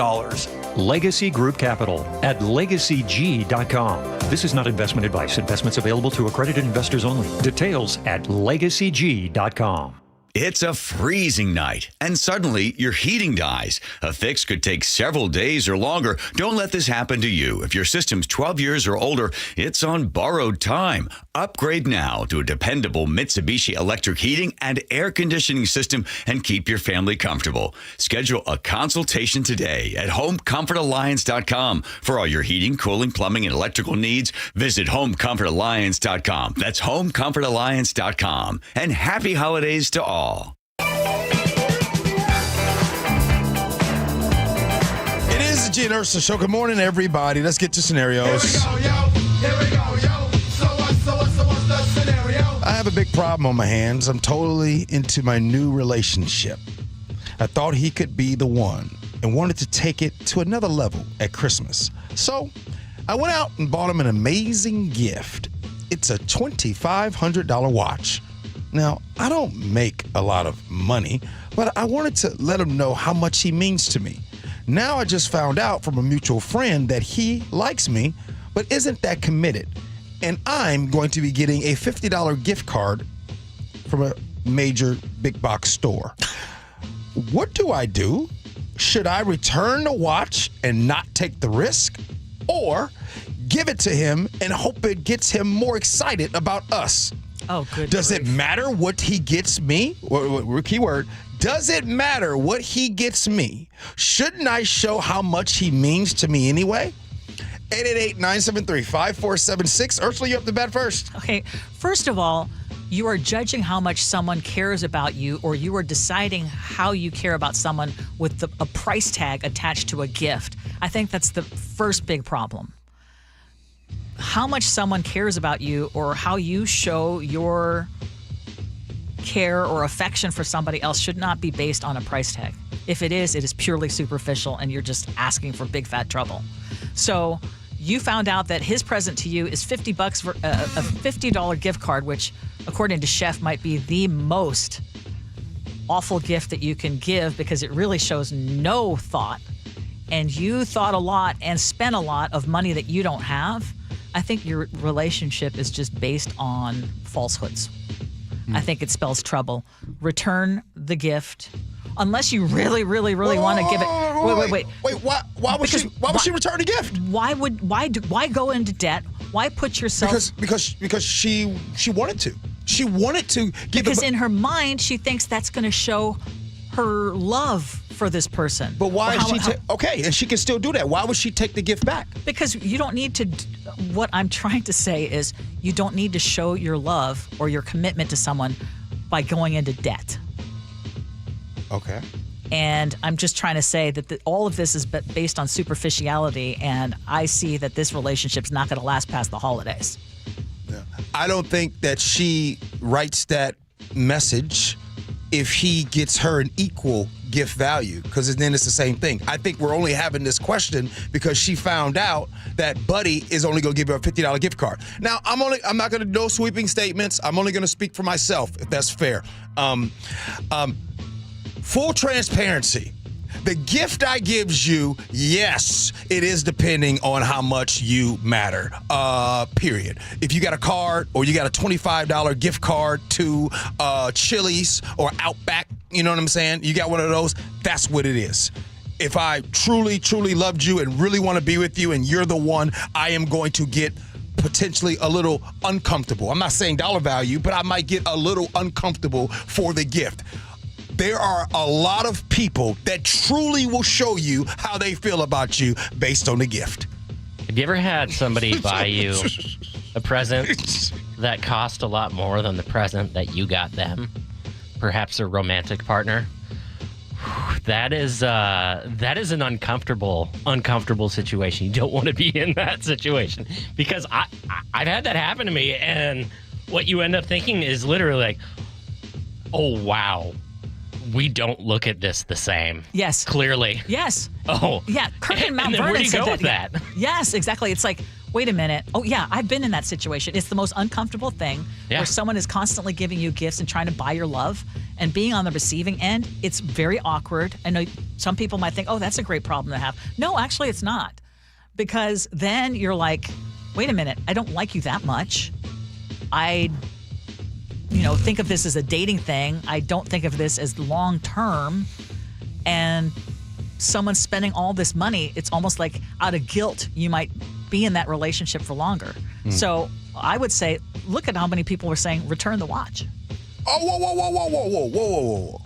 Legacy Group Capital at LegacyG.com. This is not investment advice. Investments available to accredited investors only. Details at LegacyG.com. It's a freezing night, and suddenly your heating dies. A fix could take several days or longer. Don't let this happen to you. If your system's 12 years or older, it's on borrowed time. Upgrade now to a dependable Mitsubishi electric heating and air conditioning system and keep your family comfortable. Schedule a consultation today at homecomfortalliance.com. For all your heating, cooling, plumbing, and electrical needs, visit homecomfortalliance.com. That's homecomfortalliance.com. And happy holidays to all. It is the Gee and Ursula Show. Good morning, everybody. Let's get to scenarios. Here we go, yo. Here we go, yo. So what's the scenario? I have a big problem on my hands. I'm totally into my new relationship. I thought he could be the one and wanted to take it to another level at Christmas. So I went out and bought him an amazing gift. It's a $2,500 watch. Now, I don't make a lot of money, but I wanted to let him know how much he means to me. Now I just found out from a mutual friend that he likes me, but isn't that committed. And I'm going to be getting a $50 gift card from a major big box store. What do I do? Should I return the watch and not take the risk? Or give it to him and hope it gets him more excited about us? Oh, good. Does it matter what he gets me? Keyword. Does it matter what he gets me? Shouldn't I show how much he means to me anyway? 888-973-5476. Ursula, you're up to bat first. Okay. First of all, you are judging how much someone cares about you, or you are deciding how you care about someone with a price tag attached to a gift. I think that's the first big problem. How much someone cares about you or how you show your care or affection for somebody else should not be based on a price tag. If it is purely superficial and you're just asking for big fat trouble. So you found out that his present to you is $50 for a $50 gift card, which according to Chef might be the most awful gift that you can give because it really shows no thought. And you thought a lot and spent a lot of money that you don't have. I think your relationship is just based on falsehoods. I think it spells trouble. Return the gift. Unless you really, really, really want to give it. Wait. Wait, why would she return the gift? Why go into debt? Why put yourself? Because she wanted to. She wanted to give. Because in her mind, she thinks that's going to show her love for this person. But why is she okay, and she can still do that. Why would she take the gift back? Because you don't need to. What I'm trying to say is you don't need to show your love or your commitment to someone by going into debt. Okay. And I'm just trying to say that all of this is based on superficiality, and I see that this relationship's not going to last past the holidays. Yeah. I don't think that she writes that message if he gets her an equal gift value, because then it's the same thing. I think we're only having this question because she found out that Buddy is only going to give her a $50 gift card. Now, I'm not going to do sweeping statements. I'm only going to speak for myself, if that's fair. Full transparency. The gift I gives you, yes, it is depending on how much you matter, period. If you got a card or you got a $25 gift card to Chili's or Outback, you know what I'm saying? You got one of those, that's what it is. If I truly, truly loved you and really want to be with you and you're the one, I am going to get potentially a little uncomfortable. I'm not saying dollar value, but I might get a little uncomfortable for the gift. There are a lot of people that truly will show you how they feel about you based on the gift. Have you ever had somebody buy you a present that cost a lot more than the present that you got them? Perhaps a romantic partner? That is an uncomfortable situation. You don't want to be in that situation because I've had that happen to me, and what you end up thinking is literally like, oh wow. We don't look at this the same. Yes. Clearly. Yes. Oh. Yeah. Kirk and Mount Vernon where do you said go with that? Yes, exactly. It's like, wait a minute. Oh, yeah, I've been in that situation. It's the most uncomfortable thing where someone is constantly giving you gifts and trying to buy your love, and being on the receiving end, it's very awkward. I know some people might think, oh, that's a great problem to have. No, actually, it's not. Because then you're like, wait a minute, I don't like you that much. think of this as a dating thing. I don't think of this as long term. And someone spending all this money, it's almost like out of guilt, you might be in that relationship for longer. So I would say, look at how many people were saying, return the watch. Oh, whoa.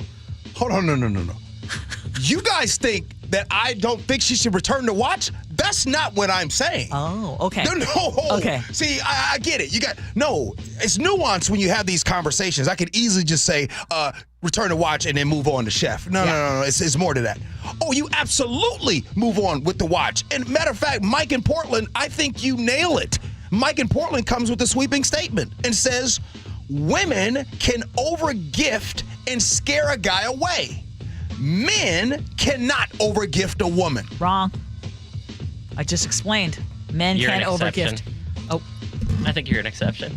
Hold on, no. You guys think that I don't think she should return the watch? That's not what I'm saying. Oh, okay. No. Okay. See, I get it. It's nuance when you have these conversations. I could easily just say, return the watch and then move on to chef. No. It's more to that. Oh, you absolutely move on with the watch. And matter of fact, Mike in Portland, I think you nail it. Mike in Portland comes with a sweeping statement and says, women can overgift and scare a guy away. Men cannot overgift a woman. Wrong. I just explained. Men can't overgift. Oh. I think you're an exception.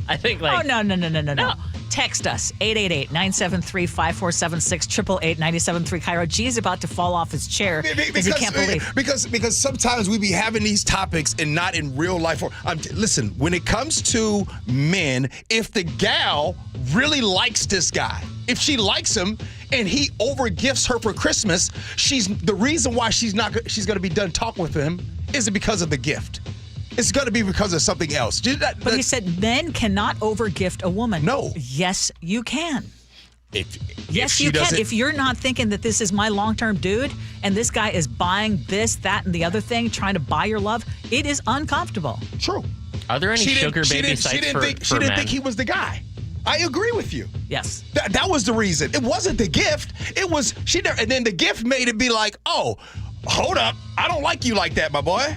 I think Oh, no. Text us, 888-973-5476, 888-973 KIRO. G's about to fall off his chair because he can't believe. Because sometimes we be having these topics and not in real life. Listen, when it comes to men, if the gal really likes this guy, if she likes him and he overgifts her for Christmas, the reason why she's going to be done talking with him isn't because of the gift. It's going to be because of something else. But he said men cannot overgift a woman. No. Yes, you can. If You can. If you're not thinking that this is my long-term dude and this guy is buying this, that, and the other thing, trying to buy your love, it is uncomfortable. True. Are there any sugar baby sites for men? She didn't think he was the guy. I agree with you. Yes. That was the reason. It wasn't the gift. It was and then the gift made it be like, oh, hold up. I don't like you like that, my boy.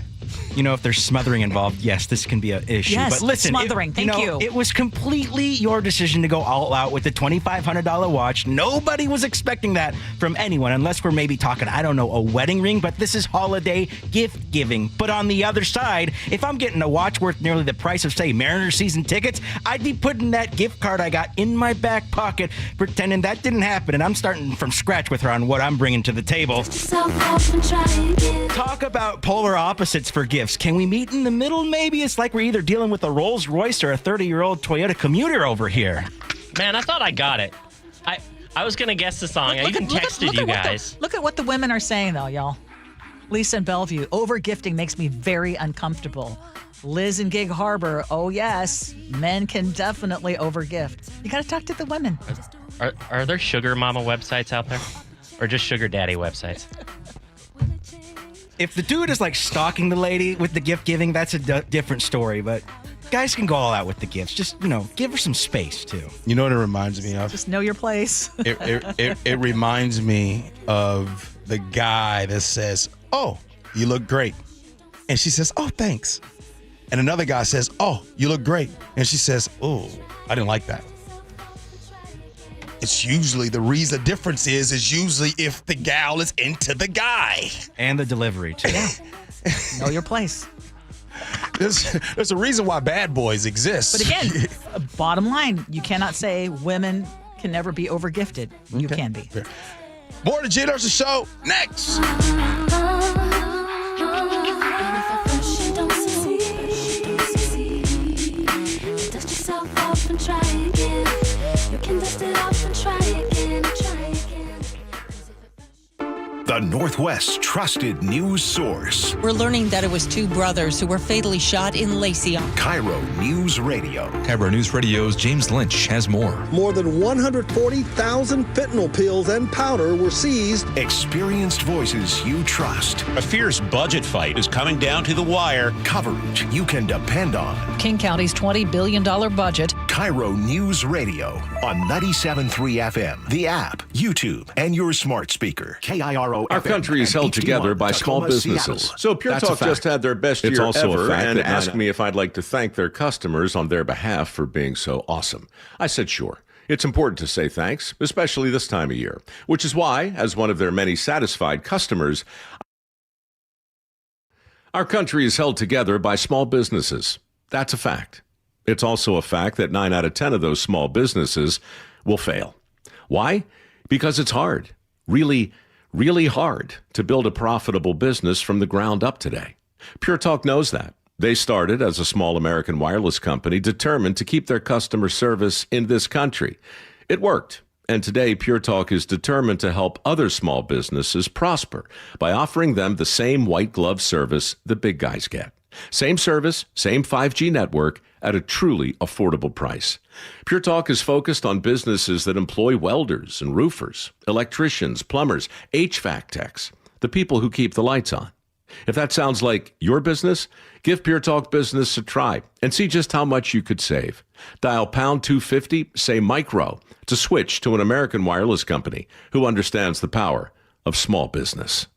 If there's smothering involved, yes, this can be an issue. Yes, but listen, smothering. Thank you. It was completely your decision to go all out with the $2,500 watch. Nobody was expecting that from anyone, unless we're maybe talking, I don't know, a wedding ring. But this is holiday gift giving. But on the other side, if I'm getting a watch worth nearly the price of, say, Mariners season tickets, I'd be putting that gift card I got in my back pocket, pretending that didn't happen. And I'm starting from scratch with her on what I'm bringing to the table. Talk about polar opposites for gifts. Can we meet in the middle, maybe? It's like we're either dealing with a Rolls Royce or a 30-year-old Toyota Commuter over here. Man, I thought I got it. I was going to guess the song. I even texted you guys. Look at what the women are saying, though, y'all. Lisa in Bellevue, overgifting makes me very uncomfortable. Liz in Gig Harbor, oh, yes, men can definitely overgift. You got to talk to the women. Are there sugar mama websites out there? Or just sugar daddy websites? If the dude is like stalking the lady with the gift giving, that's a different story. But guys can go all out with the gifts. Just, give her some space, too. You know what it reminds me of? Just know your place. It reminds me of the guy that says, oh, you look great. And she says, oh, thanks. And another guy says, oh, you look great. And she says, oh, I didn't like that. It's usually the difference is usually if the gal is into the guy. And the delivery, too. Yeah. Know your place. There's a reason why bad boys exist. But again, bottom line, you cannot say women can never be overgifted. You can be. Fair. More of the Gee Ursula Show next. Dust yourself off and try again. You can dust it off and try again, try again. The Northwest's trusted news source. We're learning that it was two brothers who were fatally shot in Lacey. KIRO News Radio. KIRO News Radio's James Lynch has more. More than 140,000 fentanyl pills and powder were seized. Experienced voices you trust. A fierce budget fight is coming down to the wire. Coverage you can depend on. King County's $20 billion budget. KIRO News Radio on 97.3 FM, the app, YouTube, and your smart speaker. KIRO. Our country is held together by small businesses. So Pure Talk just had their best year ever and asked me if I'd like to thank their customers on their behalf for being so awesome. I said sure. It's important to say thanks, especially this time of year, which is why, as one of their many satisfied customers, our country is held together by small businesses. That's a fact. It's also a fact that 9 out of 10 of those small businesses will fail. Why? Because it's hard. Really hard to build a profitable business from the ground up today. Pure Talk knows that. They started as a small American wireless company determined to keep their customer service in this country. It worked. And today, Pure Talk is determined to help other small businesses prosper by offering them the same white glove service the big guys get. Same service, same 5G network at a truly affordable price. Pure Talk is focused on businesses that employ welders and roofers, electricians, plumbers, HVAC techs, the people who keep the lights on. If that sounds like your business, give Pure Talk Business a try and see just how much you could save. Dial pound 250, say micro, to switch to an American wireless company who understands the power of small business.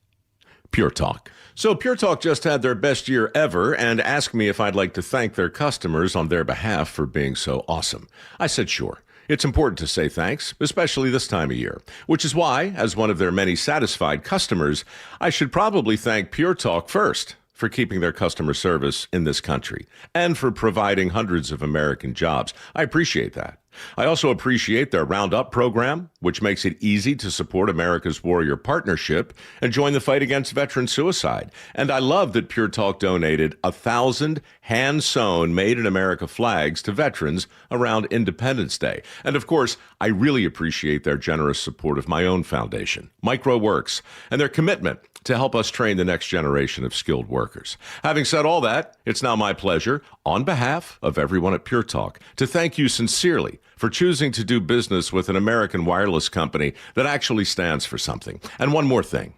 Pure Talk. So Pure Talk just had their best year ever and asked me if I'd like to thank their customers on their behalf for being so awesome. I said sure. It's important to say thanks, especially this time of year, which is why, as one of their many satisfied customers, I should probably thank Pure Talk first for keeping their customer service in this country and for providing hundreds of American jobs. I appreciate that. I also appreciate their Roundup program, which makes it easy to support America's Warrior Partnership and join the fight against veteran suicide. And I love that Pure Talk donated 1,000 hand-sewn Made in America flags to veterans around Independence Day. And of course, I really appreciate their generous support of my own foundation, MicroWorks, and their commitment to help us train the next generation of skilled workers. Having said all that, it's now my pleasure, on behalf of everyone at Pure Talk, to thank you sincerely for choosing to do business with an American wireless company that actually stands for something. And one more thing.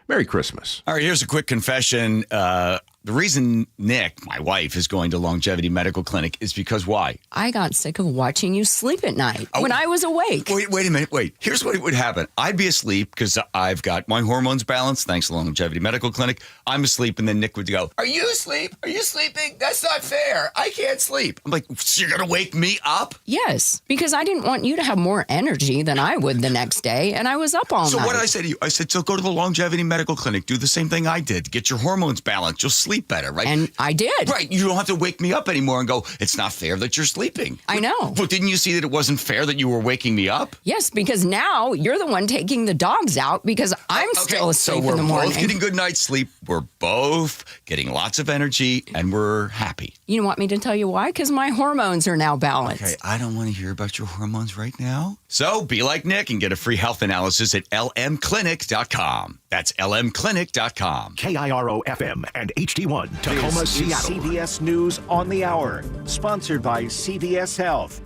Merry Christmas. All right, here's a quick confession. The reason Nick, my wife, is going to Longevity Medical Clinic is because why? I got sick of watching you sleep at night when I was awake. Wait a minute. Here's what would happen. I'd be asleep because I've got my hormones balanced, thanks to Longevity Medical Clinic. I'm asleep, and then Nick would go, "Are you asleep? Are you sleeping? That's not fair. I can't sleep." I'm like, "So you're going to wake me up?" Yes, because I didn't want you to have more energy than I would the next day, and I was up all night. So what did I say to you? I said, so go to the Longevity Medical Clinic. Do the same thing I did. Get your hormones balanced. You'll sleep better, right? And I did. Right. You don't have to wake me up anymore and go, it's not fair that you're sleeping. I know. But didn't you see that it wasn't fair that you were waking me up? Yes, because now you're the one taking the dogs out because I'm still asleep in the morning. So we're both getting good night's sleep. We're both getting lots of energy, and we're happy. You want me to tell you why? Because my hormones are now balanced. Okay, I don't want to hear about your hormones right now. So be like Nick and get a free health analysis at lmclinic.com. That's lmclinic.com. KIRO FM and HD1, Tacoma, Seattle. CBS News on the Hour, sponsored by CVS Health.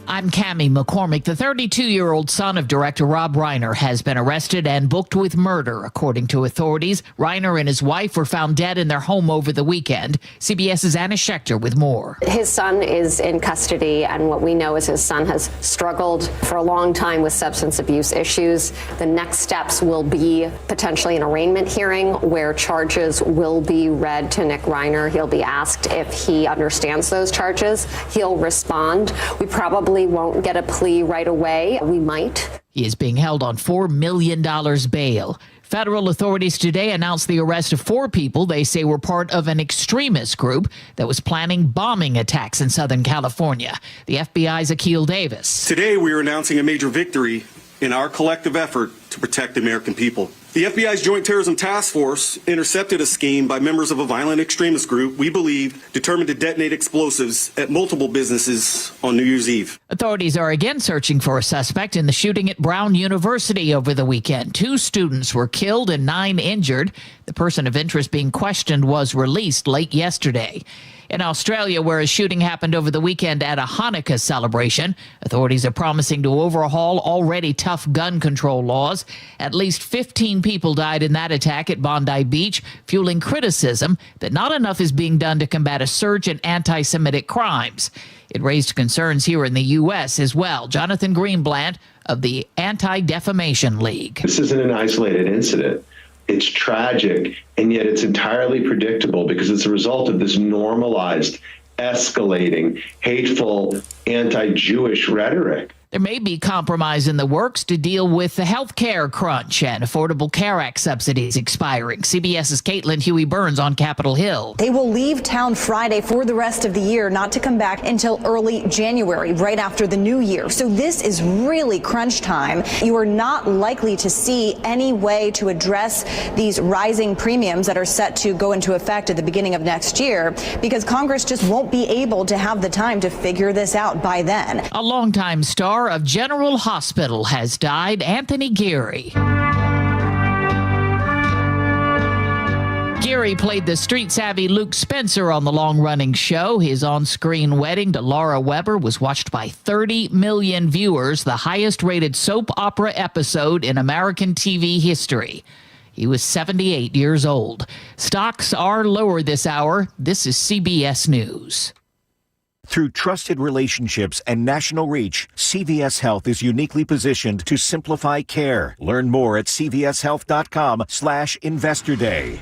I'm Cammie McCormick. The 32-year-old son of director Rob Reiner has been arrested and booked with murder. According to authorities, Reiner and his wife were found dead in their home over the weekend. CBS's Anna Schechter with more. His son is in custody, and what we know is his son has struggled for a long time with substance abuse issues. The next steps will be potentially an arraignment hearing where charges will be read to Nick Reiner. He'll be asked if he understands those charges. He'll respond. We probably won't get a plea right away. We might. He is being held on $4 million bail. Federal authorities today announced the arrest of 4 people they say were part of an extremist group that was planning bombing attacks in Southern California. The FBI's Akil Davis. Today we are announcing a major victory in our collective effort to protect the American people. The FBI's Joint Terrorism Task Force intercepted a scheme by members of a violent extremist group we believe determined to detonate explosives at multiple businesses on New Year's Eve. Authorities are again searching for a suspect in the shooting at Brown University over the weekend. 2 students were killed and 9 injured. The person of interest being questioned was released late yesterday. In Australia, where a shooting happened over the weekend at a Hanukkah celebration, authorities are promising to overhaul already tough gun control laws. At least 15 people died in that attack at Bondi Beach, fueling criticism that not enough is being done to combat a surge in anti-Semitic crimes. It raised concerns here in the U.S. as well. Jonathan Greenblatt of the Anti-Defamation League. This isn't an isolated incident. It's tragic, and yet it's entirely predictable because it's a result of this normalized, escalating, hateful, anti-Jewish rhetoric. There may be compromise in the works to deal with the health care crunch and Affordable Care Act subsidies expiring. CBS's Caitlin Huey-Burns on Capitol Hill. They will leave town Friday for the rest of the year, not to come back until early January, right after the new year. So this is really crunch time. You are not likely to see any way to address these rising premiums that are set to go into effect at the beginning of next year, because Congress just won't be able to have the time to figure this out by then. A longtime star of General Hospital has died, Anthony Geary. Geary played the street-savvy Luke Spencer on the long-running show. His on-screen wedding to Laura Weber was watched by 30 million viewers, the highest-rated soap opera episode in American TV history. He was 78 years old. Stocks are lower this hour. This is CBS News. Through trusted relationships and national reach, CVS Health is uniquely positioned to simplify care. Learn more at cvshealth.com/Investor Day.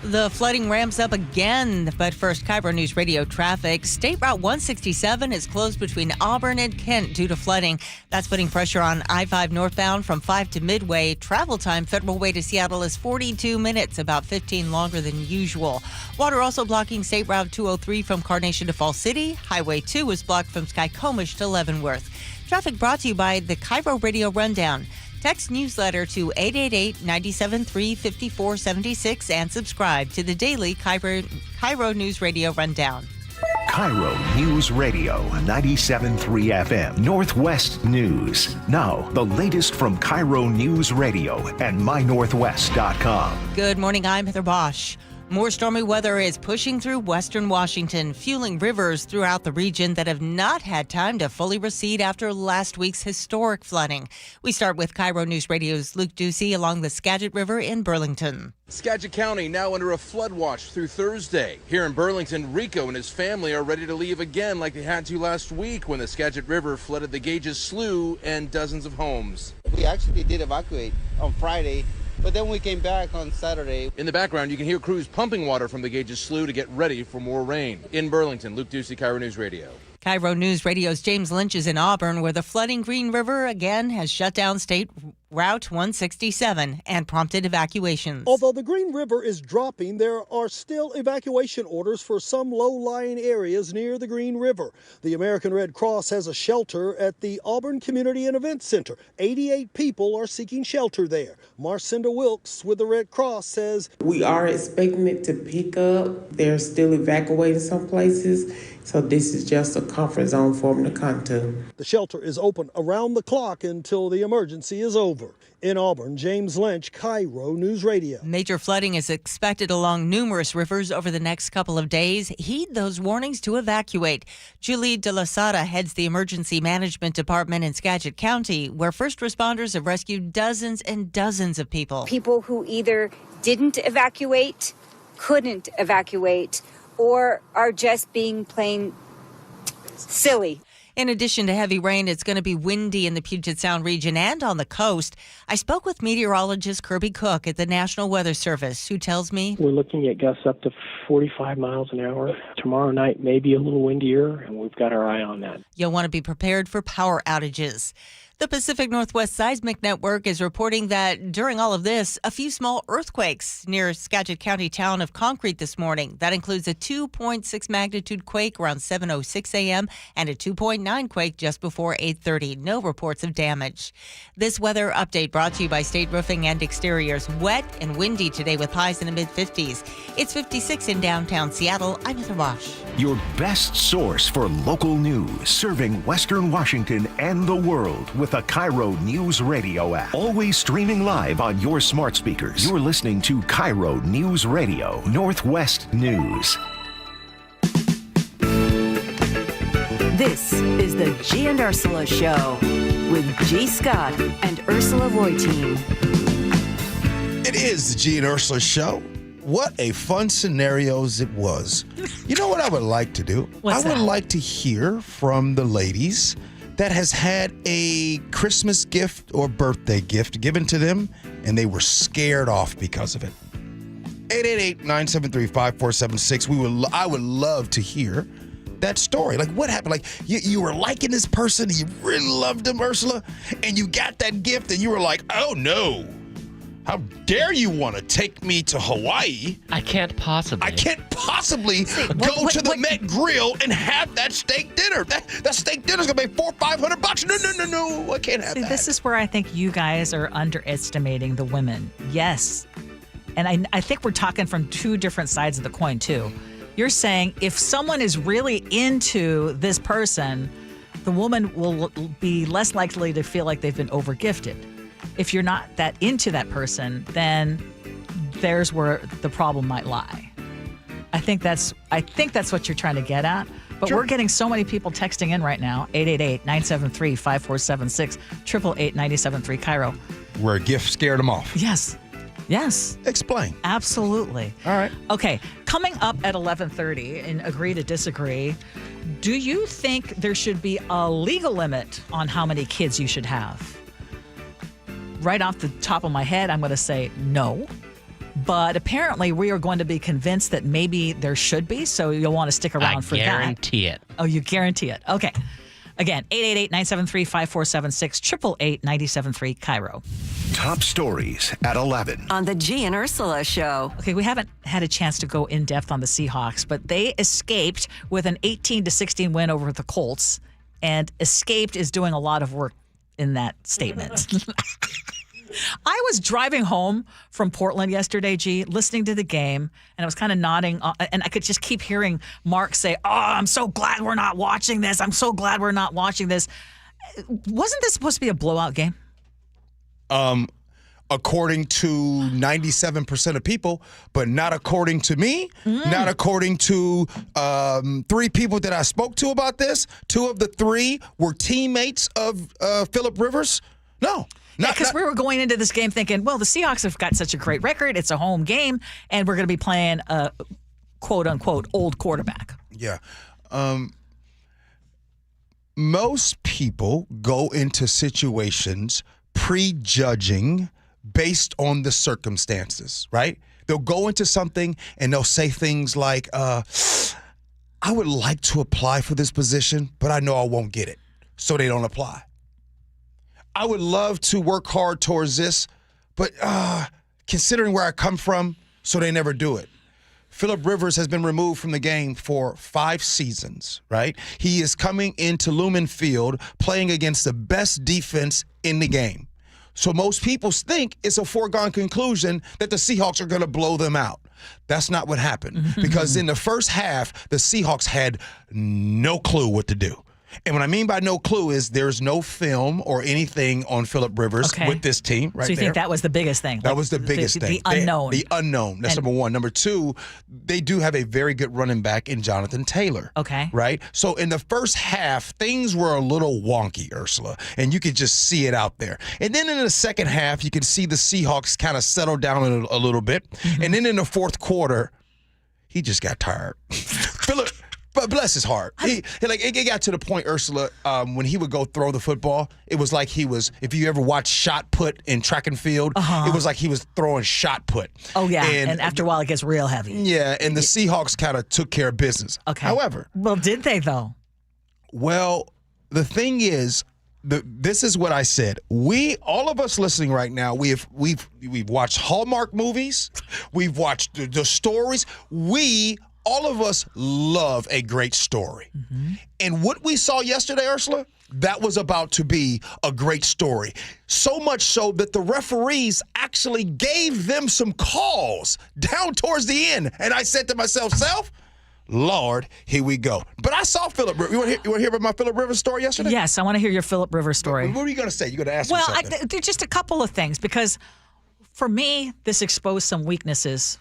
The flooding ramps up again, but first, KIRO News Radio traffic. State Route 167 is closed between Auburn and Kent due to flooding. That's putting pressure on I-5 northbound from 5 to Midway. Travel time Federal Way to Seattle is 42 minutes, about 15 longer than usual. Water also blocking State Route 203 from Carnation to Falls City. Highway 2 is blocked from Skycomish to Leavenworth. Traffic brought to you by the KIRO Radio Rundown. Text newsletter to 888-973-5476 and subscribe to the daily KIRO News Radio Rundown. KIRO News Radio 97.3 FM, Northwest News. Now, the latest from KIRO News Radio and mynorthwest.com. Good morning, I'm Heather Bosch. More stormy weather is pushing through western Washington, fueling rivers throughout the region that have not had time to fully recede after last week's historic flooding. We start with KIRO News Radio's Luke Ducey along the Skagit River in Burlington. Skagit County now under a flood watch through Thursday. Here in Burlington, Rico and his family are ready to leave again like they had to last week when the Skagit River flooded the Gages Slough and dozens of homes. We actually did evacuate on Friday, but then we came back on Saturday. In the background, you can hear crews pumping water from the Gages Slough to get ready for more rain. In Burlington, Luke Ducey, KIRO News Radio. KIRO News Radio's James Lynch is in Auburn, where the flooding Green River again has shut down State Route 167 and prompted evacuations. Although the Green River is dropping, there are still evacuation orders for some low-lying areas near the Green River. The American Red Cross has a shelter at the Auburn Community and Event Center. 88 people are seeking shelter there. Marcinda Wilkes with the Red Cross says, "We are expecting it to pick up. They're still evacuating some places, so this is just a comfort zone for them to come to." The shelter is open around the clock until the emergency is over. In Auburn, James Lynch, KIRO News Radio. Major flooding is expected along numerous rivers over the next couple of days. Heed those warnings to evacuate. Julie De La Sada heads the Emergency Management Department in Skagit County, where first responders have rescued dozens and dozens of people. People who either didn't evacuate, couldn't evacuate, or are just being plain silly. In addition to heavy rain, it's going to be windy in the Puget Sound region and on the coast. I spoke with meteorologist Kirby Cook at the National Weather Service, who tells me we're looking at gusts up to 45 miles an hour. Tomorrow night may be a little windier, and we've got our eye on that. You'll want to be prepared for power outages. The Pacific Northwest Seismic Network is reporting that during all of this, a few small earthquakes near Skagit County town of Concrete this morning. That includes a 2.6 magnitude quake around 7:06 a.m. and a 2.9 quake just before 8:30. No reports of damage. This weather update brought to you by State Roofing and Exteriors. Wet and windy today with highs in the mid-50s. It's 56 in downtown Seattle. I'm Heather Bosch. Your best source for local news, serving Western Washington and the world with a KIRO News Radio app. Always streaming live on your smart speakers. You're listening to KIRO News Radio, Northwest News. This is the Gee and Ursula Show with G. Scott and Ursula Reutin. It is the Gee and Ursula Show. What a fun scenarios it was. You know what I would like to do? I would like to hear from the ladies that has had a Christmas gift or birthday gift given to them, and they were scared off because of it. 888-973-5476. I would love to hear that story. Like, what happened? Like, you were liking this person, you really loved him, Ursula, and you got that gift, and you were like, oh, no. How dare you want to take me to Hawaii? I can't possibly go to the Met Grill and have that steak dinner. That steak dinner's going to be $400 or $500. No. I can't have that. This is where I think you guys are underestimating the women. Yes. And I think we're talking from two different sides of the coin, too. You're saying if someone is really into this person, the woman will be less likely to feel like they've been overgifted. If you're not that into that person, then there's where the problem might lie. I think that's what you're trying to get at. But We're getting so many people texting in right now. 888-973-5476, 888-973 KIRO. Where a gift scared them off. Yes. Explain. Absolutely. All right. Okay. Coming up at 11:30 in Agree to Disagree, do you think there should be a legal limit on how many kids you should have? Right off the top of my head, I'm going to say no. But apparently, we are going to be convinced that maybe there should be, so you'll want to stick around for that. I guarantee it. Oh, you guarantee it. Okay. Again, 888-973-5476, 888-973 KIRO. Top stories at 11. On the Gee and Ursula Show. Okay, we haven't had a chance to go in depth on the Seahawks, but they escaped with an 18-16 win over the Colts, and escaped is doing a lot of work in that statement. I was driving home from Portland yesterday, G, listening to the game, and I was kind of nodding, and I could just keep hearing Mark say, oh, I'm so glad we're not watching this. I'm so glad we're not watching this. Wasn't this supposed to be a blowout game? According to 97% of people, but not according to me, not according to 3 people that I spoke to about this. 2 of the 3 were teammates of Phillip Rivers. No. Because we were going into this game thinking, well, the Seahawks have got such a great record. It's a home game, and we're going to be playing a quote-unquote old quarterback. Yeah. Most people go into situations prejudging based on the circumstances, right? They'll go into something and they'll say things like, I would like to apply for this position, but I know I won't get it, so they don't apply. I would love to work hard towards this, but considering where I come from, so they never do it. Phillip Rivers has been removed from the game for 5 seasons, right? He is coming into Lumen Field playing against the best defense in the game. So most people think it's a foregone conclusion that the Seahawks are going to blow them out. That's not what happened, because in the first half, the Seahawks had no clue what to do. And what I mean by no clue is there's no film or anything on Phillip Rivers with this team right there. So you think that was the biggest thing? That was the biggest thing. The unknown. The unknown. That's number one. Number 2, they do have a very good running back in Jonathan Taylor. Okay. Right? So in the first half, things were a little wonky, Ursula, and you could just see it out there. And then in the second half, you could see the Seahawks kind of settle down a little bit. And then in the fourth quarter, he just got tired. Phillip. But bless his heart. It got to the point, Ursula, when he would go throw the football, it was like he was, if you ever watched shot put in track and field, it was like he was throwing shot put. Oh, yeah. And after a while, it gets real heavy. Yeah, and the Seahawks kind of took care of business. Okay. However. Well, did they, though? Well, the thing is, this is what I said. All of us listening right now, we've watched Hallmark movies. We've watched the stories. All of us love a great story. And what we saw yesterday, Ursula, that was about to be a great story. So much so that the referees actually gave them some calls down towards the end. And I said to myself, Lord, here we go. But I saw Phillip Rivers. You want to hear about my Phillip Rivers story yesterday? Yes, I want to hear your Phillip Rivers story. What were you going to say? You're going to ask me something. Well, there's just a couple of things, because for me, this exposed some weaknesses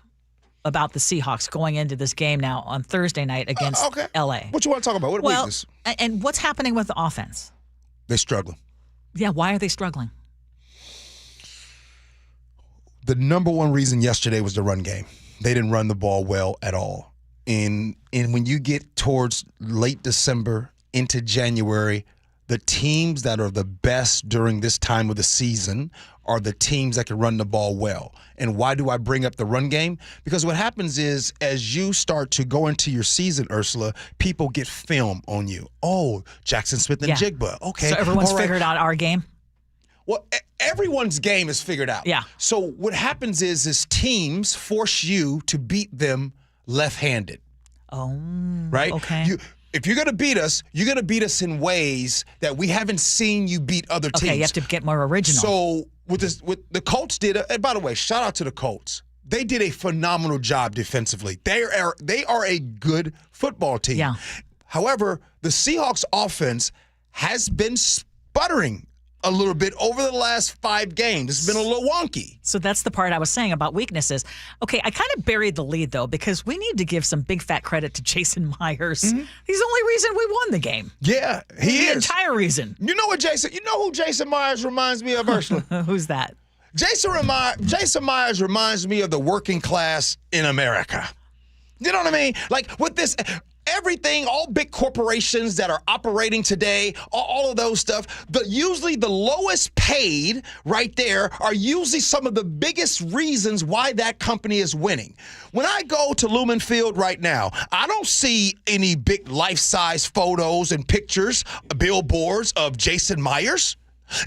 about the Seahawks going into this game now on Thursday night against L.A. What you want to talk about? What weakness? And what's happening with the offense? They're struggling. Yeah, why are they struggling? The number one reason yesterday was the run game. They didn't run the ball well at all. And when you get towards late December into January, the teams that are the best during this time of the season are the teams that can run the ball well. And why do I bring up the run game? Because what happens is as you start to go into your season, Ursula, people get film on you. Oh, Jackson Smith and Jigba. Okay. So everyone's all right. figured out our game? Well, everyone's game is figured out. Yeah. So what happens is teams force you to beat them left-handed. Oh, right? Okay. If you're going to beat us, you're going to beat us in ways that we haven't seen you beat other teams. Okay, you have to get more original. So with the Colts and by the way, shout out to the Colts. They did a phenomenal job defensively. They are a good football team. Yeah. However, the Seahawks offense has been sputtering a little bit over the last 5 games. It's been a little wonky. So that's the part I was saying about weaknesses. Okay, I kind of buried the lead, though, because we need to give some big fat credit to Jason Myers. He's the only reason we won the game. Yeah, he is. The entire reason. You know who Jason Myers reminds me of, Ursula? Who's that? Jason Myers reminds me of the working class in America. You know what I mean? Like with this... Everything, all big corporations that are operating today, all of those stuff, but usually the lowest paid right there are usually some of the biggest reasons why that company is winning. When I go to Lumen Field right now, I don't see any big life-size photos and pictures, billboards of Jason Myers.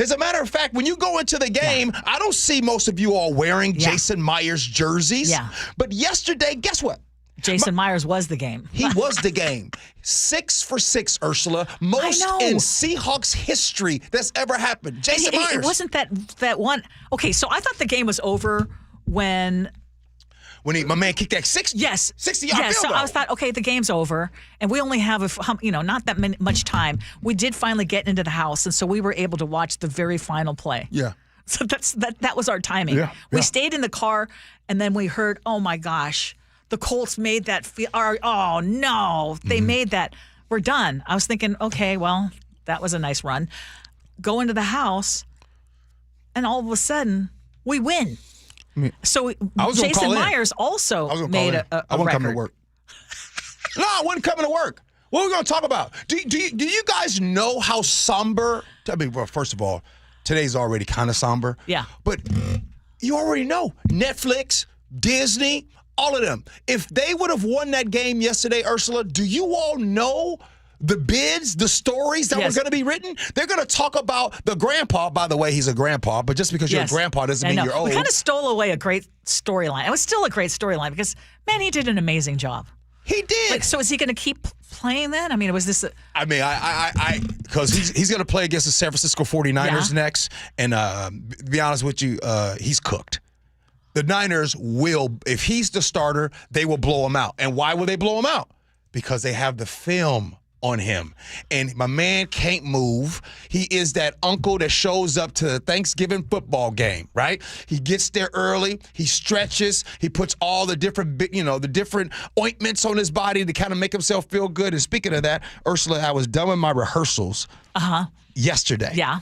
As a matter of fact, when you go into the game, I don't see most of you all wearing Jason Myers jerseys. Yeah. But yesterday, guess what? Jason Myers was the game. He was the game. 6 for 6, Ursula. Most in Seahawks history that's ever happened. Jason Myers. It wasn't that one. Okay, so I thought the game was over when my man kicked that 60-yard field so goal. I thought, okay, the game's over, and we only have not that much time. We did finally get into the house, and so we were able to watch the very final play. Yeah. So that was our timing. Yeah, We stayed in the car, and then we heard, oh my gosh, the Colts made that. Oh no, they made that. We're done. I was thinking, okay, well, that was a nice run. Go into the house, and all of a sudden, we win. So Jason Myers also made a I wasn't coming record. to work. No, I wasn't coming to work. What are we going to talk about? Do you guys know how somber? I mean, well, first of all, today's already kind of somber. Yeah. But you already know Netflix, Disney, all of them. If they would have won that game yesterday, Ursula, do you all know the bids, the stories that were going to be written? They're going to talk about the grandpa. By the way, he's a grandpa, but just because you're a grandpa doesn't mean you're old. We kind of stole away a great storyline. It was still a great storyline because, man, he did an amazing job. He did. So is he going to keep playing then? I mean, was this... Because he's going to play against the San Francisco 49ers next. And to be honest with you, he's cooked. The Niners will, if he's the starter, they will blow him out. And why will they blow him out? Because they have the film on him. And my man can't move. He is that uncle that shows up to the Thanksgiving football game, right? He gets there early. He stretches. He puts all the different, the different ointments on his body to kind of make himself feel good. And speaking of that, Ursula, I was done with my rehearsals yesterday. Yeah.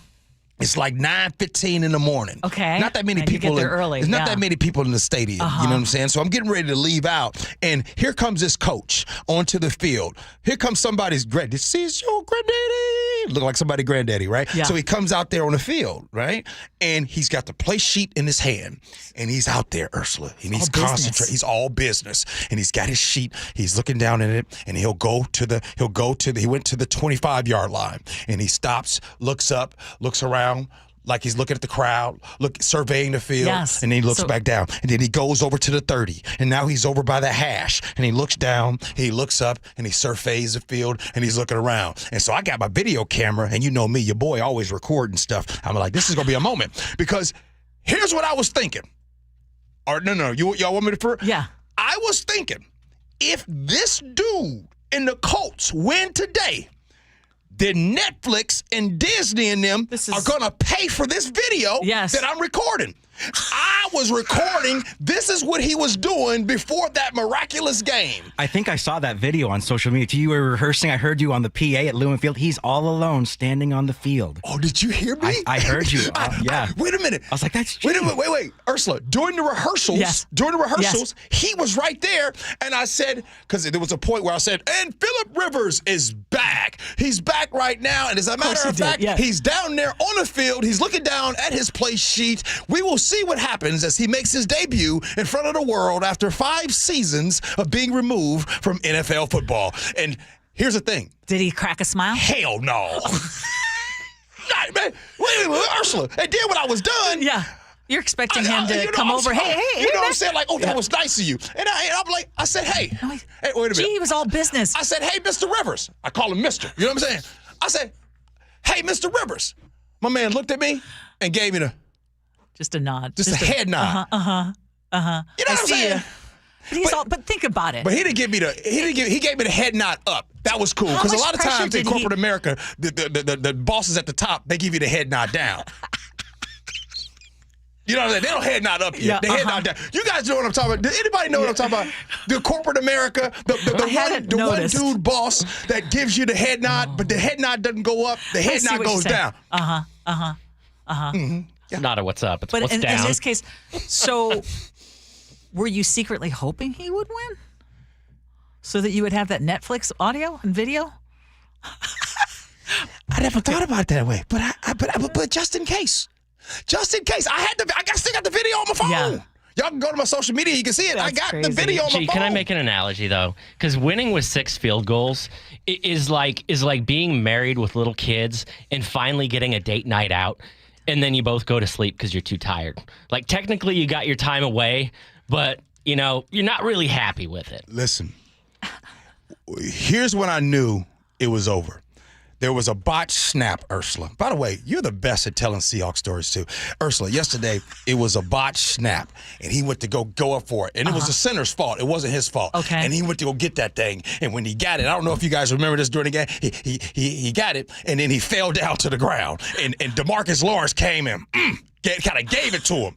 It's like 9:15 in the morning. Okay. Not that many And people. you get there early. There's not that many people in the stadium. You know what I'm saying? So I'm getting ready to leave out, and here comes this coach onto the field. Here comes somebody's granddaddy. This is your granddaddy. Look like somebody's granddaddy, right? Yeah. So he comes out there on the field, right? And he's got the play sheet in his hand, and he's out there, Ursula, and he's concentrating. He's all business, and he's got his sheet. He's looking down at it, and he went to the 25-yard line, and he stops, looks up, looks around. Like he's looking at the crowd, surveying the field, and then he looks back down. And then he goes over to the 30, and now he's over by the hash, and he looks down, he looks up, and he surveys the field, and he's looking around. And so I got my video camera, and you know me, your boy always recording stuff. I'm like, this is going to be a moment. Because here's what I was thinking. Or no, y'all want me to? Yeah. I was thinking, if this dude and the Colts win today, then Netflix and Disney and them are going to pay for this video that I'm recording. I was recording. This is what he was doing before that miraculous game. I think I saw that video on social media. You were rehearsing. I heard you on the PA at Lewin Field. He's all alone standing on the field. Oh, did you hear me? I heard you. Yeah. Wait a minute. I was like, that's Gee. Wait. Ursula, during the rehearsals, he was right there. And I said, because there was a point where I said, and Phillip Rivers is back. He's back right now. And as a matter of fact, he's down there on the field. He's looking down at his play sheet. We will see what happens as he makes his debut in front of the world after 5 seasons of being removed from NFL football. And here's the thing. Did he crack a smile? Hell no. Nah, man, wait, Ursula. And then when I was done. Yeah. You're expecting him to come over. Hey. You know what I'm saying? Like, oh, that was nice of you. And I'm like, I said, hey, wait a minute. Gee, he was all business. I said, hey, Mr. Rivers. I call him Mr. You know what I'm saying? I said, hey, Mr. Rivers. My man looked at me and gave me just a nod. Just a head nod. You know what I'm saying? But think about it. But he didn't give me he gave me the head nod up. That was cool. Because a lot of times in corporate America, the bosses at the top, they give you the head nod down. You know what I'm saying? They don't head nod up yet. They head nod down. You guys know what I'm talking about. Does anybody know what I'm talking about? The corporate America, the one dude boss that gives you the head nod, but the head nod doesn't go up. The head nod goes down. Mm-hmm. It's not a what's up. It's what's down. But in this case, so were you secretly hoping he would win? So that you would have that Netflix audio and video? I never thought about it that way. But just in case. Just in case. I still got the video on my phone. Yeah. Y'all can go to my social media. You can see it. I got the video on my phone. Can I make an analogy, though? Because winning with 6 field goals is like being married with little kids and finally getting a date night out. And then you both go to sleep because you're too tired. Like, technically, you got your time away, but, you're not really happy with it. Listen, here's when I knew it was over. There was a botched snap, Ursula. By the way, you're the best at telling Seahawks stories, too. Ursula, yesterday, it was a botched snap, and he went to go up for it. And it was the center's fault. It wasn't his fault. Okay. And he went to go get that thing. And when he got it, I don't know if you guys remember this during the game, he got it, and then he fell down to the ground. And DeMarcus Lawrence came and kind of gave it to him.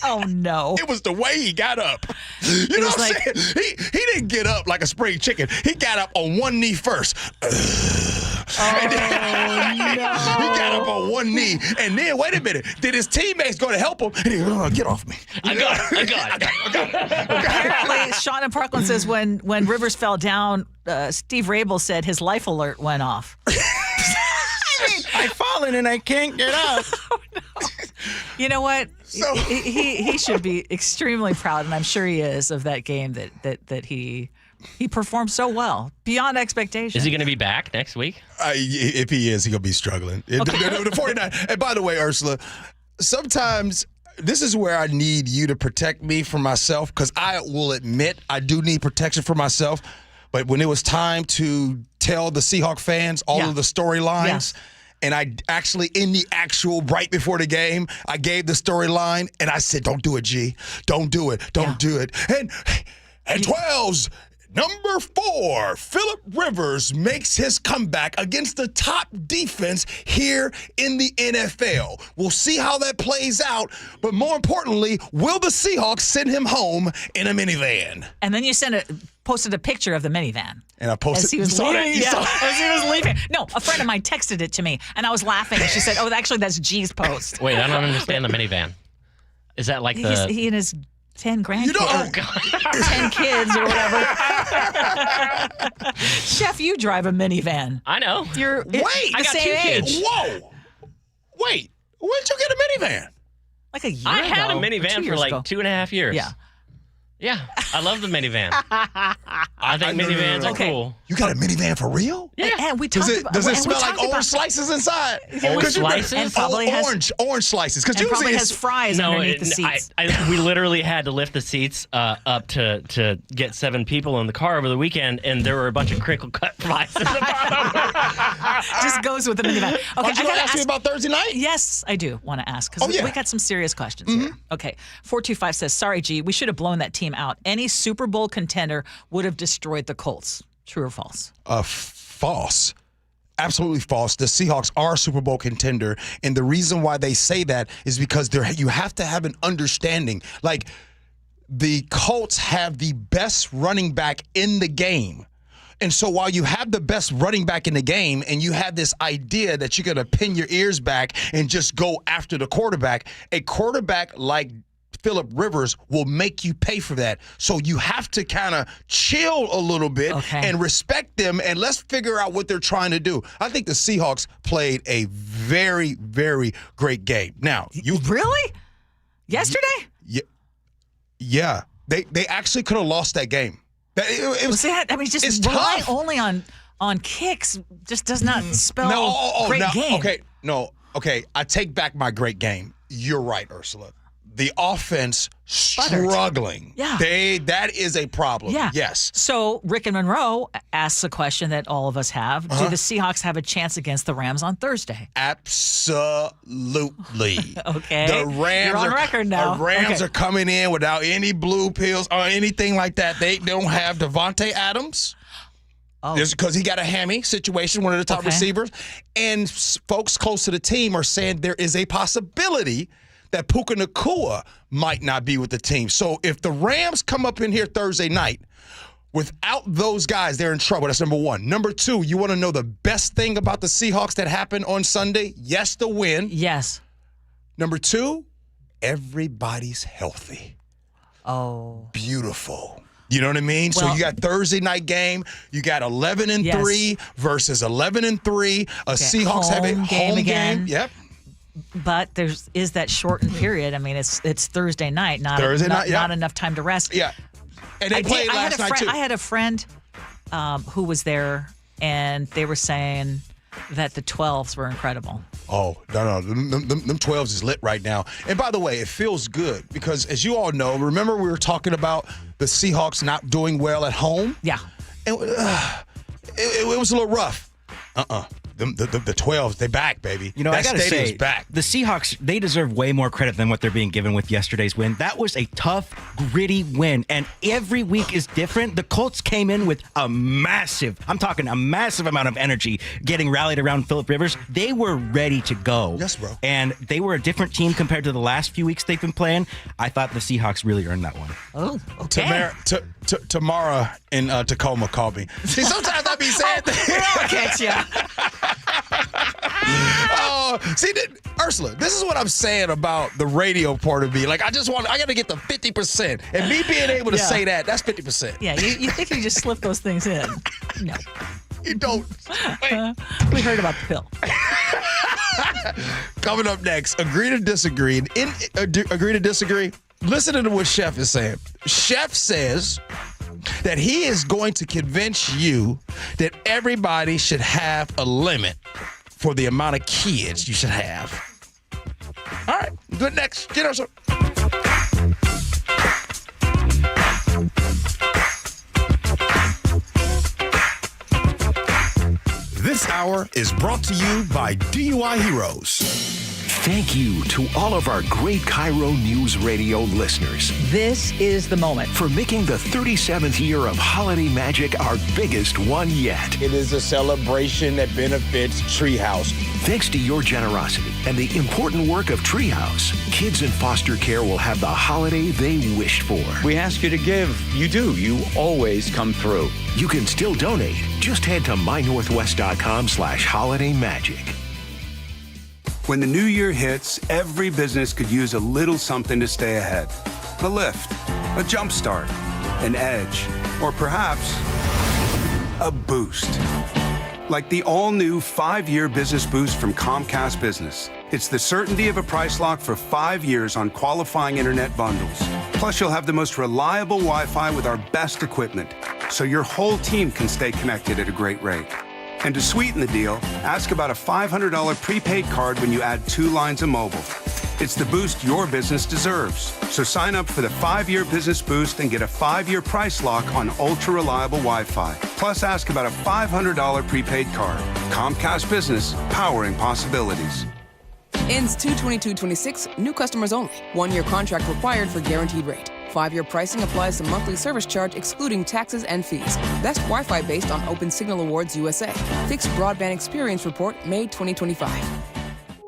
Oh, no. It was the way he got up. You know what I'm saying? He didn't get up like a spring chicken. He got up on one knee first. No. He got up on one knee. And then, wait a minute, did his teammates go to help him? And he get off me. I got it. Apparently, Sean in Parkland says when Rivers fell down, Steve Rabel said his life alert went off. I've fallen and I can't get up. Oh, no. You know what? So, he should be extremely proud, and I'm sure he is, of that game that he performed so well, beyond expectation. Is he going to be back next week? If he is, he's going to be struggling. Okay. The 49. And by the way, Ursula, sometimes this is where I need you to protect me from myself, because I will admit I do need protection for myself. But when it was time to tell the Seahawk fans all of the storylines, and I actually, right before the game, I gave the storyline, and I said, don't do it, G. Don't do it. Don't do it. And 12's number 4, Phillip Rivers makes his comeback against the top defense here in the NFL. We'll see how that plays out, but more importantly, will the Seahawks send him home in a minivan? And then you posted a picture of the minivan. And I posted. As he was leaving. As he was leaving. No, a friend of mine texted it to me, and I was laughing. And she said, "Oh, actually, that's G's post." Wait, I don't understand the minivan. Is that like he and his 10 grandkids? Oh God, 10 kids or whatever. Chef, you drive a minivan. I know. I got 2 kids. Whoa. Wait. When'd you get a minivan? Like a year I ago. had a minivan for like 2.5 years. Yeah. Yeah, I love the minivan. I think minivans are cool. You got a minivan for real? Yeah. And we talked about, does it smell like orange slices inside? Orange slices? And probably orange slices. And probably has fries underneath the seats. We literally had to lift the seats up to get 7 people in the car over the weekend, and there were a bunch of crinkle cut fries in the bottom. Just goes with the minivan. Okay, I got to ask you about Thursday night? Yes, I do want to ask, because we got some serious questions here. Okay, 425 says, sorry, G, we should have blown that team out. Any Super Bowl contender would have destroyed the Colts. True or false? False. Absolutely false. The Seahawks are a Super Bowl contender, and the reason why they say that is because you have to have an understanding. Like, the Colts have the best running back in the game. And so while you have the best running back in the game and you have this idea that you're going to pin your ears back and just go after the quarterback, a quarterback like Phillip Rivers will make you pay for that. So you have to kind of chill a little bit and respect them, and let's figure out what they're trying to do. I think the Seahawks played a very, very great game. Now, you really? Yesterday? Yeah. They actually could have lost that game. It was just relying only on kicks just does not spell great game. Okay. I take back my great game. You're right, Ursula. The offense struggling. Yeah. That is a problem. Yeah. Yes. So Rick and Monroe asks a question that all of us have. Do the Seahawks have a chance against the Rams on Thursday? Absolutely. Okay. The Rams You're on record now. The Rams are coming in without any blue pills or anything like that. They don't have Devontae Adams. Because he got a hammy situation, one of the top receivers. And folks close to the team are saying there is a possibility that Puka Nacua might not be with the team. So if the Rams come up in here Thursday night without those guys, they're in trouble. That's number one. Number two, you want to know the best thing about the Seahawks that happened on Sunday? Yes, the win. Yes. Number two, everybody's healthy. Oh. Beautiful. You know what I mean? So you got Thursday night game. You got 11-3 versus 11-3. Seahawks have a home game. Yep. But there is that shortened period. I mean, it's Thursday night, not enough time to rest. Yeah, and they played last night too. I had a friend who was there, and they were saying that the 12s were incredible. Oh, no. Them 12s is lit right now. And by the way, it feels good because, as you all know, remember we were talking about the Seahawks not doing well at home? Yeah. And it was a little rough. The 12s, they back, baby. You know, I got to say, back. The Seahawks, they deserve way more credit than what they're being given with yesterday's win. That was a tough, gritty win, and every week is different. The Colts came in with a massive amount of energy getting rallied around Phillip Rivers. They were ready to go. Yes, bro. And they were a different team compared to the last few weeks they've been playing. I thought the Seahawks really earned that one. Oh, okay. Tamara in Tacoma called me. See, sometimes I be saying things. I'll catch ya. Ursula, this is what I'm saying about the radio part of me. Like, I got to get the 50%. And me being able to say that's 50%. Yeah, you think you just slip those things in. No. You don't. We heard about the pill. Coming up next, agree to disagree. Agree to disagree? Listen to what Chef is saying. Chef says that he is going to convince you that everybody should have a limit for the amount of kids you should have. All right, good next. Get us. This hour is brought to you by DUI Heroes. Thank you to all of our great KIRO News Radio listeners. This is the moment. For making the 37th year of Holiday Magic our biggest one yet. It is a celebration that benefits Treehouse. Thanks to your generosity and the important work of Treehouse, kids in foster care will have the holiday they wished for. We ask you to give. You do. You always come through. You can still donate. Just head to mynorthwest.com/holidaymagic. When the new year hits, every business could use a little something to stay ahead. A lift, a jump start, an edge, or perhaps a boost. Like the all-new 5-year business boost from Comcast Business. It's the certainty of a price lock for 5 years on qualifying internet bundles. Plus, you'll have the most reliable Wi-Fi with our best equipment, so your whole team can stay connected at a great rate. And to sweeten the deal, ask about a $500 prepaid card when you add 2 lines of mobile. It's the boost your business deserves. So sign up for the 5-year business boost and get a 5-year price lock on ultra-reliable Wi-Fi. Plus, ask about a $500 prepaid card. Comcast Business, powering possibilities. Ends 2/22/26, new customers only. 1-year contract required for guaranteed rate. 5-year pricing applies to monthly service charge excluding taxes and fees. Best Wi-Fi based on Open Signal Awards USA. Fixed Broadband Experience Report, May 2025.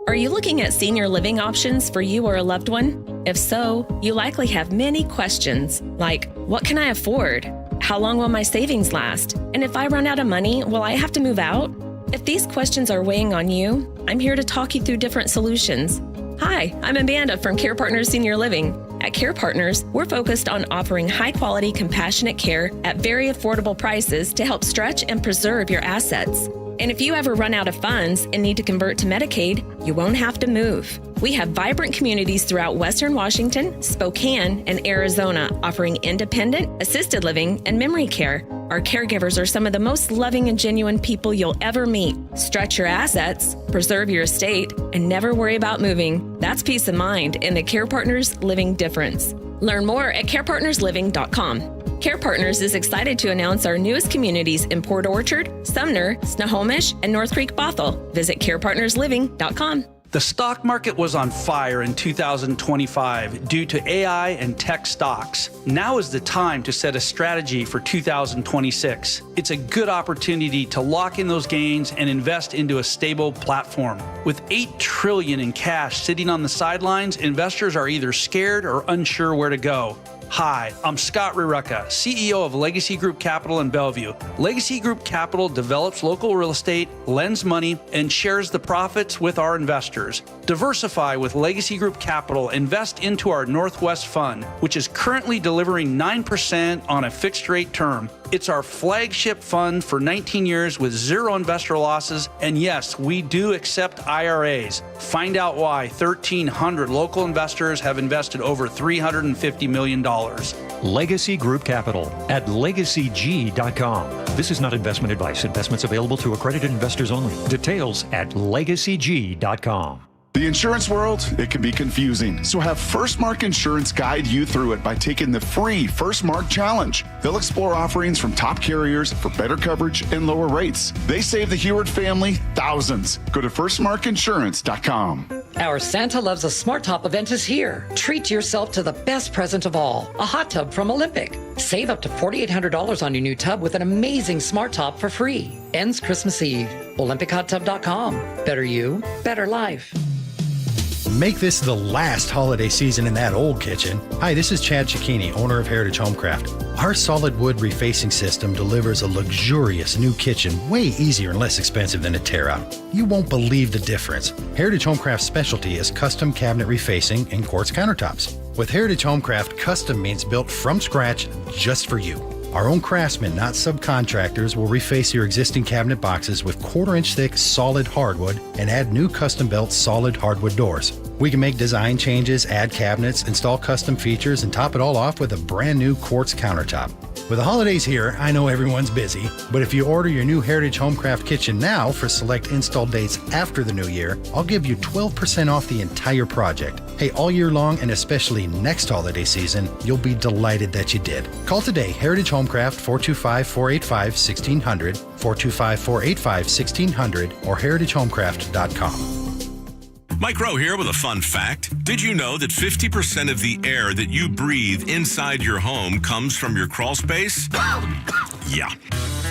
Are you looking at senior living options for you or a loved one? If so, you likely have many questions like, what can I afford? How long will my savings last? And if I run out of money, will I have to move out? If these questions are weighing on you, I'm here to talk you through different solutions. Hi, I'm Amanda from Care Partners Senior Living. At Care Partners, we're focused on offering high-quality, compassionate care at very affordable prices to help stretch and preserve your assets. And if you ever run out of funds and need to convert to Medicaid, you won't have to move. We have vibrant communities throughout Western Washington, Spokane, and Arizona offering independent, assisted living, and memory care. Our caregivers are some of the most loving and genuine people you'll ever meet. Stretch your assets, preserve your estate, and never worry about moving. That's peace of mind in the Care Partners Living difference. Learn more at carepartnersliving.com. Care Partners is excited to announce our newest communities in Port Orchard, Sumner, Snohomish, and North Creek Bothell. Visit carepartnersliving.com. The stock market was on fire in 2025 due to AI and tech stocks. Now is the time to set a strategy for 2026. It's a good opportunity to lock in those gains and invest into a stable platform. With $8 trillion in cash sitting on the sidelines, investors are either scared or unsure where to go. Hi, I'm Scott Rurecka, CEO of Legacy Group Capital in Bellevue. Legacy Group Capital develops local real estate, lends money, and shares the profits with our investors. Diversify with Legacy Group Capital. Invest into our Northwest Fund, which is currently delivering 9% on a fixed rate term. It's our flagship fund for 19 years with zero investor losses. And yes, we do accept IRAs. Find out why 1,300 local investors have invested over $350 million. Legacy Group Capital at legacyg.com. This is not investment advice. Investments available to accredited investors only. Details at legacyg.com. The insurance world, it can be confusing, so have First Mark Insurance guide you through it by taking the free First Mark Challenge. They'll explore offerings from top carriers for better coverage and lower rates. They save the Heward family thousands. Go to firstmarkinsurance.com. Our Santa Loves a Smart Top event is here. Treat yourself to the best present of all, a hot tub from Olympic. Save up to $4,800 on your new tub with an amazing smart top for free. Ends Christmas Eve. OlympicHotTub.com. Better you, better life. Make this the last holiday season in that old kitchen. Hi, this is Chad Cicchini, owner of Heritage Homecraft. Our solid wood refacing system delivers a luxurious new kitchen way easier and less expensive than a tear-out. You won't believe the difference. Heritage Homecraft's specialty is custom cabinet refacing and quartz countertops. With Heritage Homecraft, custom means built from scratch just for you. Our own craftsmen, not subcontractors, will reface your existing cabinet boxes with 1/4-inch thick solid hardwood and add new custom-built solid hardwood doors. We can make design changes, add cabinets, install custom features, and top it all off with a brand new quartz countertop. With the holidays here, I know everyone's busy, but if you order your new Heritage Homecraft kitchen now for select install dates after the new year, I'll give you 12% off the entire project. Hey, all year long and especially next holiday season, you'll be delighted that you did. Call today, Heritage Homecraft, 425-485-1600, 425-485-1600, or heritagehomecraft.com. Mike Rowe here with a fun fact. Did you know that 50% of the air that you breathe inside your home comes from your crawl space? Yeah.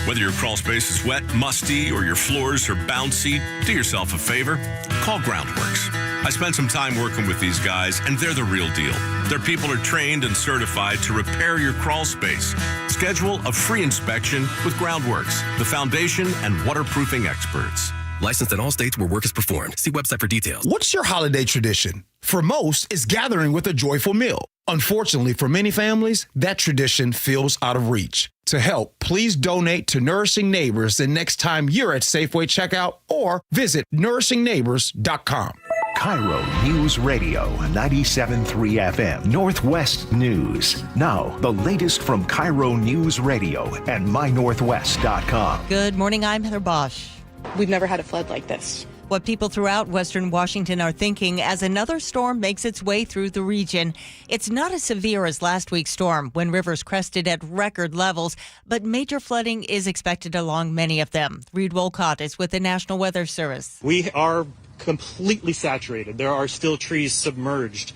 Whether your crawl space is wet, musty, or your floors are bouncy, do yourself a favor. Call Groundworks. I spent some time working with these guys, and they're the real deal. Their people are trained and certified to repair your crawl space. Schedule a free inspection with Groundworks, the foundation and waterproofing experts. Licensed in all states where work is performed. See website for details. What's your holiday tradition? For most, it's gathering with a joyful meal. Unfortunately, for many families, that tradition feels out of reach. To help, please donate to Nourishing Neighbors the next time you're at Safeway checkout or visit nourishingneighbors.com. KIRO Newsradio 97.3 FM, Northwest News. Now, the latest from KIRO Newsradio and mynorthwest.com. Good morning, I'm Heather Bosch. We've never had a flood like this. What people throughout Western Washington are thinking as another storm makes its way through the region. It's not as severe as last week's storm when rivers crested at record levels, but major flooding is expected along many of them. Reed Wolcott is with the National Weather Service. We are completely saturated. There are still trees submerged.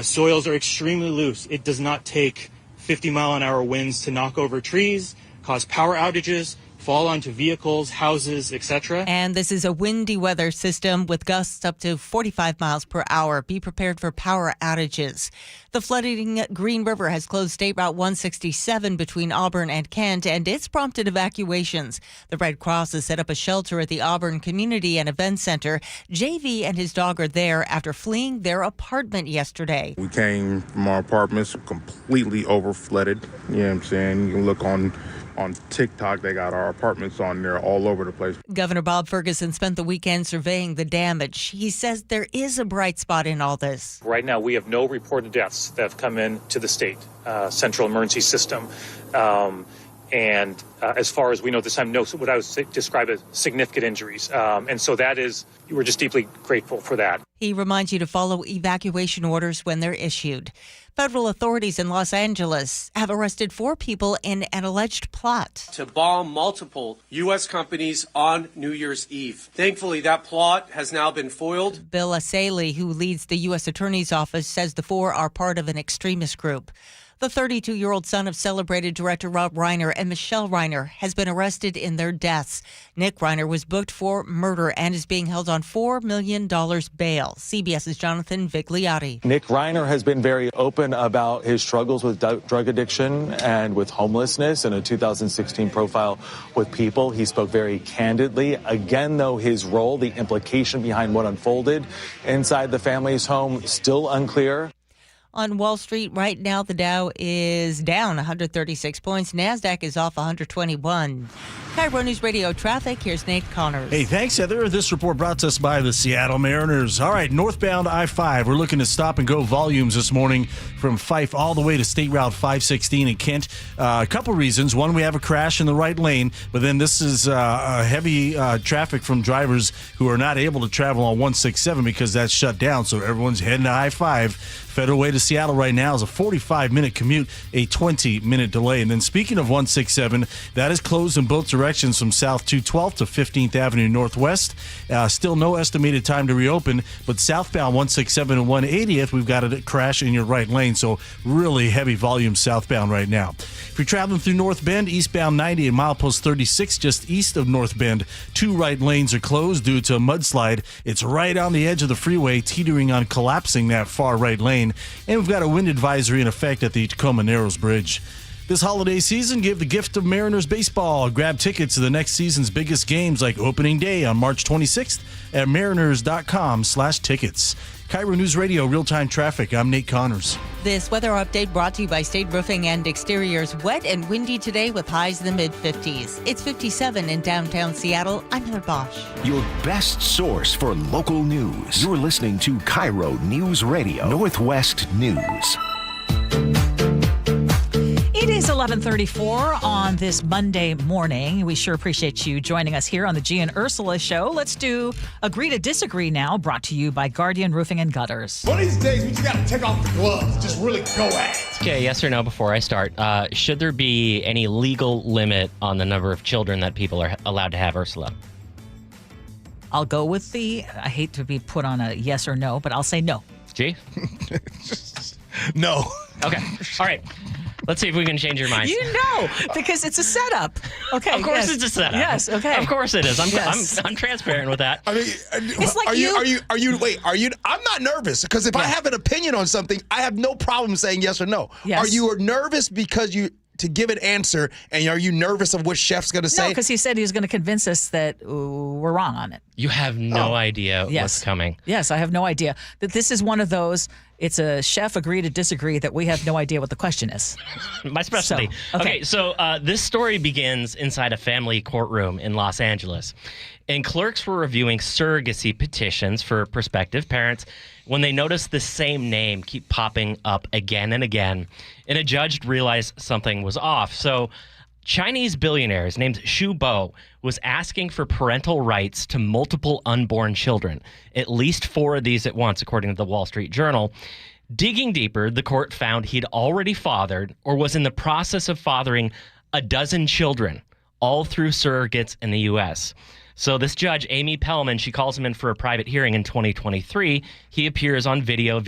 Soils are extremely loose. It does not take 50-mile-an-hour winds to knock over trees, cause power outages, fall onto vehicles, houses, etc. And this is a windy weather system with gusts up to 45 miles per hour. Be prepared for power outages. The flooding Green River has closed State Route 167 between Auburn and Kent, and it's prompted evacuations. The Red Cross has set up a shelter at the Auburn Community and Event Center. JV and his dog are there after fleeing their apartment yesterday. We came from our apartments completely overflooded. You know what I'm saying? You can look on TikTok, they got our apartments on there all over the place. Governor Bob Ferguson spent the weekend surveying the damage. He says there is a bright spot in all this. Right now, we have no reported deaths that have come in to the state central emergency system. And as far as we know this time, no, what I would describe as significant injuries. And so we're just deeply grateful for that. He reminds you to follow evacuation orders when they're issued. Federal authorities in Los Angeles have arrested 4 people in an alleged plot to bomb multiple U.S. companies on New Year's Eve. Thankfully, that plot has now been foiled. Bill Asaley, who leads the U.S. Attorney's Office, says the 4 are part of an extremist group. The 32-year-old son of celebrated director Rob Reiner and Michelle Reiner has been arrested in their deaths. Nick Reiner was booked for murder and is being held on $4 million bail. CBS's Jonathan Vigliotti. Nick Reiner has been very open about his struggles with drug addiction and with homelessness in a 2016 profile with People. He spoke very candidly. Again, though, his role, the implication behind what unfolded inside the family's home, still unclear. On Wall Street right now, the Dow is down 136 points. NASDAQ is off 121. KIRO News Radio traffic. Here's Nate Connors. Hey, thanks, Heather. This report brought to us by the Seattle Mariners. All right, northbound I-5. We're looking to stop and go volumes this morning from Fife all the way to State Route 516 in Kent. A couple reasons. One, we have a crash in the right lane, but then this is heavy traffic from drivers who are not able to travel on 167 because that's shut down. So everyone's heading to I-5. Federal Way to Seattle right now is a 45-minute commute, a 20-minute delay. And then speaking of 167, that is closed in both directions from South 212th to 15th Avenue Northwest. Still no estimated time to reopen, but southbound 167 and 180th, we've got a crash in your right lane, so really heavy volume southbound right now. If you're traveling through North Bend, eastbound 90 and milepost 36 just east of North Bend, 2 right lanes are closed due to a mudslide. It's right on the edge of the freeway, teetering on collapsing that far right lane. And we've got a wind advisory in effect at the Tacoma Narrows Bridge. This holiday season, give the gift of Mariners baseball. Grab tickets to the next season's biggest games like opening day on March 26th at mariners.com/tickets. KIRO News Radio real-time traffic. I'm Nate Connors. This weather update brought to you by State Roofing and Exteriors. Wet and windy today with highs in the mid-50s. It's 57 in downtown Seattle. I'm Heather Bosch. Your best source for local news. You're listening to KIRO News Radio, Northwest News. It is 11:34 on this Monday morning. We sure appreciate you joining us here on the Gee and Ursula Show. Let's do Agree to Disagree now, brought to you by Guardian Roofing and Gutters. One of these days, we just got to take off the gloves. Just really go at it. Okay, yes or no before I start. Should there be any legal limit on the number of children that people are allowed to have, Ursula? I'll go with I hate to be put on a yes or no, but I'll say no. Gee? No. Okay, all right. Let's see if we can change your mind. You know, because it's a setup. Okay. Of course, yes. it's a setup. Yes. Okay. Of course it is. I'm transparent with that. I mean, it's like are you? I'm not nervous because if I have an opinion on something, I have no problem saying yes or no. Yes. Are you nervous because to give an answer, and are you nervous of what Chef's going to say? No, because he said he was going to convince us that we're wrong on it. You have no idea what's coming. Yes, I have no idea. That this is one of those, it's a chef agree to disagree that we have no idea what the question is. My specialty. So this story begins inside a family courtroom in Los Angeles. And clerks were reviewing surrogacy petitions for prospective parents when they noticed the same name keep popping up again and again. And a judge realized something was off. So Chinese billionaires named Xu Bo was asking for parental rights to multiple unborn children, at least 4 of these at once, according to the Wall Street Journal. Digging deeper, the court found he'd already fathered or was in the process of fathering a dozen children, all through surrogates in the U.S. So this judge, Amy Pellman, she calls him in for a private hearing in 2023. He appears on video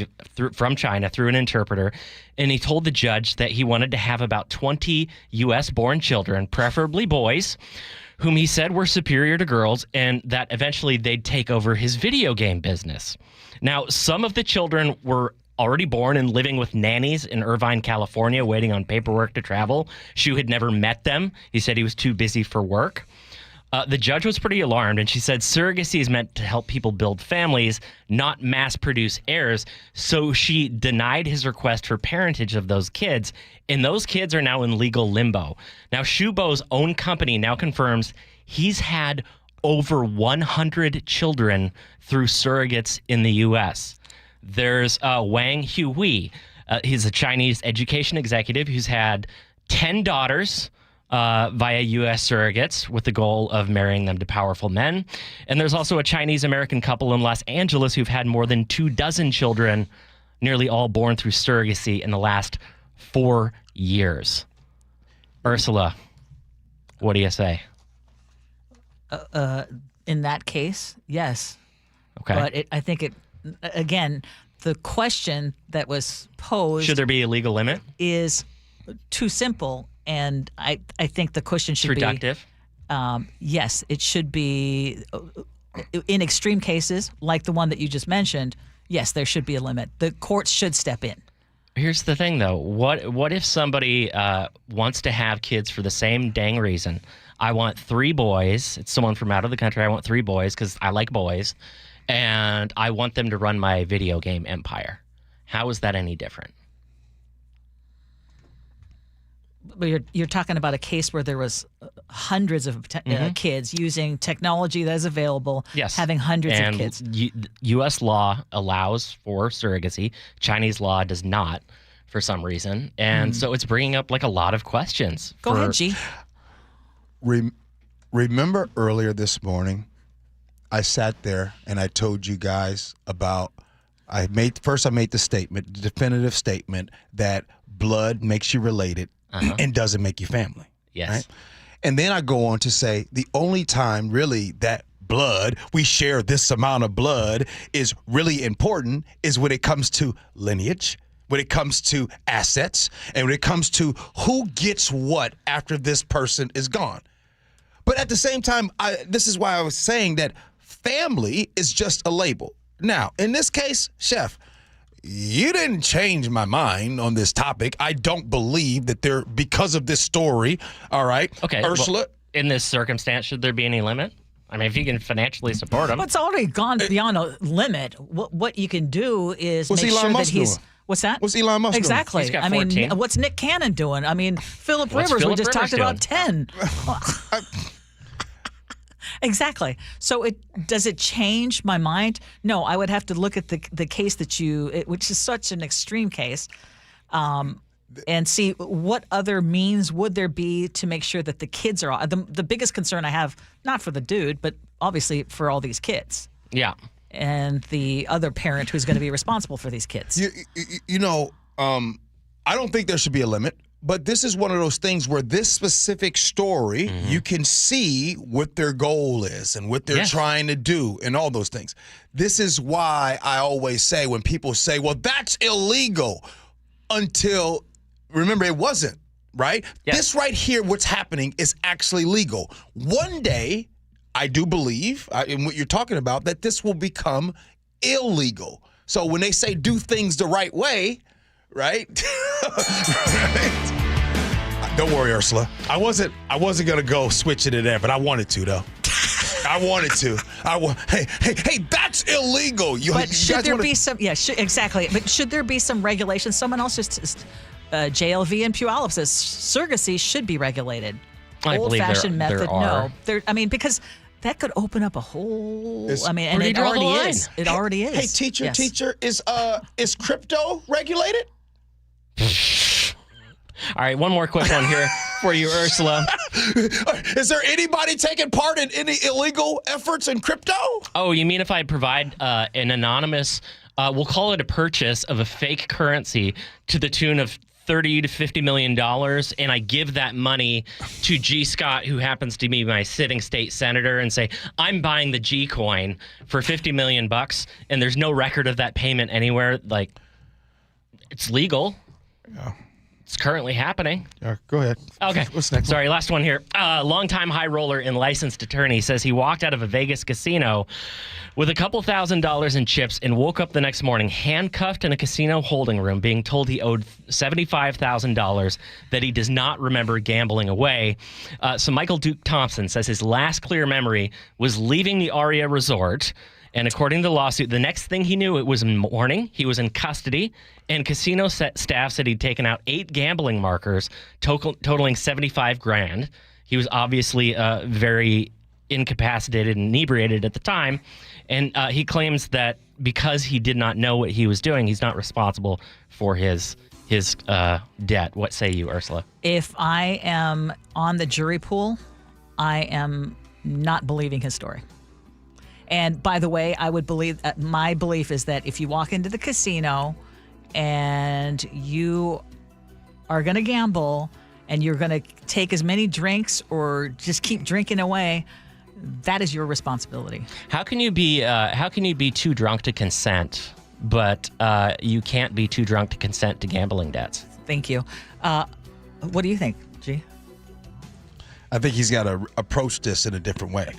from China through an interpreter, and he told the judge that he wanted to have about 20 U.S.-born children, preferably boys, whom he said were superior to girls, and that eventually they'd take over his video game business. Now, some of the children were already born and living with nannies in Irvine, California, waiting on paperwork to travel. Shu had never met them. He said he was too busy for work. The judge was pretty alarmed, and she said surrogacy is meant to help people build families, not mass-produce heirs. So she denied his request for parentage of those kids, and those kids are now in legal limbo. Now, Shubo's own company now confirms he's had over 100 children through surrogates in the U.S. There's Wang Huihui. He's a Chinese education executive who's had 10 daughters via U.S. surrogates with the goal of marrying them to powerful men. And there's also a Chinese-American couple in Los Angeles who've had more than 24 children, nearly all born through surrogacy in the last 4 years. Ursula, what do you say? In that case, yes. Okay. But I think again, the question that was posed... Should there be a legal limit? ...is too simple. And I think the question should reductive. be, yes, it should be in extreme cases like the one that you just mentioned. Yes, there should be a limit. The courts should step in. Here's the thing, though. What if somebody wants to have kids for the same dang reason? I want 3 boys. It's someone from out of the country. I want 3 boys because I like boys, and I want them to run my video game empire. How is that any different? But you're talking about a case where there was hundreds of kids using technology that is available, having hundreds of kids. U.S. law allows for surrogacy. Chinese law does not for some reason. And so it's bringing up like a lot of questions. Go ahead, G. Remember earlier this morning, I sat there and I told you guys about, I made the definitive statement that blood makes you related. And doesn't make you family. Yes. Right? And then I go on to say the only time really that blood, we share this amount of blood, is really important is when it comes to lineage, when it comes to assets, and when it comes to who gets what after this person is gone. But at the same time, this is why I was saying that family is just a label. Now, in this case, Chef, you didn't change my mind on this topic. I don't believe that because of this story, all right? Okay. Ursula. Well, in this circumstance, should there be any limit? I mean, if you can financially support him. Well, it's already gone beyond a limit. What you can do is make Elon sure Musk that he's... doing? What's that? What's Elon Musk exactly. Doing? He's got I 14. mean, what's Nick Cannon doing? I mean, Philip Rivers, we just talked about 10. Exactly. So does it change my mind? No, I would have to look at the case that which is such an extreme case, and see what other means would there be to make sure that the kids are the biggest concern I have, not for the dude, but obviously for all these kids. Yeah. And the other parent who's going to be responsible for these kids. I don't think there should be a limit. But this is one of those things where this specific story, you can see what their goal is and what they're trying to do and all those things. This is why I always say when people say, well, that's illegal, until, remember, it wasn't, right? Yes. This right here, what's happening is actually legal. One day, I do believe, in what you're talking about, that this will become illegal. So when they say do things the right way, right? Right? Don't worry, Ursula. I wasn't gonna go switch it in there, but I wanted to though. I wanted to. Hey, that's illegal. But should there be some? Yeah, exactly. But should there be some regulation? Someone else just JLV and Puyallup says surrogacy should be regulated. Old-fashioned method, no. I mean, because that could open up a whole. And it already is. It already is. Hey, teacher, is crypto regulated? All right, one more quick one here for you, Ursula. Is there anybody taking part in any illegal efforts in crypto? Oh, you mean if I provide an anonymous, we'll call it a purchase of a fake currency to the tune of $30 to $50 million, and I give that money to G. Scott, who happens to be my sitting state senator, and say, I'm buying the G coin for $50 million, and there's no record of that payment anywhere, like, it's legal. Yeah. It's currently happening. Go ahead. Okay. What's next? Sorry, last one here. Longtime high roller and licensed attorney says he walked out of a Vegas casino with a couple $1,000s in chips and woke up the next morning handcuffed in a casino holding room, being told he owed $75,000 that he does not remember gambling away. So Michael Duke Thompson says his last clear memory was leaving the Aria Resort. And according to the lawsuit, the next thing he knew, it was morning. He was in custody, and casino staff said he'd taken out 8 gambling markers, totaling $75,000. He was obviously very incapacitated and inebriated at the time, and he claims that because he did not know what he was doing, he's not responsible for his debt. What say you, Ursula? If I am on the jury pool, I am not believing his story. And by the way, I would believe, my belief is that if you walk into the casino and you are going to gamble and you're going to take as many drinks or just keep drinking away, that is your responsibility. How can you be too drunk to consent, but you can't be too drunk to consent to gambling debts? Thank you. What do you think, G? I think he's got to approach this in a different way.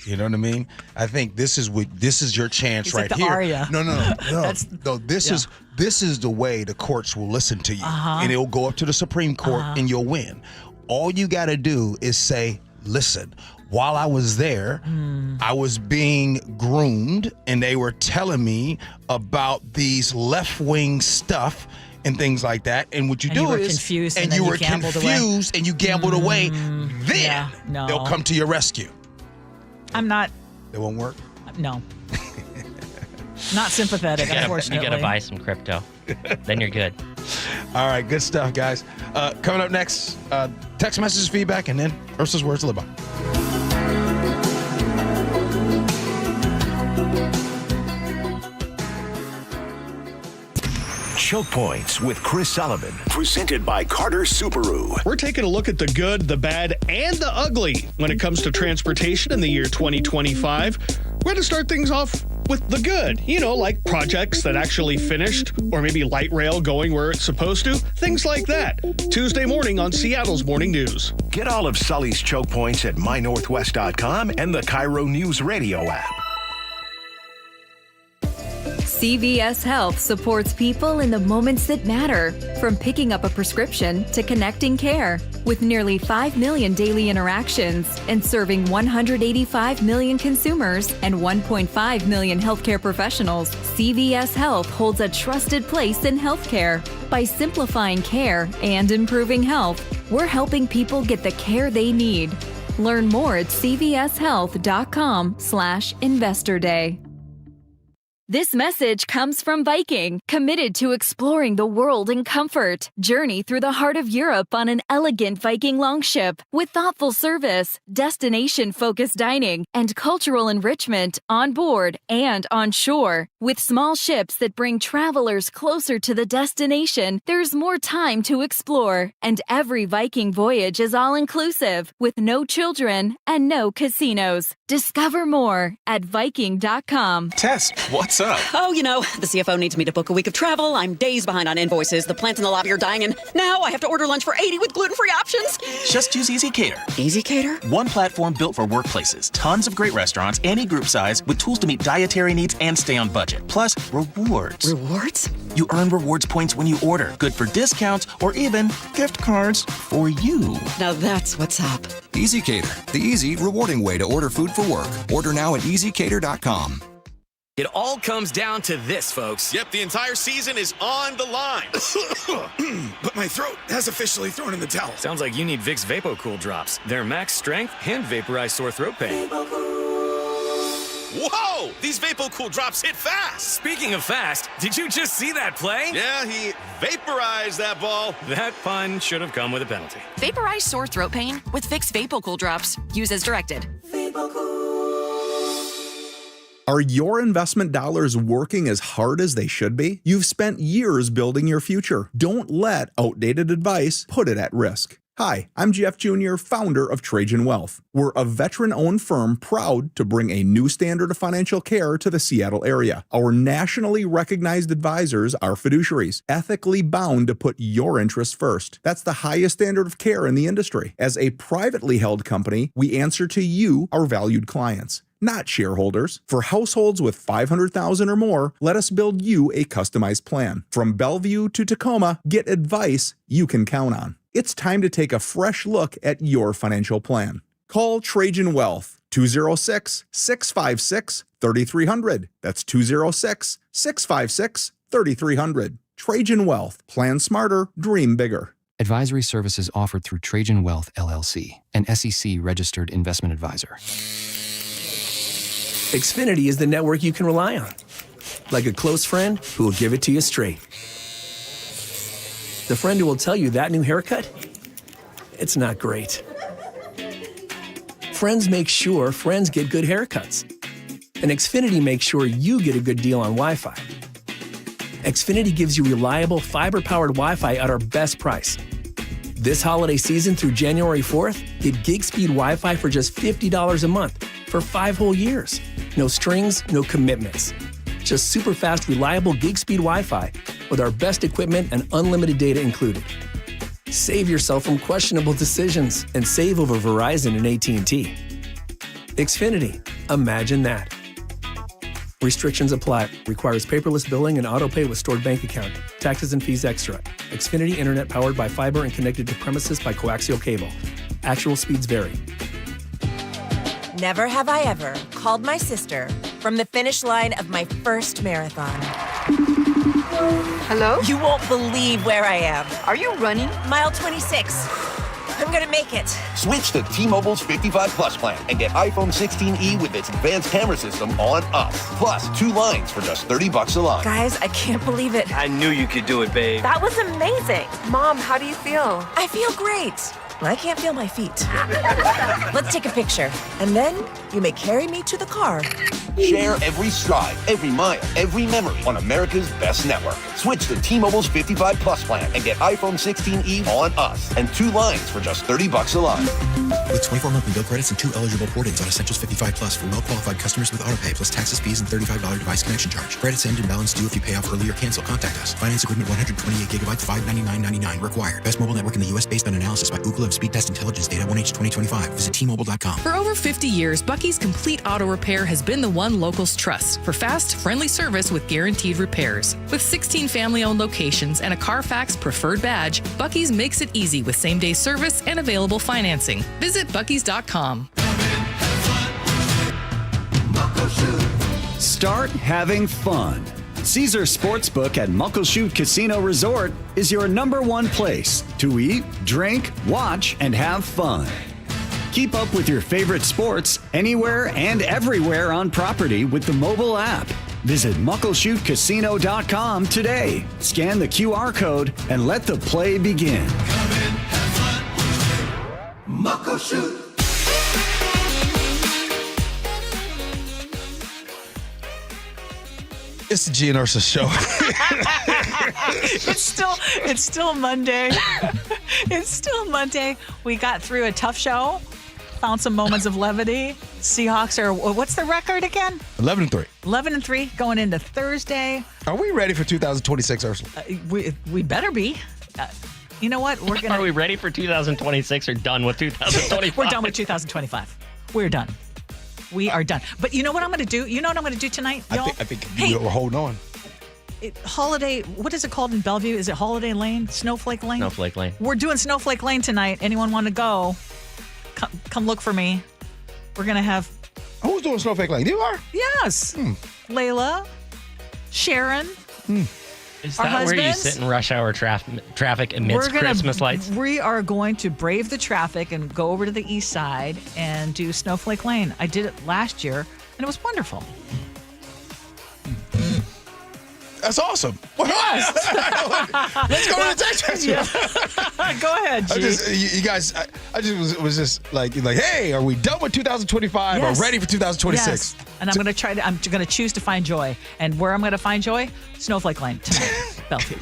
You know what I mean? I think this is your chance. He's right like the here. Aria. No. This is the way the courts will listen to you, and it'll go up to the Supreme Court, and you'll win. All you got to do is say, "Listen, while I was there, I was being groomed, and they were telling me about these left-wing stuff." And things like that, and what you do is, confused, and you were confused, and you gambled away. Then they'll come to your rescue. I'm not. It won't work? No. Not sympathetic, unfortunately. You got to buy some crypto. Then you're good. All right, good stuff, guys. Coming up next, text message feedback, and then Ursula's Words to Live By. Choke Points with Chris Sullivan, presented by Carter Subaru. We're taking a look at the good, the bad, and the ugly when it comes to transportation in the year 2025. We're going to start things off with the good, like projects that actually finished, or maybe light rail going where it's supposed to, things like that. Tuesday morning on Seattle's Morning News. Get all of Sully's Choke Points at mynorthwest.com and the KIRO Newsradio app. CVS Health supports people in the moments that matter, from picking up a prescription to connecting care. With nearly 5 million daily interactions and serving 185 million consumers and 1.5 million healthcare professionals, CVS Health holds a trusted place in healthcare. By simplifying care and improving health, we're helping people get the care they need. Learn more at cvshealth.com/Investor Day. This message comes from Viking, committed to exploring the world in comfort. Journey through the heart of Europe on an elegant Viking longship with thoughtful service, destination-focused dining, and cultural enrichment on board and on shore. With small ships that bring travelers closer to the destination, there's more time to explore. And every Viking voyage is all-inclusive, with no children and no casinos. Discover more at Viking.com. Tess, what's up? Oh, the CFO needs me to book a week of travel. I'm days behind on invoices. The plants in the lobby are dying, and now I have to order lunch for 80 with gluten-free options. Just use EasyCater. EasyCater? One platform built for workplaces. Tons of great restaurants, any group size, with tools to meet dietary needs and stay on budget. Plus, rewards. Rewards? You earn rewards points when you order. Good for discounts or even gift cards for you. Now that's what's up. EasyCater, the easy, rewarding way to order food for work. Order now at easycater.com. It all comes down to this, folks. Yep, the entire season is on the line. But my throat has officially thrown in the towel. Sounds like you need Vicks VapoCool drops. They're max strength and vaporize sore throat pain. Whoa! These VapoCool drops hit fast. Speaking of fast, did you just see that play? Yeah, he vaporized that ball. That pun should have come with a penalty. Vaporize sore throat pain with Vicks VapoCool drops. Use as directed. Are your investment dollars working as hard as they should be? You've spent years building your future. Don't let outdated advice put it at risk. Hi, I'm Jeff Jr., founder of Trajan Wealth. We're a veteran-owned firm proud to bring a new standard of financial care to the Seattle area. Our nationally recognized advisors are fiduciaries, ethically bound to put your interests first. That's the highest standard of care in the industry. As a privately held company, we answer to you, our valued clients, not shareholders. For households with $500,000 or more, let us build you a customized plan. From Bellevue to Tacoma, get advice you can count on. It's time to take a fresh look at your financial plan. Call Trajan Wealth, 206-656-3300. That's 206-656-3300. Trajan Wealth. Plan smarter, dream bigger. Advisory services offered through Trajan Wealth, LLC, an SEC-registered investment advisor. Xfinity is the network you can rely on. Like a close friend who will give it to you straight. The friend who will tell you that new haircut, it's not great. Friends make sure friends get good haircuts. And Xfinity makes sure you get a good deal on Wi-Fi. Xfinity gives you reliable fiber-powered Wi-Fi at our best price. This holiday season through January 4th, get gig speed Wi-Fi for just $50 a month for 5 whole years. No strings, no commitments. Just super fast, reliable gig speed Wi-Fi with our best equipment and unlimited data included. Save yourself from questionable decisions and save over Verizon and AT&T. Xfinity, imagine that. Restrictions apply. Requires paperless billing and auto pay with stored bank account. Taxes and fees extra. Xfinity Internet powered by fiber and connected to premises by coaxial cable. Actual speeds vary. Never have I ever called my sister from the finish line of my first marathon. Hello? You won't believe where I am. Are you running? Mile 26. I'm gonna make it. Switch to T-Mobile's 55 Plus plan and get iPhone 16e with its advanced camera system on us. Plus, 2 lines for just $30 a line. Guys, I can't believe it. I knew you could do it, babe. That was amazing. Mom, how do you feel? I feel great. I can't feel my feet. Let's take a picture, and then you may carry me to the car. Share every stride, every mile, every memory on America's best network. Switch to T-Mobile's 55 Plus plan and get iPhone 16e on us and 2 lines for just $30 a line. With 24 monthly bill credits and 2 eligible port-ins on Essentials 55 Plus for well-qualified customers with autopay plus taxes, fees, and $35 device connection charge. Credits end and balance due if you pay off early or cancel. Contact us. Finance agreement 128 gigabytes, $599.99 required. Best mobile network in the U.S. based on analysis by Ookla of Speed Test Intelligence data 1H 2025. Visit T-Mobile.com. For over 50 years, Bucky's Complete Auto Repair has been the one locals trust for fast, friendly service with guaranteed repairs. With 16 family-owned locations and a Carfax preferred badge, Bucky's makes it easy with same-day service and available financing. Visit Bucky's.com. Start having fun. Caesar Sportsbook at Muckleshoot Casino Resort is your #1 place to eat, drink, watch, and have fun. Keep up with your favorite sports anywhere and everywhere on property with the mobile app. Visit MuckleshootCasino.com today. Scan the QR code and let the play begin. Muckleshoot. It's the Gee and Ursula Show. It's still Monday. It's still Monday. We got through a tough show. Found some moments of levity. Seahawks are, what's the record again? 11-3. 11-3 going into Thursday. Are we ready for 2026, Ursula? We better be. You know what? Are we ready for 2026 or done with 2025? We're done with 2025. We're done. We are done. But you know what I'm going to do? You know what I'm going to do tonight, y'all? I think we're holding on. Holiday, what is it called in Bellevue? Is it Holiday Lane? Snowflake Lane? Snowflake Lane. We're doing Snowflake Lane tonight. Anyone want to go? Come look for me. We're going to have... Who's doing Snowflake Lane? You are? Yes. Layla, Sharon, Is our that where you husbands. sit in rush hour traffic amidst Christmas lights? We are going to brave the traffic and go over to the east side and do Snowflake Lane. I did it last year, and it was wonderful. That's awesome. Yes. Let's go to the text message. Yeah. Go ahead, G. You guys, I just was just like, hey, are we done with 2025 or ready for 2026? Yes. And I'm going to choose to find joy. And where I'm going to find joy? Snowflake Lane tonight. Bellevue.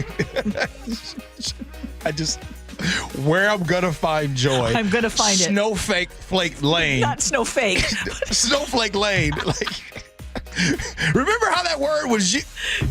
Where I'm going to find joy. I'm going to find it. Snowflake Lane. Not snowflake. Snowflake Lane. Remember how that word was?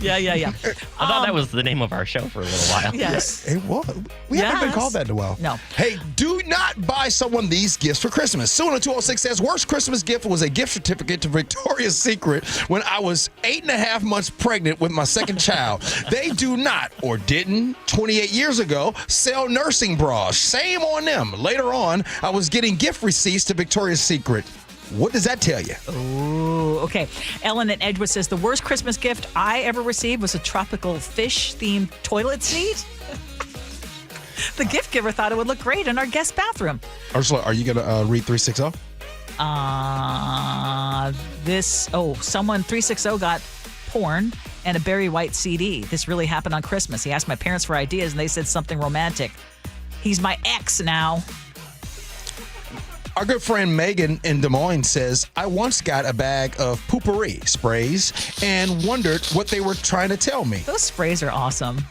Yeah. I thought that was the name of our show for a little while. Yes. It was. We haven't been called that in a while. No. Hey, do not buy someone these gifts for Christmas. Suna 206 says, worst Christmas gift was a gift certificate to Victoria's Secret when I was 8.5 months pregnant with my second child. They do not, or didn't, 28 years ago, sell nursing bras. Shame on them. Later on, I was getting gift receipts to Victoria's Secret. What does that tell you? Ooh, okay. Ellen in Edgewood says, the worst Christmas gift I ever received was a tropical fish-themed toilet seat. The gift giver thought it would look great in our guest bathroom. Ursula, are you going to read 360? Someone 360 got porn and a Barry White CD. This really happened on Christmas. He asked my parents for ideas, and they said something romantic. He's my ex now. Our good friend Megan in Des Moines says, I once got a bag of poopery sprays and wondered what they were trying to tell me. Those sprays are awesome.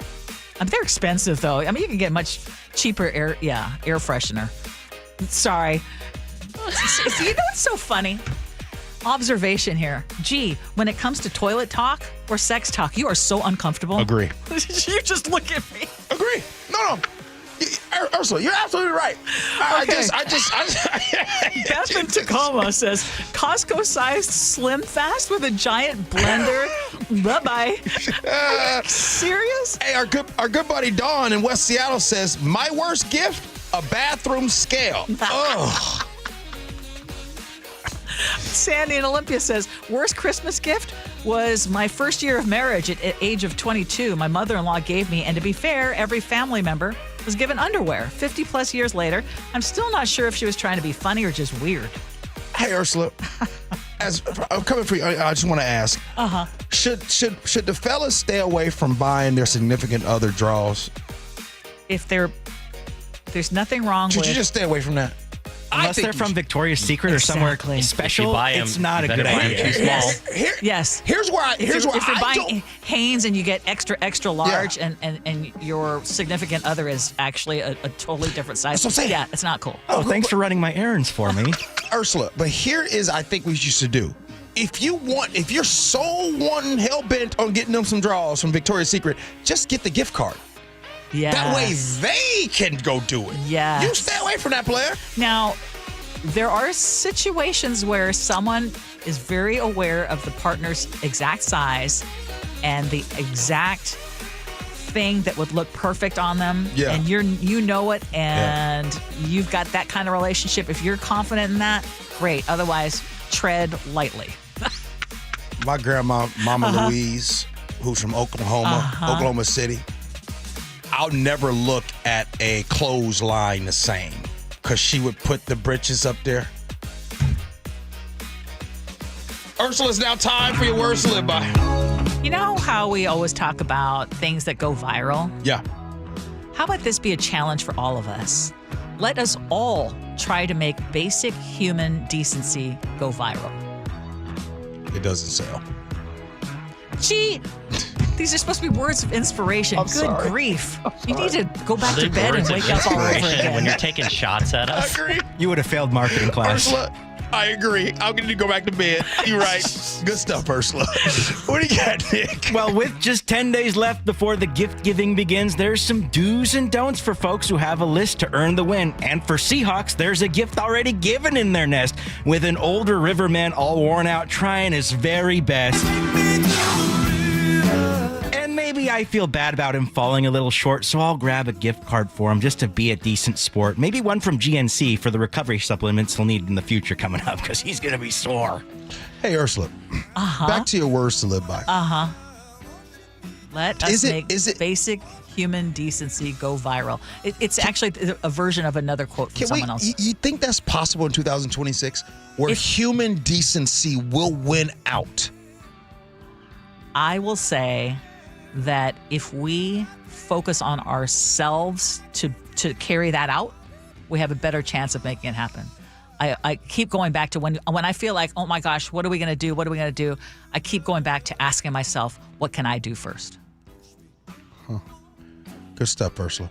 They're expensive, though. I mean, you can get much cheaper air freshener. Sorry. You know what's so funny? Observation here. Gee, when it comes to toilet talk or sex talk, you are so uncomfortable. Agree. You just look at me. Agree. No. Ursula, you're absolutely right. Okay. Beth in Tacoma says, Costco-sized Slim Fast with a giant blender. Bye-bye. Serious? Hey, our good buddy Dawn in West Seattle says, my worst gift, a bathroom scale. Ugh. Sandy in Olympia says, worst Christmas gift was my first year of marriage at age of 22. My mother-in-law gave me, and to be fair, every family member was given underwear. 50 plus years later, I'm still not sure if she was trying to be funny or just weird. Hey, Ursula, as I'm coming for you, I just want to ask, should the fellas stay away from buying their significant other draws? If there's nothing wrong Should with... you just stay away from that? Unless they're from Victoria's Secret or somewhere special, it's not a good idea. Yes. Here's where I if you're buying Hanes and you get extra large and your significant other is actually a totally different size. That's what I'm saying. Yeah, it's not cool. Oh, thanks for running my errands for me. Ursula, but here is I think we used to do. If you're so hell-bent on getting them some draws from Victoria's Secret, just get the gift card. Yeah. That way they can go do it. Yeah. You stay away from that player. Now, there are situations where someone is very aware of the partner's exact size and the exact thing that would look perfect on them. Yeah. And you know it, and you've got that kind of relationship. If you're confident in that, great. Otherwise, tread lightly. My grandma, Mama Louise, who's from Oklahoma City, I'll never look at a clothesline the same because she would put the britches up there. Ursula, it's now time for your words to live by. You know how we always talk about things that go viral? Yeah. How about this be a challenge for all of us? Let us all try to make basic human decency go viral. It doesn't sell. Gee, these are supposed to be words of inspiration. I'm Good sorry. grief. You need to go back to bed and wake up all over again. When you're taking shots at us. I agree. You would have failed marketing class. Ursula, I agree. I'm going to go back to bed. You're right. Good stuff, Ursula. What do you got, Nick? Well, with just 10 days left before the gift giving begins, there's some do's and don'ts for folks who have a list to earn the win. And for Seahawks, there's a gift already given in their nest, with an older riverman all worn out trying his very best. And maybe I feel bad about him falling a little short, so I'll grab a gift card for him just to be a decent sport. Maybe one from GNC for the recovery supplements he'll need in the future coming up, because he's going to be sore. Hey, Ursula. Back to your words to live by. Let us make basic human decency go viral. It's actually a version of another quote from someone else. You think that's possible in 2026, where human decency will win out? I will say that if we focus on ourselves to carry that out, we have a better chance of making it happen. I keep going back to when I feel like, oh my gosh, what are we going to do? What are we going to do? I keep going back to asking myself, what can I do first? Good stuff, Ursula.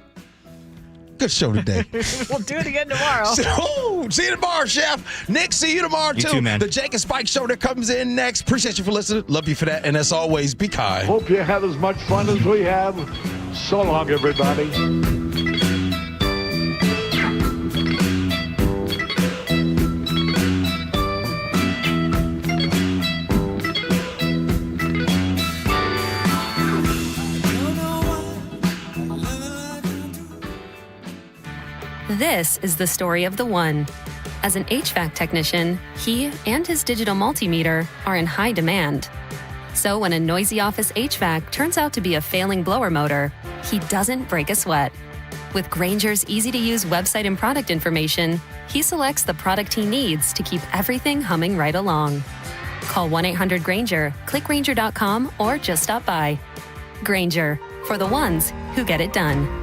Good show today. We'll do it again tomorrow. So, see you tomorrow, Chef. Nick, see you tomorrow, You too, man. The Jake and Spike show that comes in next. Appreciate you for listening. Love you for that. And as always, be kind. Hope you have as much fun as we have. So long, everybody. This is the story of the one. As an HVAC technician, he and his digital multimeter are in high demand. So when a noisy office HVAC turns out to be a failing blower motor, he doesn't break a sweat. With Grainger's easy-to-use website and product information, he selects the product he needs to keep everything humming right along. Call 1-800-GRAINGER, click Grainger.com, or just stop by. Grainger, for the ones who get it done.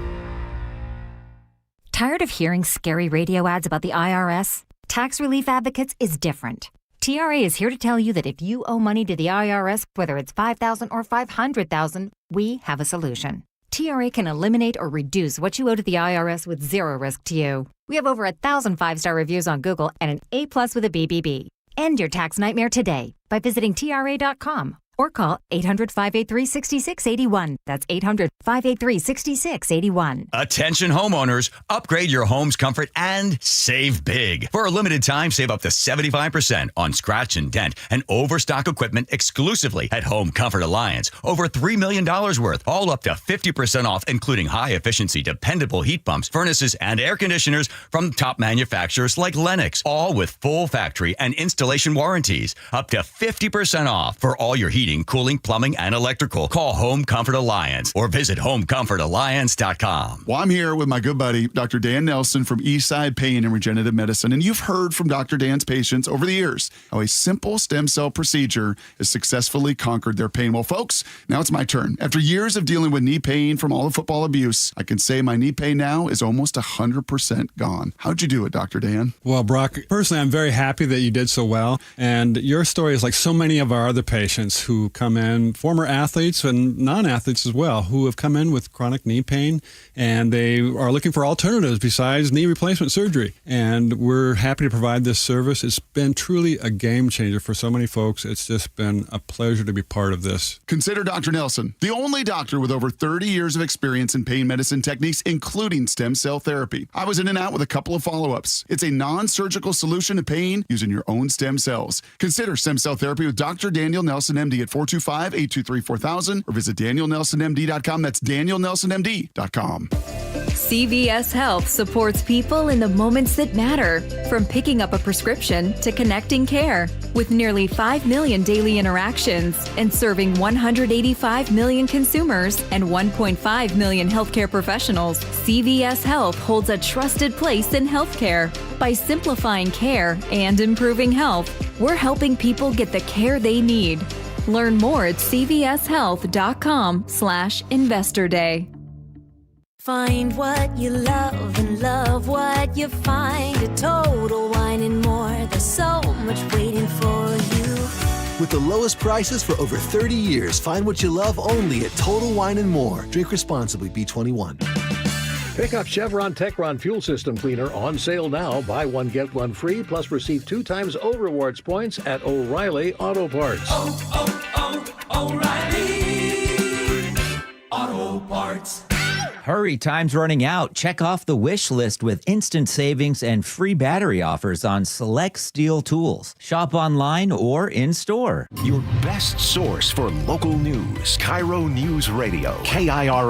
Tired of hearing scary radio ads about the IRS? Tax Relief Advocates is different. TRA is here to tell you that if you owe money to the IRS, whether it's $5,000 or $500,000, we have a solution. TRA can eliminate or reduce what you owe to the IRS with zero risk to you. We have over 1,000 5-star reviews on Google and an A+ with a BBB. End your tax nightmare today by visiting TRA.com or call 800-583-6681. That's 800-583-6681. Attention homeowners, upgrade your home's comfort and save big. For a limited time, save up to 75% on scratch and dent and overstock equipment exclusively at Home Comfort Alliance. Over $3 million worth, all up to 50% off, including high-efficiency, dependable heat pumps, furnaces, and air conditioners from top manufacturers like Lennox, all with full factory and installation warranties. Up to 50% off for all your heating, cooling, plumbing, and electrical. Call Home Comfort Alliance or visit homecomfortalliance.com. Well, I'm here with my good buddy, Dr. Dan Nelson from Eastside Pain and Regenerative Medicine, and you've heard from Dr. Dan's patients over the years how a simple stem cell procedure has successfully conquered their pain. Well, folks, now it's my turn. After years of dealing with knee pain from all the football abuse, I can say my knee pain now is almost 100% gone. How'd you do it, Dr. Dan? Well, Brock, personally, I'm very happy that you did so well, and your story is like so many of our other patients who come in, former athletes and non-athletes as well, who have come in with chronic knee pain, and they are looking for alternatives besides knee replacement surgery. And we're happy to provide this service. It's been truly a game changer for so many folks. It's just been a pleasure to be part of this. Consider Dr. Nelson, the only doctor with over 30 years of experience in pain medicine techniques, including stem cell therapy. I was in and out with a couple of follow-ups. It's a non-surgical solution to pain using your own stem cells. Consider stem cell therapy with Dr. Daniel Nelson, MD at 425-823-4000 or visit DanielNelsonMD.com. That's DanielNelsonMD.com. CVS Health supports people in the moments that matter, from picking up a prescription to connecting care. With nearly 5 million daily interactions and serving 185 million consumers and 1.5 million healthcare professionals, CVS Health holds a trusted place in healthcare. By simplifying care and improving health, we're helping people get the care they need. Learn more at cvshealth.com/Investor Day. Find what you love and love what you find at Total Wine and More. There's so much waiting for you. With the lowest prices for over 30 years, find what you love only at Total Wine and More. Drink responsibly, B21. Pick up Chevron Techron Fuel System Cleaner on sale now. Buy one, get one free, plus receive 2 times O Rewards points at O'Reilly Auto Parts. O'Reilly Auto Parts. Hurry, time's running out. Check off the wish list with instant savings and free battery offers on select steel tools. Shop online or in store. Your best source for local news. KIRO News Radio. KIRO.